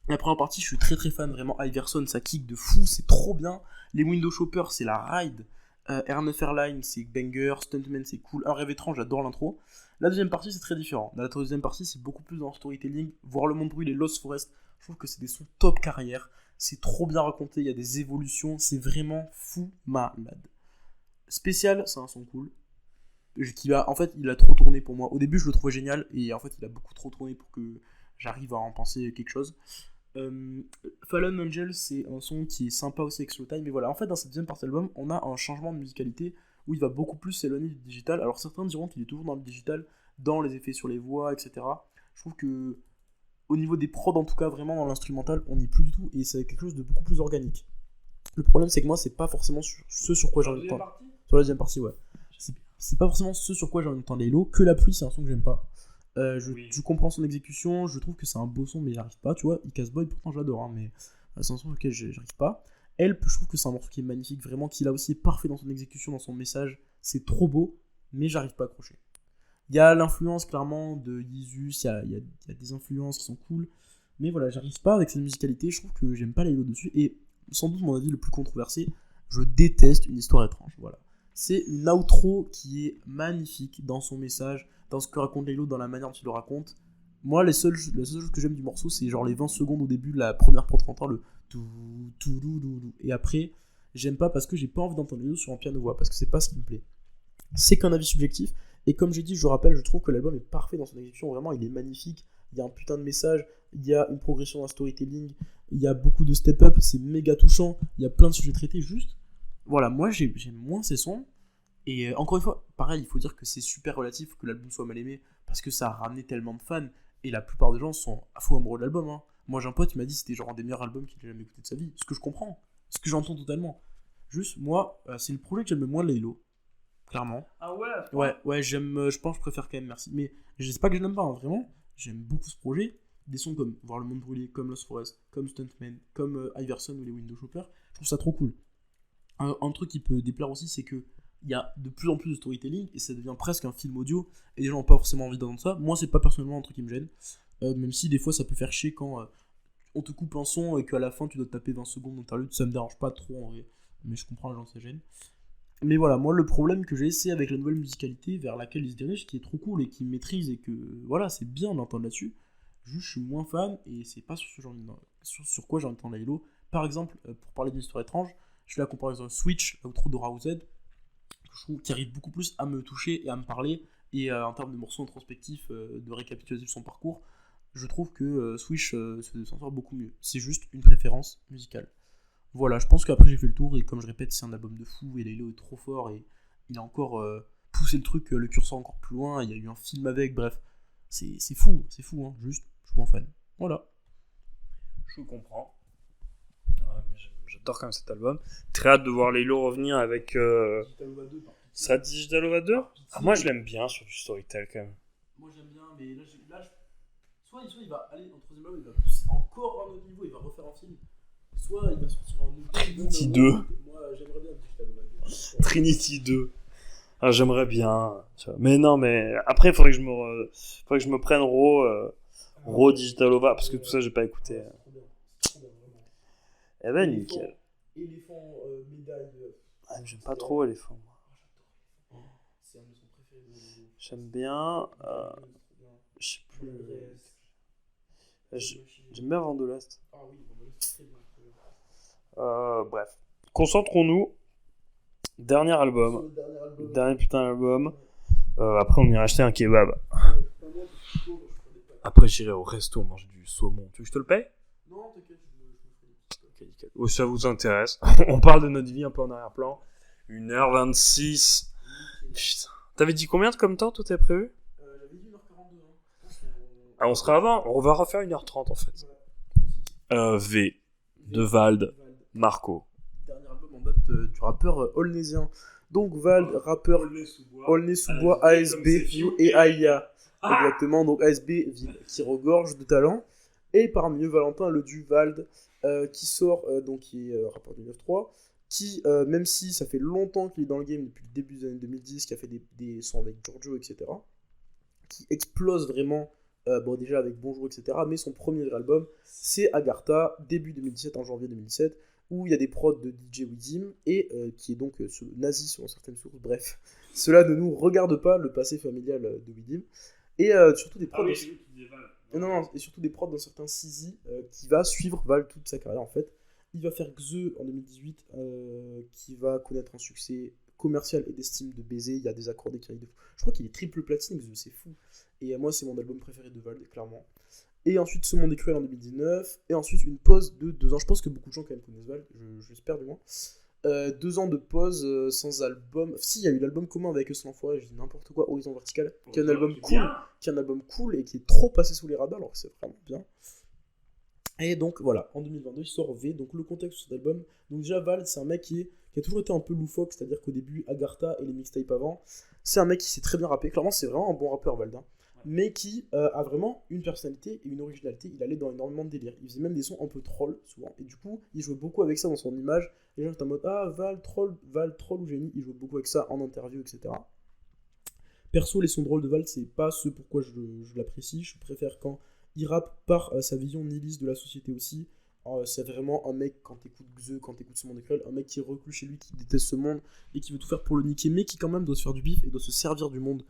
la première partie, je suis très très fan. Vraiment, Iverson, ça kick de fou, c'est trop bien. Les Window Shopper, c'est la ride. RNF Airlines, c'est banger. Stuntman, c'est cool. Un rêve étrange, j'adore l'intro. La deuxième partie, c'est très différent. Dans la deuxième partie, c'est beaucoup plus dans le storytelling. Voir le monde brûler, Lost Forest, je trouve que c'est des sons top carrière. C'est trop bien raconté, il y a des évolutions. C'est vraiment fou malade. Spécial, c'est un son cool. En fait, il a trop tourné pour moi. Au début, je le trouvais génial. Et en fait, il a beaucoup trop tourné pour que j'arrive à en penser quelque chose. Fallen Angel, c'est un son qui est sympa aussi avec Slow Time, mais voilà, en fait dans cette deuxième partie de l'album on a un changement de musicalité où il va beaucoup plus s'éloigner du digital. Alors certains diront qu'il est toujours dans le digital, dans les effets sur les voix, etc. Je trouve que au niveau des prods, en tout cas vraiment dans l'instrumental, on n'y est plus du tout et c'est quelque chose de beaucoup plus organique. Le problème c'est que moi c'est pas forcément ce sur quoi j'ai envie de tendre. Sur la deuxième partie, ouais. C'est pas forcément ce sur quoi j'ai envie de tendre Laylo. Que la pluie, c'est un son que j'aime pas. Je comprends son exécution, je trouve que c'est un beau son, mais j'arrive pas, tu vois. Icas Boy, pourtant j'adore, hein, mais c'est un son auquel j'arrive pas. Help, je trouve que c'est un morceau qui est magnifique, vraiment, qui là aussi est parfait dans son exécution, dans son message. C'est trop beau, mais j'arrive pas à accrocher. Il y a l'influence clairement de Yeezus, il y a des influences qui sont cool, mais voilà, j'arrive pas avec cette musicalité. Je trouve que j'aime pas Laylo dessus, et sans doute mon avis le plus controversé, je déteste Une histoire étrange. Voilà. C'est une outro qui est magnifique dans son message, dans ce que raconte Laylo, dans la manière dont il le raconte. Moi, la seule chose que j'aime du morceau, c'est genre les 20 secondes au début de la première prod qu'on entend, le tout, tout, tout. Et après, j'aime pas parce que j'ai pas envie d'entendre Laylo sur un piano-voix, parce que c'est pas ce qui me plaît. C'est qu'un avis subjectif. Et comme j'ai dit, je rappelle, je trouve que l'album est parfait dans son exécution. Vraiment, il est magnifique. Il y a un putain de message. Il y a une progression dans le storytelling. Il y a beaucoup de step-up. C'est méga touchant. Il y a plein de sujets traités. Juste, voilà, moi, j'aime moins ces sons. Et encore une fois, pareil, il faut dire que c'est super relatif que l'album soit mal aimé. Parce que ça a ramené tellement de fans. Et la plupart des gens sont à fond amoureux de l'album. Hein. Moi, j'ai un pote qui m'a dit que c'était genre un des meilleurs albums qu'il ait jamais écouté de sa vie. Ce que je comprends. Ce que j'entends totalement. Juste, moi, c'est le projet que j'aime le moins de Laylo. Clairement. Ah ouais. Ouais, j'aime, je pense que je préfère quand même Merci. Mais je sais pas que je l'aime pas, hein, vraiment. J'aime beaucoup ce projet. Des sons comme Voir le monde brûler, comme Lost Forest, comme Stuntman, comme Iverson ou les Window Shoppers. Je trouve ça trop cool. Un truc qui peut déplaire aussi, c'est que il y a de plus en plus de storytelling et ça devient presque un film audio et les gens n'ont pas forcément envie d'entendre ça. Moi, c'est pas personnellement un truc qui me gêne. Même si des fois ça peut faire chier quand on te coupe un son et qu'à la fin tu dois te taper 20 secondes d'interlude. Ça me dérange pas trop en vrai. Mais je comprends les gens que ça gêne. Mais voilà, moi le problème que j'ai, c'est avec la nouvelle musicalité vers laquelle il se dirige, qui est trop cool et qui maîtrise et que voilà, c'est bien d'entendre là-dessus. Juste, je suis moins fan et c'est pas sur ce genre sur quoi j'ai envie d'entendre Laylo. Par exemple, pour parler d'une histoire étrange, je fais la comparaison Switch, l'outro de Roused, que je trouve qui arrive beaucoup plus à me toucher et à me parler. Et en termes de morceaux introspectifs, de récapitulatif de son parcours, je trouve que Switch s'en sort beaucoup mieux. C'est juste une préférence musicale. Voilà, je pense qu'après j'ai fait le tour et comme je répète, c'est un album de fou et Laylo est trop fort et il a encore poussé le truc, le curseur encore plus loin, il y a eu un film avec, bref, c'est fou, hein, juste, je suis moins fan. Voilà. Je comprends. Mais j'adore quand même cet album. Très hâte de voir Laylo revenir avec sa Digitalova 2. Ah, moi je l'aime bien sur du Storytel quand même. Moi j'aime bien, mais là soit il va aller en troisième album, il va pousser encore à un autre niveau, il va refaire un film. Soit il va sortir un nouveau Trinity 2. Moi j'aimerais bien Digitalova 2. Trinity 2. Ah, j'aimerais bien. Mais non, mais après il faudrait que je me prenne Raw Digitalova parce que tout ça j'ai pas écouté. Eh ben nickel. Éléphant, médaille. Ah, j'aime pas trop Éléphant. C'est un de mes sons préférés. J'aime bien. Je sais plus. J'aime bien Vent de l'Est. Ah oui, Vent de l'Est, c'est très bien. Bref. Concentrons-nous. Dernier album. Dernier putain d'album. Après, on ira acheter un kebab. Après, j'irai au resto manger du saumon. Tu veux que je te le paye? Non, t'inquiète, Ok, nickel. Oh, ça vous intéresse. On parle de notre vie un peu en arrière-plan. 1h26. Putain. T'avais dit combien de comme temps tout est prévu? J'avais dit 1h42. Ah, on sera avant. On va refaire 1h30 en fait. V. De Vald. Marco. Dernier album en date du rappeur Olnésien. Donc Vald, rappeur Aulnay-sous-Bois, ASB, et Aïa. Exactement, donc ASB, ville qui regorge de talent. Et parmi eux, Valentin Ledu Vald, qui sort, donc qui est rappeur du 9-3, qui, même si ça fait longtemps qu'il est dans le game depuis le début des années 2010, qui a fait des sons avec Giorgio, etc., qui explose vraiment, bon déjà avec Bonjour, etc., mais son premier album, c'est Agartha, début 2017, en janvier 2017, où il y a des prods de DJ Wizim, et qui est donc nazi selon certaines sources, bref. Cela ne nous regarde pas, le passé familial de Wizim, et surtout des prods... Non, et surtout des prods dans certains CZ qui va suivre Val toute sa carrière en fait. Il va faire Xe en 2018 qui va connaître un succès commercial et d'estime de baiser. Il y a des accords d'écrit de fou. Je crois qu'il est triple platine, Xe, c'est fou. Et moi, c'est mon album préféré de Val, clairement. Et ensuite, Ce Monde est cruel en 2019. Et ensuite, une pause de 2 ans. Je pense que beaucoup de gens quand même connaissent Val, j'espère du moins. 2 ans de pause sans album. Si, il y a eu l'album commun avec Euslan Forêt, je dis n'importe quoi, Horizon Vertical, qui est un album cool et qui est trop passé sous les radars alors que c'est vraiment bien. Et donc voilà, en 2022 il sort V, donc le contexte de cet album. Donc déjà Val, c'est un mec qui a toujours été un peu loufoque, c'est-à-dire qu'au début, Agartha et les mixtapes avant, c'est un mec qui sait très bien rapper, clairement c'est vraiment un bon rappeur Valdin, mais qui a vraiment une personnalité et une originalité. Il allait dans énormément de délire, il faisait même des sons un peu troll souvent, et du coup il jouait beaucoup avec ça dans son image. Les gens étaient en mode ah Val troll ou génie, il joue beaucoup avec ça en interview, etc. Perso, les sons drôles de Val, c'est pas ce pourquoi je l'apprécie. Je préfère quand il rappe par sa vision nihiliste de la société aussi. C'est vraiment un mec, quand t'écoutes Xe, quand t'écoutes ce monde des cruels, un mec qui est reclus chez lui, qui déteste ce monde et qui veut tout faire pour le niquer, mais qui quand même doit se faire du bif et doit se servir du monde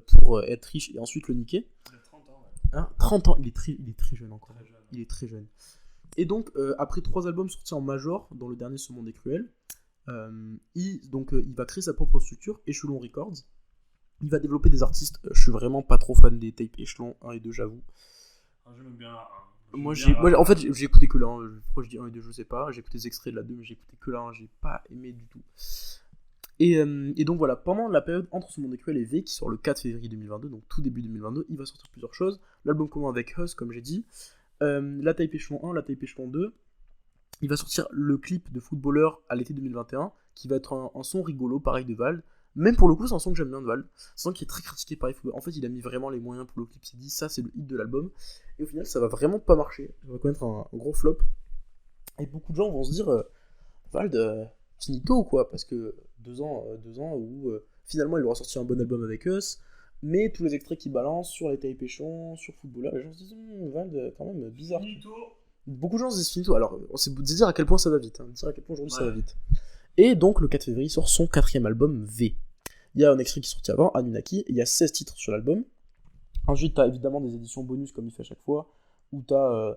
pour être riche et ensuite le niquer. Il a 30 ans, Hein, 30 ans, il est très jeune encore. Il est très jeune. Et donc, après 3 albums sortis en major, dans le dernier Ce monde est cruel, il va créer sa propre structure, Echelon Records. Il va développer des artistes. Je suis vraiment pas trop fan des tapes Echelon 1 et 2, j'avoue. J'aime bien la 1. En fait, j'ai écouté que la 1. Pourquoi je dis 1 et 2, je sais pas. J'ai écouté des extraits de la 2, mais j'ai écouté que la 1. J'ai pas aimé du tout. Et donc voilà, pendant la période entre Ce monde est cruel et V, qui sort le 4 février 2022, donc tout début 2022, il va sortir plusieurs choses. L'album commun avec Hus, comme j'ai dit. La tape Echelon 1, la tape Echelon 2. Il va sortir le clip de Footballer à l'été 2021, qui va être un son rigolo, pareil de Vald. Même pour le coup, c'est un son que j'aime bien de Vald. C'est un son qui est très critiqué par les footballeurs. En fait, il a mis vraiment les moyens pour le clip. Il s'est dit, ça, c'est le hit de l'album. Et au final, ça va vraiment pas marcher. Ça va connaître un gros flop. Et beaucoup de gens vont se dire, Vald, finito, quoi. Parce que 2 ans où finalement, il aura sorti un bon album avec Us. Mais tous les extraits qu'il balance sur les tapes Echelon, sur Footballer, les gens se disent, Vald, quand même bizarre. Finito. Beaucoup de gens se disent finito. Alors, c'est dire à quel point ça va vite. Dire à quel point aujourd'hui ça va vite. Et donc, le 4 février, il sort son 4ème album, V. Il y a un extrait qui est sorti avant, Anunnaki, et il y a 16 titres sur l'album. Ensuite, tu as évidemment des éditions bonus, comme il fait à chaque fois, où tu as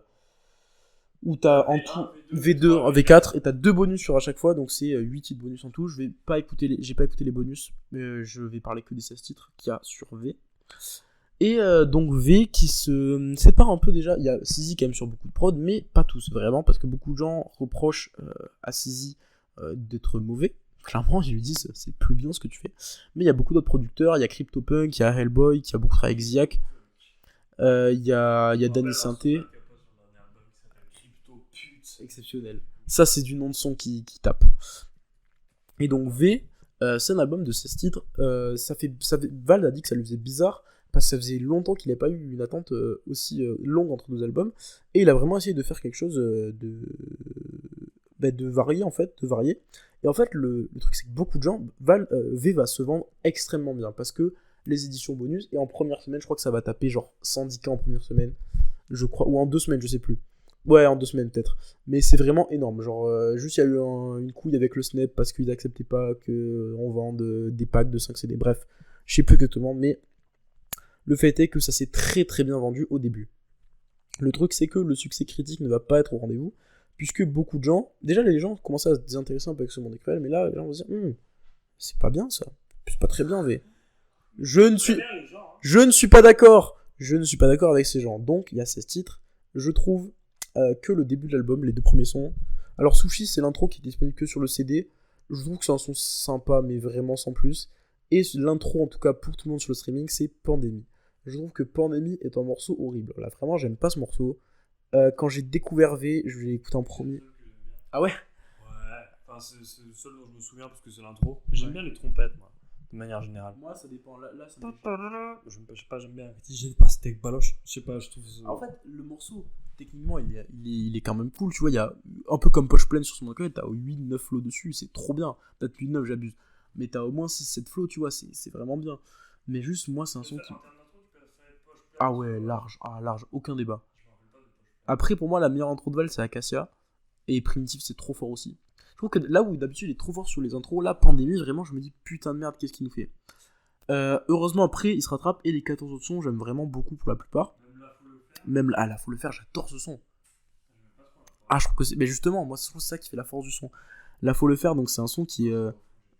en tout V2, V4, et tu as 2 bonus sur à chaque fois, donc c'est 8 titres bonus en tout. J'ai pas écouté les bonus, mais je vais parler que des 16 titres qu'il y a sur V. Et donc V qui se sépare un peu déjà. Il y a Sizi quand même sur beaucoup de prod, mais pas tous vraiment, parce que beaucoup de gens reprochent à Sizi d'être mauvais. Clairement, ils lui disent c'est plus bien ce que tu fais. Mais il y a beaucoup d'autres producteurs. Il y a CryptoPunk, il y a Hellboy qui a beaucoup travaillé avec Ziak. Il y a Danny Synthé. Exceptionnel. Ça, c'est du nom de son qui tape. Et donc V, c'est un album de 16 titres. Vald a dit que ça lui faisait bizarre parce que ça faisait longtemps qu'il n'avait pas eu une attente aussi longue entre 2 albums. Et il a vraiment essayé de faire quelque chose de varié en fait, Et en fait, le truc c'est que beaucoup de gens, V va se vendre extrêmement bien parce que les éditions bonus, et en première semaine, je crois que ça va taper genre 110K en première semaine, je crois, ou en 2 semaines, je sais plus. Ouais, en 2 semaines peut-être. Mais c'est vraiment énorme. Genre, juste il y a eu une couille avec le Snap parce qu'ils acceptaient pas qu'on vende des packs de 5 CD. Bref, je sais plus exactement, mais le fait est que ça s'est très très bien vendu au début. Le truc c'est que le succès critique ne va pas être au rendez-vous, puisque beaucoup de gens, déjà les gens commençaient à se désintéresser un peu avec Ce monde est cruel, mais là les gens vont se dire, c'est pas bien ça, c'est pas très bien V. Je ne suis pas d'accord avec ces gens. Donc il y a 16 titres, je trouve que le début de l'album, les 2 premiers sons. Alors Sushi, c'est l'intro qui est disponible que sur le CD. Je trouve que c'est un son sympa, mais vraiment sans plus. Et l'intro, en tout cas pour tout le monde sur le streaming, c'est Pandémie. Je trouve que Pandémie est un morceau horrible. Là, vraiment, j'aime pas ce morceau. Quand j'ai découvert V, je l'ai écouté en premier. Ah ouais? Ouais, enfin, c'est le seul dont je me souviens parce que c'est l'intro. J'aime bien les trompettes, moi, de manière générale. Moi, ça dépend. Là ça je sais pas, j'aime bien. Si j'ai pas steak baloche, je sais pas, je trouve ça... En fait, le morceau, techniquement, il est quand même cool. Tu vois, il y a un peu comme Poche Pleine sur son accueil, t'as 8-9 flows dessus, c'est trop bien. Peut-être 8-9, j'abuse. Mais t'as au moins 6-7 flows, tu vois, c'est vraiment bien. Mais juste, moi, c'est un son qui... Ah ouais, large, aucun débat. Après, pour moi, la meilleure intro de Val, c'est Acacia. Et Primitive, c'est trop fort aussi. Je trouve que là où d'habitude il est trop fort sur les intros, là, Pandémie, vraiment, je me dis putain de merde, qu'est-ce qu'il nous fait. Heureusement, après, il se rattrape. Et les 14 autres sons, j'aime vraiment beaucoup pour la plupart. Même là, faut le faire, j'adore ce son. Ah, je trouve que c'est. Mais justement, moi, je trouve que c'est ça qui fait la force du son. Là, faut le faire, donc c'est un son qui est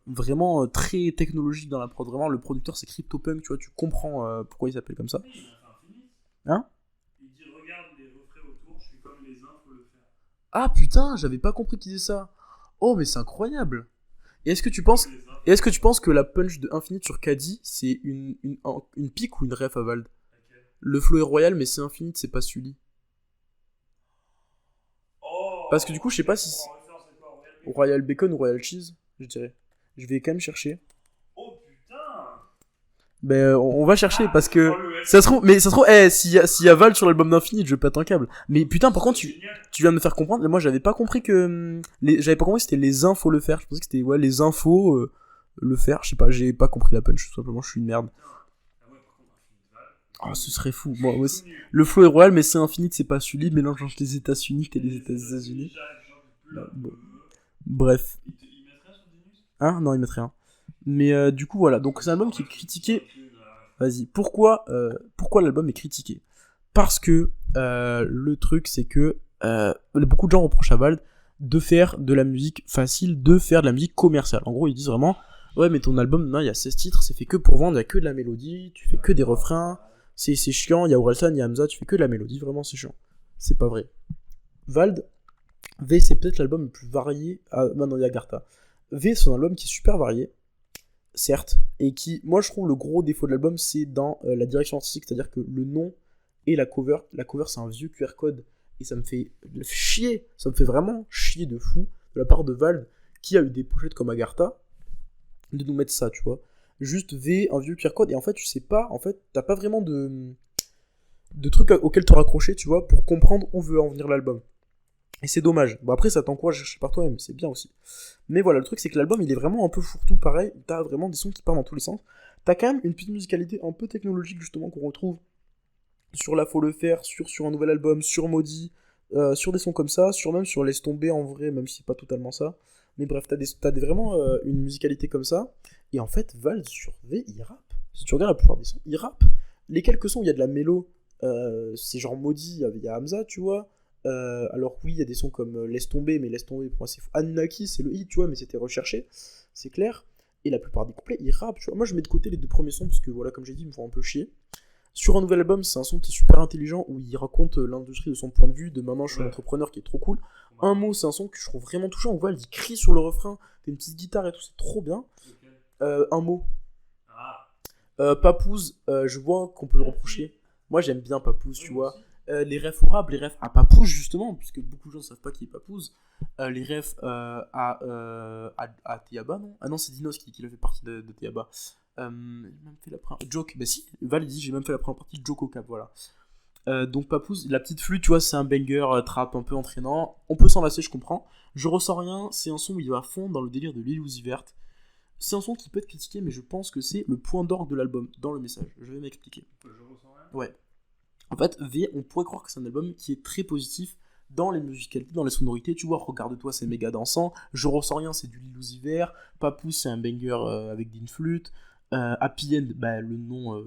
vraiment très technologique dans la prod. Vraiment, le producteur, c'est CryptoPunk, tu vois, tu comprends pourquoi il s'appelle comme ça. Hein? Il dit regarde les refrains autour, je suis comme les uns, faut le faire. Ah putain, j'avais pas compris qu'il disait ça. Oh, mais c'est incroyable. Et est-ce que tu penses que la punch de Infinite sur Caddy, c'est une pique ou une ref à Vald? Okay. Le flow est royal, mais c'est Infinite, c'est pas Sully. Parce que du coup, je sais pas si c'est Royal Bacon ou Royal Cheese, je dirais. Je vais quand même chercher. Oh putain. Ben, on va chercher parce que ça se trouve, s'il y a Val sur l'album d'Infinite, je pète un câble. Mais putain, par contre, tu viens de me faire comprendre. Moi, j'avais pas compris que c'était les infos le faire. Je pensais que c'était les infos le faire. Je sais pas, j'ai pas compris la punch. Tout simplement, je suis une merde. Oh, ce serait fou. Moi aussi. Le flow est royal, mais c'est infinite, c'est pas Sully. Mélange entre les États-Unis et les États-Unis. Bon. Bref. Hein? Non, il mettrait rien. Mais du coup, voilà. Donc, c'est un album qui est critiqué. Vas-y. Pourquoi l'album est critiqué? Parce que le truc, c'est que beaucoup de gens reprochent à Vald de faire de la musique facile, de faire de la musique commerciale. En gros, ils disent vraiment, ouais, mais ton album, il y a 16 titres, c'est fait que pour vendre, il y a que de la mélodie, tu fais que des refrains, c'est chiant, il y a Orelsan, il y a Hamza, tu fais que de la mélodie, vraiment, c'est chiant. C'est pas vrai. Vald, V, c'est peut-être l'album le plus varié. Ah, non, il y a Gartha. V, c'est un album qui est super varié, certes, et qui, moi, je trouve le gros défaut de l'album, c'est dans la direction artistique, c'est-à-dire que le nom et la cover, c'est un vieux QR code, et ça me fait chier, ça me fait vraiment chier de fou, de la part de Vald, qui a eu des pochettes comme Agartha, de nous mettre ça, tu vois. Juste V, un vieux QR code, et en fait, tu sais pas, en fait, t'as pas vraiment de trucs auxquels te raccrocher, tu vois, pour comprendre où veut en venir l'album. Et c'est dommage. Bon, après, ça t'encourage à chercher par toi-même, c'est bien aussi. Mais voilà, le truc, c'est que l'album, il est vraiment un peu fourre-tout, pareil, t'as vraiment des sons qui partent dans tous les sens. T'as quand même une petite musicalité un peu technologique, justement, qu'on retrouve sur La Faut le faire, sur un nouvel album, sur Maudit, sur des sons comme ça, même sur Laisse tomber en vrai, même si c'est pas totalement ça. Mais bref, t'as vraiment une musicalité comme ça. Et en fait, Vald sur V, il rappe. Si tu regardes la plupart des sons, il rappe. Les quelques sons où il y a de la mélo, c'est genre Maudit, il y a Hamza, tu vois. Alors oui, il y a des sons comme Laisse tomber, mais Laisse tomber, pour moi c'est fou. Anunnaki, c'est le hit, tu vois, mais c'était recherché, c'est clair. Et la plupart des couplets, ils rappent, tu vois. Moi, je mets de côté les 2 premiers sons, parce que voilà, comme j'ai dit, ils me font un peu chier. Sur un nouvel album, c'est un son qui est super intelligent, où il raconte l'industrie de son point de vue, de maintenant je suis un entrepreneur, qui est trop cool. Un mot, c'est un son que je trouve vraiment touchant, où Vald il crie sur le refrain, t'as une petite guitare et tout, c'est trop bien. Un mot. Papouze, je vois qu'on peut le reprocher. Moi j'aime bien Papouze, tu vois. Les refs au rap, les refs à Papouze justement, puisque beaucoup de gens ne savent pas qui est Papouze. Les refs à Théaba, non? Ah non, c'est Dinos qui a fait partie de Théaba. J'ai même fait la première... Joke, bah si, Val dit j'ai même fait la première partie de Joke au Cap, voilà. Donc Papouze, la petite flûte, tu vois, c'est un banger trap un peu entraînant. On peut s'en lasser, je comprends. Je ressens rien, c'est un son où il va à fond dans le délire de l'île verte. C'est un son qui peut être critiqué, mais je pense que c'est le point d'orgue de l'album, dans le message. Je vais m'expliquer. Je ressens rien. Ouais. En fait, V, on pourrait croire que c'est un album qui est très positif dans les musicalités, dans les sonorités. Tu vois, Regarde-toi, c'est méga dansant. Je ressens rien, c'est du l'île vert. Papouze, c'est un banger avec une flûte. Happy End, bah, le nom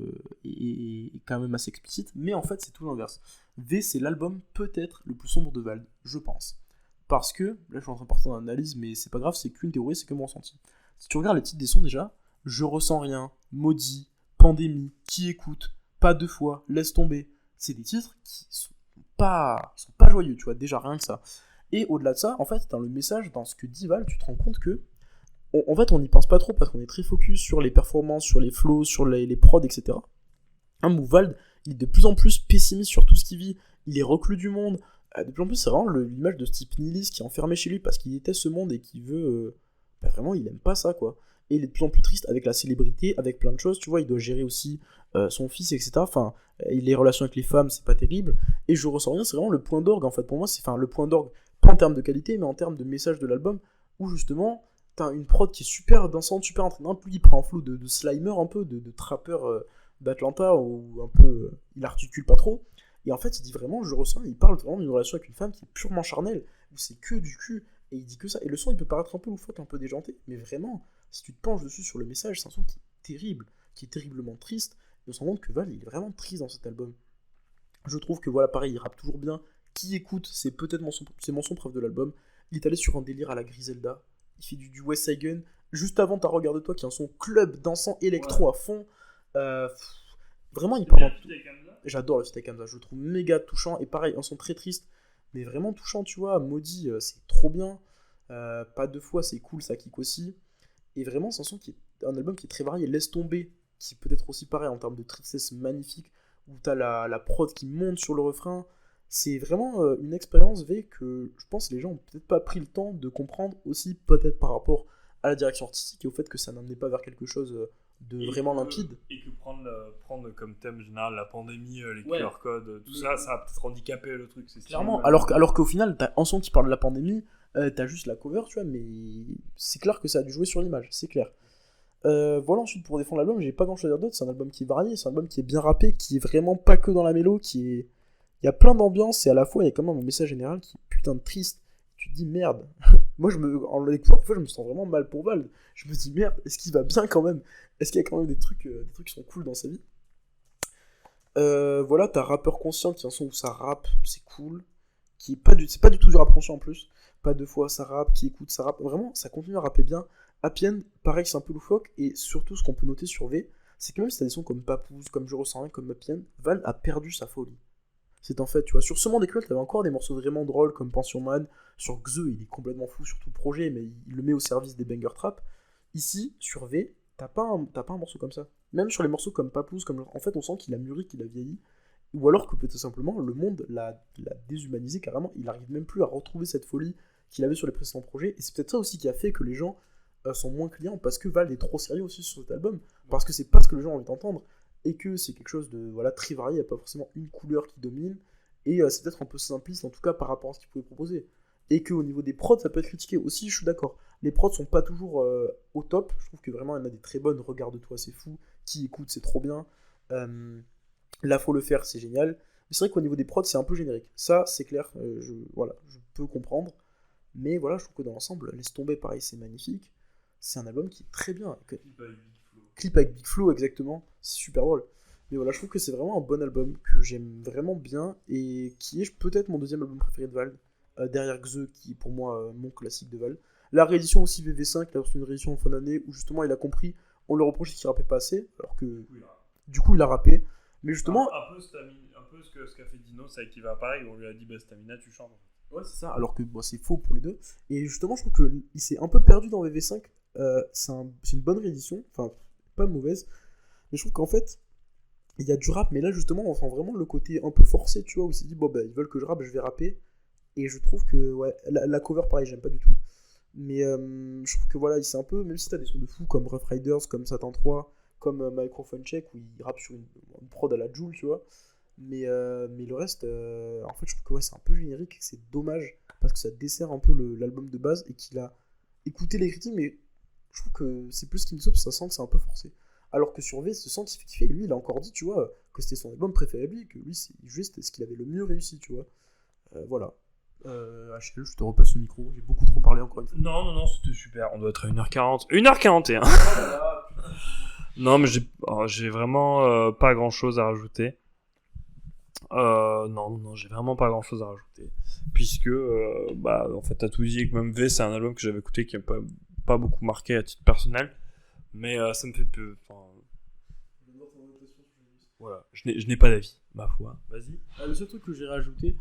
est quand même assez explicite, mais en fait c'est tout l'inverse. V, c'est l'album peut-être le plus sombre de Vald, je pense. Parce que, là je suis en train de partir dans l'analyse, mais c'est pas grave, c'est qu'une théorie, c'est que mon ressenti. Si tu regardes les titres des sons déjà, Je ressens rien, Maudit, Pandémie, Qui écoute, Pas 2 fois, Laisse tomber, c'est des titres qui sont pas joyeux, tu vois, déjà rien que ça. Et au-delà de ça, en fait, dans le message, dans ce que dit Vald, tu te rends compte que en fait, on n'y pense pas trop parce qu'on est très focus sur les performances, sur les flows, sur les prods, etc. Vald, il est de plus en plus pessimiste sur tout ce qu'il vit. Il est reclus du monde. De plus en plus, c'est vraiment l'image de ce type nihiliste qui est enfermé chez lui parce qu'il déteste ce monde et qui veut... vraiment, il aime pas ça, quoi. Et il est de plus en plus triste avec la célébrité, avec plein de choses. Tu vois, il doit gérer aussi son fils, etc. Enfin, les relations avec les femmes, c'est pas terrible. Et Je ressens rien, c'est vraiment le point d'orgue, en fait. Pour moi, c'est le point d'orgue, pas en termes de qualité, mais en termes de message de l'album, où justement... T'as une prod qui est super dansante, super entraînante. Lui, il prend un flow de slimer un peu, de trappeur d'Atlanta, où un peu il articule pas trop. Et en fait, il dit vraiment, je ressens, il parle vraiment d'une relation avec une femme qui est purement charnelle, où c'est que du cul, et il dit que ça. Et le son, il peut paraître un peu loufoque, un peu déjanté, mais vraiment, si tu te penches dessus sur le message, c'est un son qui est terrible, qui est terriblement triste. Et on se rend compte que Val, il est vraiment triste dans cet album. Je trouve que voilà, pareil, il rappe toujours bien. Qui écoute, c'est peut-être mon son preuve de l'album. Il est allé sur un délire à la Griselda. Il fait du West Side Gun. Juste avant, t'as Regarde-toi qui est un son club dansant électro à fond. Vraiment, il parle. J'adore le feat avec Hamza. Je le trouve méga touchant. Et pareil, un son très triste, mais vraiment touchant, tu vois. Maudit, c'est trop bien. Pas 2 fois, c'est cool, ça kick aussi. Et vraiment, c'est un album qui est très varié. Laisse tomber, qui peut être aussi pareil en termes de tristesse magnifique, où t'as la prod qui monte sur le refrain. C'est vraiment une expérience V que je pense que les gens ont peut-être pas pris le temps de comprendre aussi, peut-être par rapport à la direction artistique et au fait que ça n'amenait pas vers quelque chose de vraiment limpide. Et que prendre comme thème général la pandémie, les QR codes, tout ça, ça a peut-être handicapé le truc. C'est clairement, alors qu'au final, t'as un son qui parle de la pandémie, t'as juste la cover, tu vois, mais c'est clair que ça a dû jouer sur l'image, c'est clair. Voilà, ensuite pour défendre l'album, j'ai pas grand chose à dire d'autre. C'est un album qui est varié, c'est un album qui est bien rappé, qui est vraiment pas que dans la mélo, il y a plein d'ambiance et à la fois il y a quand même un message général qui est putain de triste. Tu te dis merde. Moi, en l'écoutant, des fois, je me sens vraiment mal pour Val. Je me dis merde, est-ce qu'il va bien quand même? Est-ce qu'il y a quand même des trucs qui sont cool dans sa vie? Voilà, t'as Rappeur Conscient qui est un son où ça rappe, c'est cool. C'est pas du tout du rap conscient en plus. Pas deux fois ça rappe, qui écoute ça rappe. Vraiment, ça continue à rapper bien. Happy End, pareil, c'est un peu loufoque. Et surtout, ce qu'on peut noter sur V, c'est que même si t'as des sons comme Papoose, comme Je Ressens Rien, comme Happy End, Val a perdu sa folie. C'est en fait, tu vois, sur Ce Monde École, t'avais encore des morceaux vraiment drôles comme Pension Man. Sur Xe, il est complètement fou sur tout le projet, mais il le met au service des banger trap. Ici, sur V, t'as pas un morceau comme ça. Même sur les morceaux comme Papoose, en fait, on sent qu'il a mûri, qu'il a vieilli. Ou alors que peut-être simplement, le monde l'a déshumanisé carrément. Il arrive même plus à retrouver cette folie qu'il avait sur les précédents projets. Et c'est peut-être ça aussi qui a fait que les gens sont moins clients, parce que Val est trop sérieux aussi sur cet album, parce que c'est pas ce que les gens ont envie d'entendre, et que c'est quelque chose de très varié, il n'y a pas forcément une couleur qui domine, et c'est peut-être un peu simpliste, en tout cas par rapport à ce qu'il pouvait proposer. Et qu'au niveau des prods, ça peut être critiqué aussi, je suis d'accord. Les prods sont pas toujours au top, je trouve que vraiment il y en a des très bonnes, Regarde-toi, c'est fou, Qui écoute, c'est trop bien, Là faut le faire, c'est génial. Mais c'est vrai qu'au niveau des prods, c'est un peu générique. Ça, c'est clair, je peux comprendre. Mais voilà, je trouve que dans l'ensemble, Laisse tomber, pareil, c'est magnifique. C'est un album qui est très bien. Clip avec Big Flo, exactement. C'est super drôle. Mais voilà, je trouve que c'est vraiment un bon album que j'aime vraiment bien et qui est peut-être mon deuxième album préféré de Val, derrière Xe, qui est pour moi mon classique de Val. La réédition aussi VV5, il a reçu une réédition en fin d'année où justement il a compris, on le reprochait qu'il rappait pas assez, alors que du coup il a rappé. Mais justement. Un peu ce qu'a fait Dino, c'est qu'il va à Paris, on lui a dit bah Stamina, tu chantes. Ouais, c'est ça, alors que c'est faux pour les deux. Et justement, je trouve qu'il s'est un peu perdu dans VV5. C'est une bonne réédition, enfin, pas mauvaise. Mais je trouve qu'en fait, il y a du rap, mais là justement, on sent vraiment le côté un peu forcé, tu vois, où il s'est dit, ils veulent que je rappe, je vais rapper. Et je trouve que, ouais, la cover, pareil, j'aime pas du tout. Mais je trouve que voilà, il s'est un peu, même si t'as des sons de fou comme Rough Riders, comme Satan 3, comme Microphone Check, où il rappe sur une prod à la Jul, tu vois. Mais le reste, en fait, je trouve que ouais, c'est un peu générique et que c'est dommage parce que ça dessert un peu l'album de base et qu'il a écouté les critiques, mais je trouve que c'est plus qu'il me saute, ça sent que c'est un peu forcé. Alors que sur V, se sent qu'il fait kiffer. Et lui, il a encore dit, tu vois, que c'était son album préféré, lui, que lui, c'est juste ce qu'il avait le mieux réussi, tu vois. Voilà. HL, je te repasse le micro, j'ai beaucoup trop parlé encore une fois. Non, c'était super, on doit être à 1h40. 1h41 Non, mais j'ai vraiment pas grand chose à rajouter. Non, j'ai vraiment pas grand chose à rajouter. Puisque, en fait, t'as tout dit, que même V, c'est un album que j'avais écouté qui m'a pas beaucoup marqué à titre personnel. Mais ça me fait peu. Voilà, je n'ai pas d'avis, ma foi. Vas-y. Le seul truc que j'ai rajouté,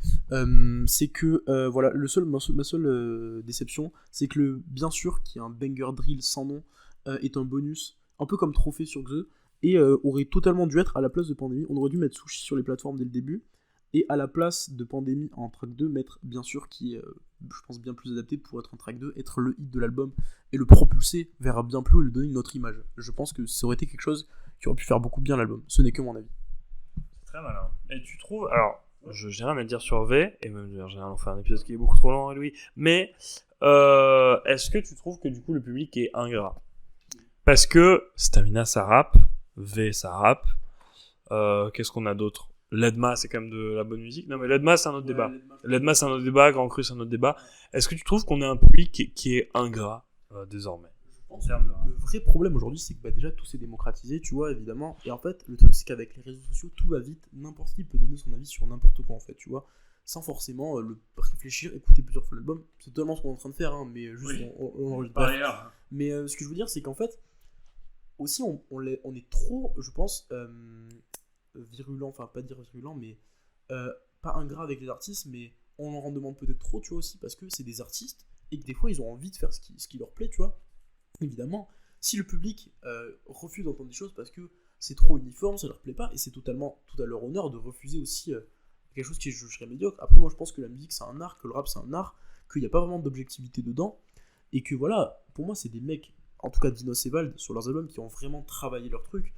c'est que, voilà, ma seule déception, c'est que bien sûr, qu'il y a un banger drill sans nom, est un bonus, un peu comme trophée sur Xe, et aurait totalement dû être à la place de Pandémie. On aurait dû mettre Sushi sur les plateformes dès le début, et à la place de Pandémie en track 2, mettre Bien sûr, qui est, je pense, bien plus adapté pour être un track 2, être le hit de l'album, et le propulser vers bien plus haut et lui donner une autre image. Je pense que ça aurait été quelque chose qui aurait pu faire beaucoup bien l'album. Ce n'est que mon avis. C'est très malin. Et tu trouves... Alors, j'ai rien à dire sur V, et même j'ai rien à en faire un épisode qui est beaucoup trop long avec lui, mais est-ce que tu trouves que du coup le public est ingrat? Parce que Stamina ça rappe, V ça rappe, qu'est-ce qu'on a d'autre? Ledma c'est quand même de la bonne musique. Non mais Ledma c'est un autre débat. Ledma c'est un autre débat, Grand Cru c'est un autre débat. Est-ce que tu trouves qu'on est un public qui est ingrat désormais? Le vrai problème aujourd'hui, c'est que déjà tout s'est démocratisé, tu vois, évidemment. Et en fait, le truc, c'est qu'avec les réseaux sociaux, tout va vite. N'importe qui peut donner son avis sur n'importe quoi, en fait, tu vois, sans forcément réfléchir, écouter plusieurs fois l'album. C'est totalement ce qu'on est en train de faire, hein, mais juste oui. on Par ailleurs. Mais ce que je veux dire, c'est qu'en fait, aussi, on est trop, je pense, virulent, enfin, pas dire virulent, mais pas ingrat avec les artistes, mais on en demande peut-être trop, tu vois, aussi, parce que c'est des artistes et que des fois, ils ont envie de faire ce qui leur plaît, tu vois. Évidemment, si le public refuse d'entendre des choses parce que c'est trop uniforme, ça leur plaît pas, et c'est totalement tout à leur honneur de refuser aussi quelque chose qui je jugerais médiocre. Après, moi je pense que la musique c'est un art, que le rap c'est un art, qu'il n'y a pas vraiment d'objectivité dedans, et que voilà, pour moi c'est des mecs, en tout cas Dinos et Vald, sur leurs albums qui ont vraiment travaillé leur truc.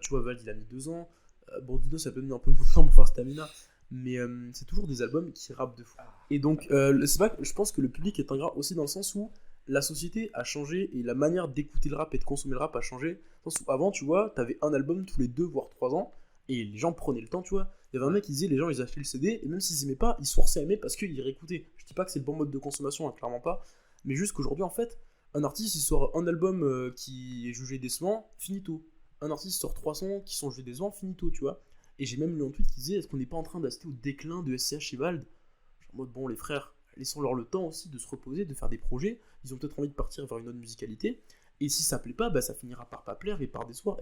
Tu vois, Vald il a mis 2 ans, Dinos ça peut mis un peu moins de temps pour faire Stamina, mais c'est toujours des albums qui rappent de fou. Et donc, c'est pas, je pense que le public est ingrat aussi dans le sens où la société a changé et la manière d'écouter le rap et de consommer le rap a changé. Dans le sens où avant, tu vois, t'avais un album tous les 2 voire 3 ans et les gens prenaient le temps, tu vois. Il y avait un mec qui disait les gens ils achetaient le CD et même s'ils aimaient pas, ils se forçaient à aimer parce qu'ils réécoutaient. Je dis pas que c'est le bon mode de consommation, hein, clairement pas, mais juste qu'aujourd'hui en fait, un artiste il sort un album qui est jugé décevant, finito. Un artiste sort 3 sons qui sont jugés décevants, finito, tu vois. Et j'ai même lu un tweet qui disait est-ce qu'on n'est pas en train d'assister au déclin de SCH et Vald? En mode bon les frères, laissons-leur le temps aussi de se reposer, de faire des projets, ils ont peut-être envie de partir vers une autre musicalité, et si ça plaît pas, bah ça finira par pas plaire et par décevoir,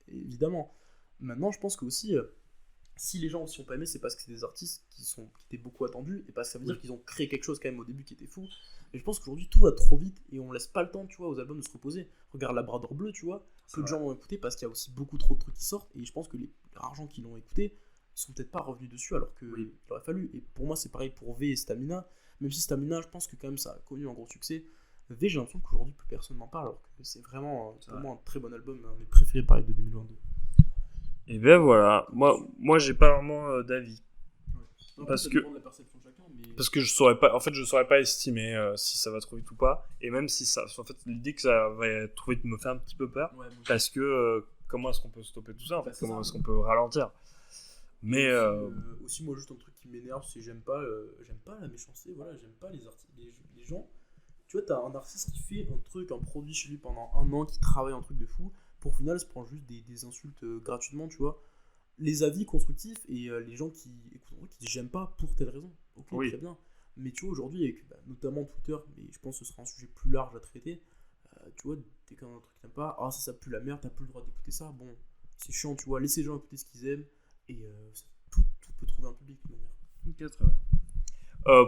évidemment. Maintenant je pense que aussi, si les gens aussi ont pas aimé, c'est parce que c'est des artistes qui étaient beaucoup attendus, et parce que ça veut dire qu'ils ont créé quelque chose quand même au début qui était fou, et je pense qu'aujourd'hui tout va trop vite, et on laisse pas le temps, tu vois, aux albums de se reposer. Regarde Labrador Bleu, tu vois, peu de gens l'ont écouté parce qu'il y a aussi beaucoup trop de trucs qui sortent, et je pense que les rares gens qui l'ont écouté sont peut-être pas revenus dessus alors qu'il aurait fallu. Et pour moi c'est pareil pour V et Stamina, même si Stamina je pense que quand même ça a connu un gros succès. V j'ai l'impression qu'aujourd'hui plus personne n'en parle alors que c'est vraiment pour moi un très bon album, un de mes préférés pareil de 2022. Et ben voilà, moi j'ai pas vraiment d'avis. Ouais. Parce que je saurais pas estimer si ça va trop vite ou pas, et même si ça, en fait l'idée que ça va trop vite me fait un petit peu peur, parce que comment est-ce qu'on peut stopper tout ça en fait, comment est-ce qu'on peut ralentir. Mais aussi moi juste un truc qui m'énerve, c'est j'aime pas la méchanceté, voilà, j'aime pas les gens. Tu vois, t'as un artiste qui fait un produit chez lui pendant 1 an, qui travaille un truc de fou, pour au final se prend juste des insultes gratuitement, tu vois. Les avis constructifs et les gens qui écoutent, qui disent j'aime pas pour telle raison, ok, très bien. Mais tu vois, aujourd'hui, avec notamment Twitter, mais je pense que ce sera un sujet plus large à traiter, tu vois, t'es quand même un truc qui n'aime pas, ça pue la merde, t'as plus le droit d'écouter ça, bon, c'est chiant, tu vois, laissez les gens écouter ce qu'ils aiment, et tout peut trouver un public de manière. Ok, très bien.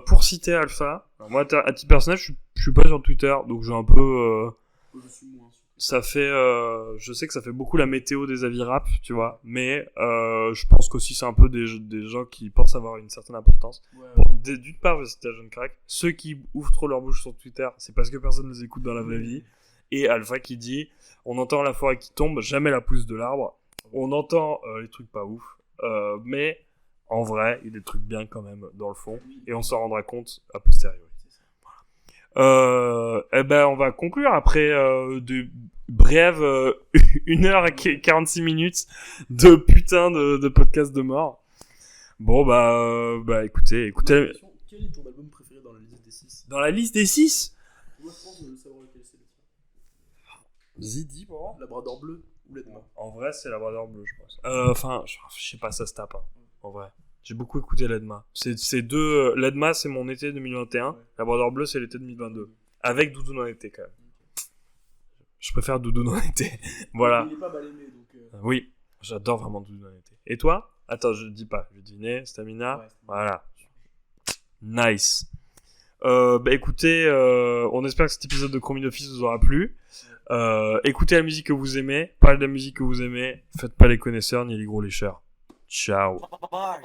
Pour citer Alpha, alors moi à titre personnel je suis pas sur Twitter, donc j'ai un peu Je suis moins sûr. ça fait je sais que ça fait beaucoup la météo des avis rap, tu vois, mais je pense qu'aussi c'est un peu des gens qui pensent avoir une certaine importance. D'une part, je vais citer Jeune Crack, ceux qui ouvrent trop leur bouche sur Twitter, c'est parce que personne ne les écoute dans la vraie vie. Et Alpha qui dit on entend la forêt qui tombe, jamais la pousse de l'arbre. On entend les trucs pas ouf, mais en vrai, il y a des trucs bien quand même dans le fond, et on s'en rendra compte a posteriori. Eh ben, on va conclure après de brèves 1h46 minutes de putain de podcast de mort. Bon, bah écoutez. Quel est ton album préféré dans la liste des 6 ? Dans la liste des 6 ? Moi, je pense que je veux savoir lequel c'est. Zidi, pour moi. Labrador Bleu ou Ledma ? En vrai, c'est Labrador Bleu, je pense. Enfin, je sais pas, ça se tape, hein, en vrai. J'ai beaucoup écouté Ledma. C'est deux... Ledma, c'est mon été 2021. Labrador Bleu, c'est l'été 2022. Avec Doudou dans l'été, quand même. Je préfère Doudou dans l'été. Voilà. Il est pas mal aimé, donc... Oui, j'adore vraiment Doudou dans l'été. Et toi ? Attends, je le dis pas. Je vais deviner. Stamina. Ouais, voilà. Nice. Écoutez, on espère que cet épisode de Chromie d'Office vous aura plu. Écoutez la musique que vous aimez. Parlez de la musique que vous aimez. Faites pas les connaisseurs ni les gros lécheurs. Ciao. Bye.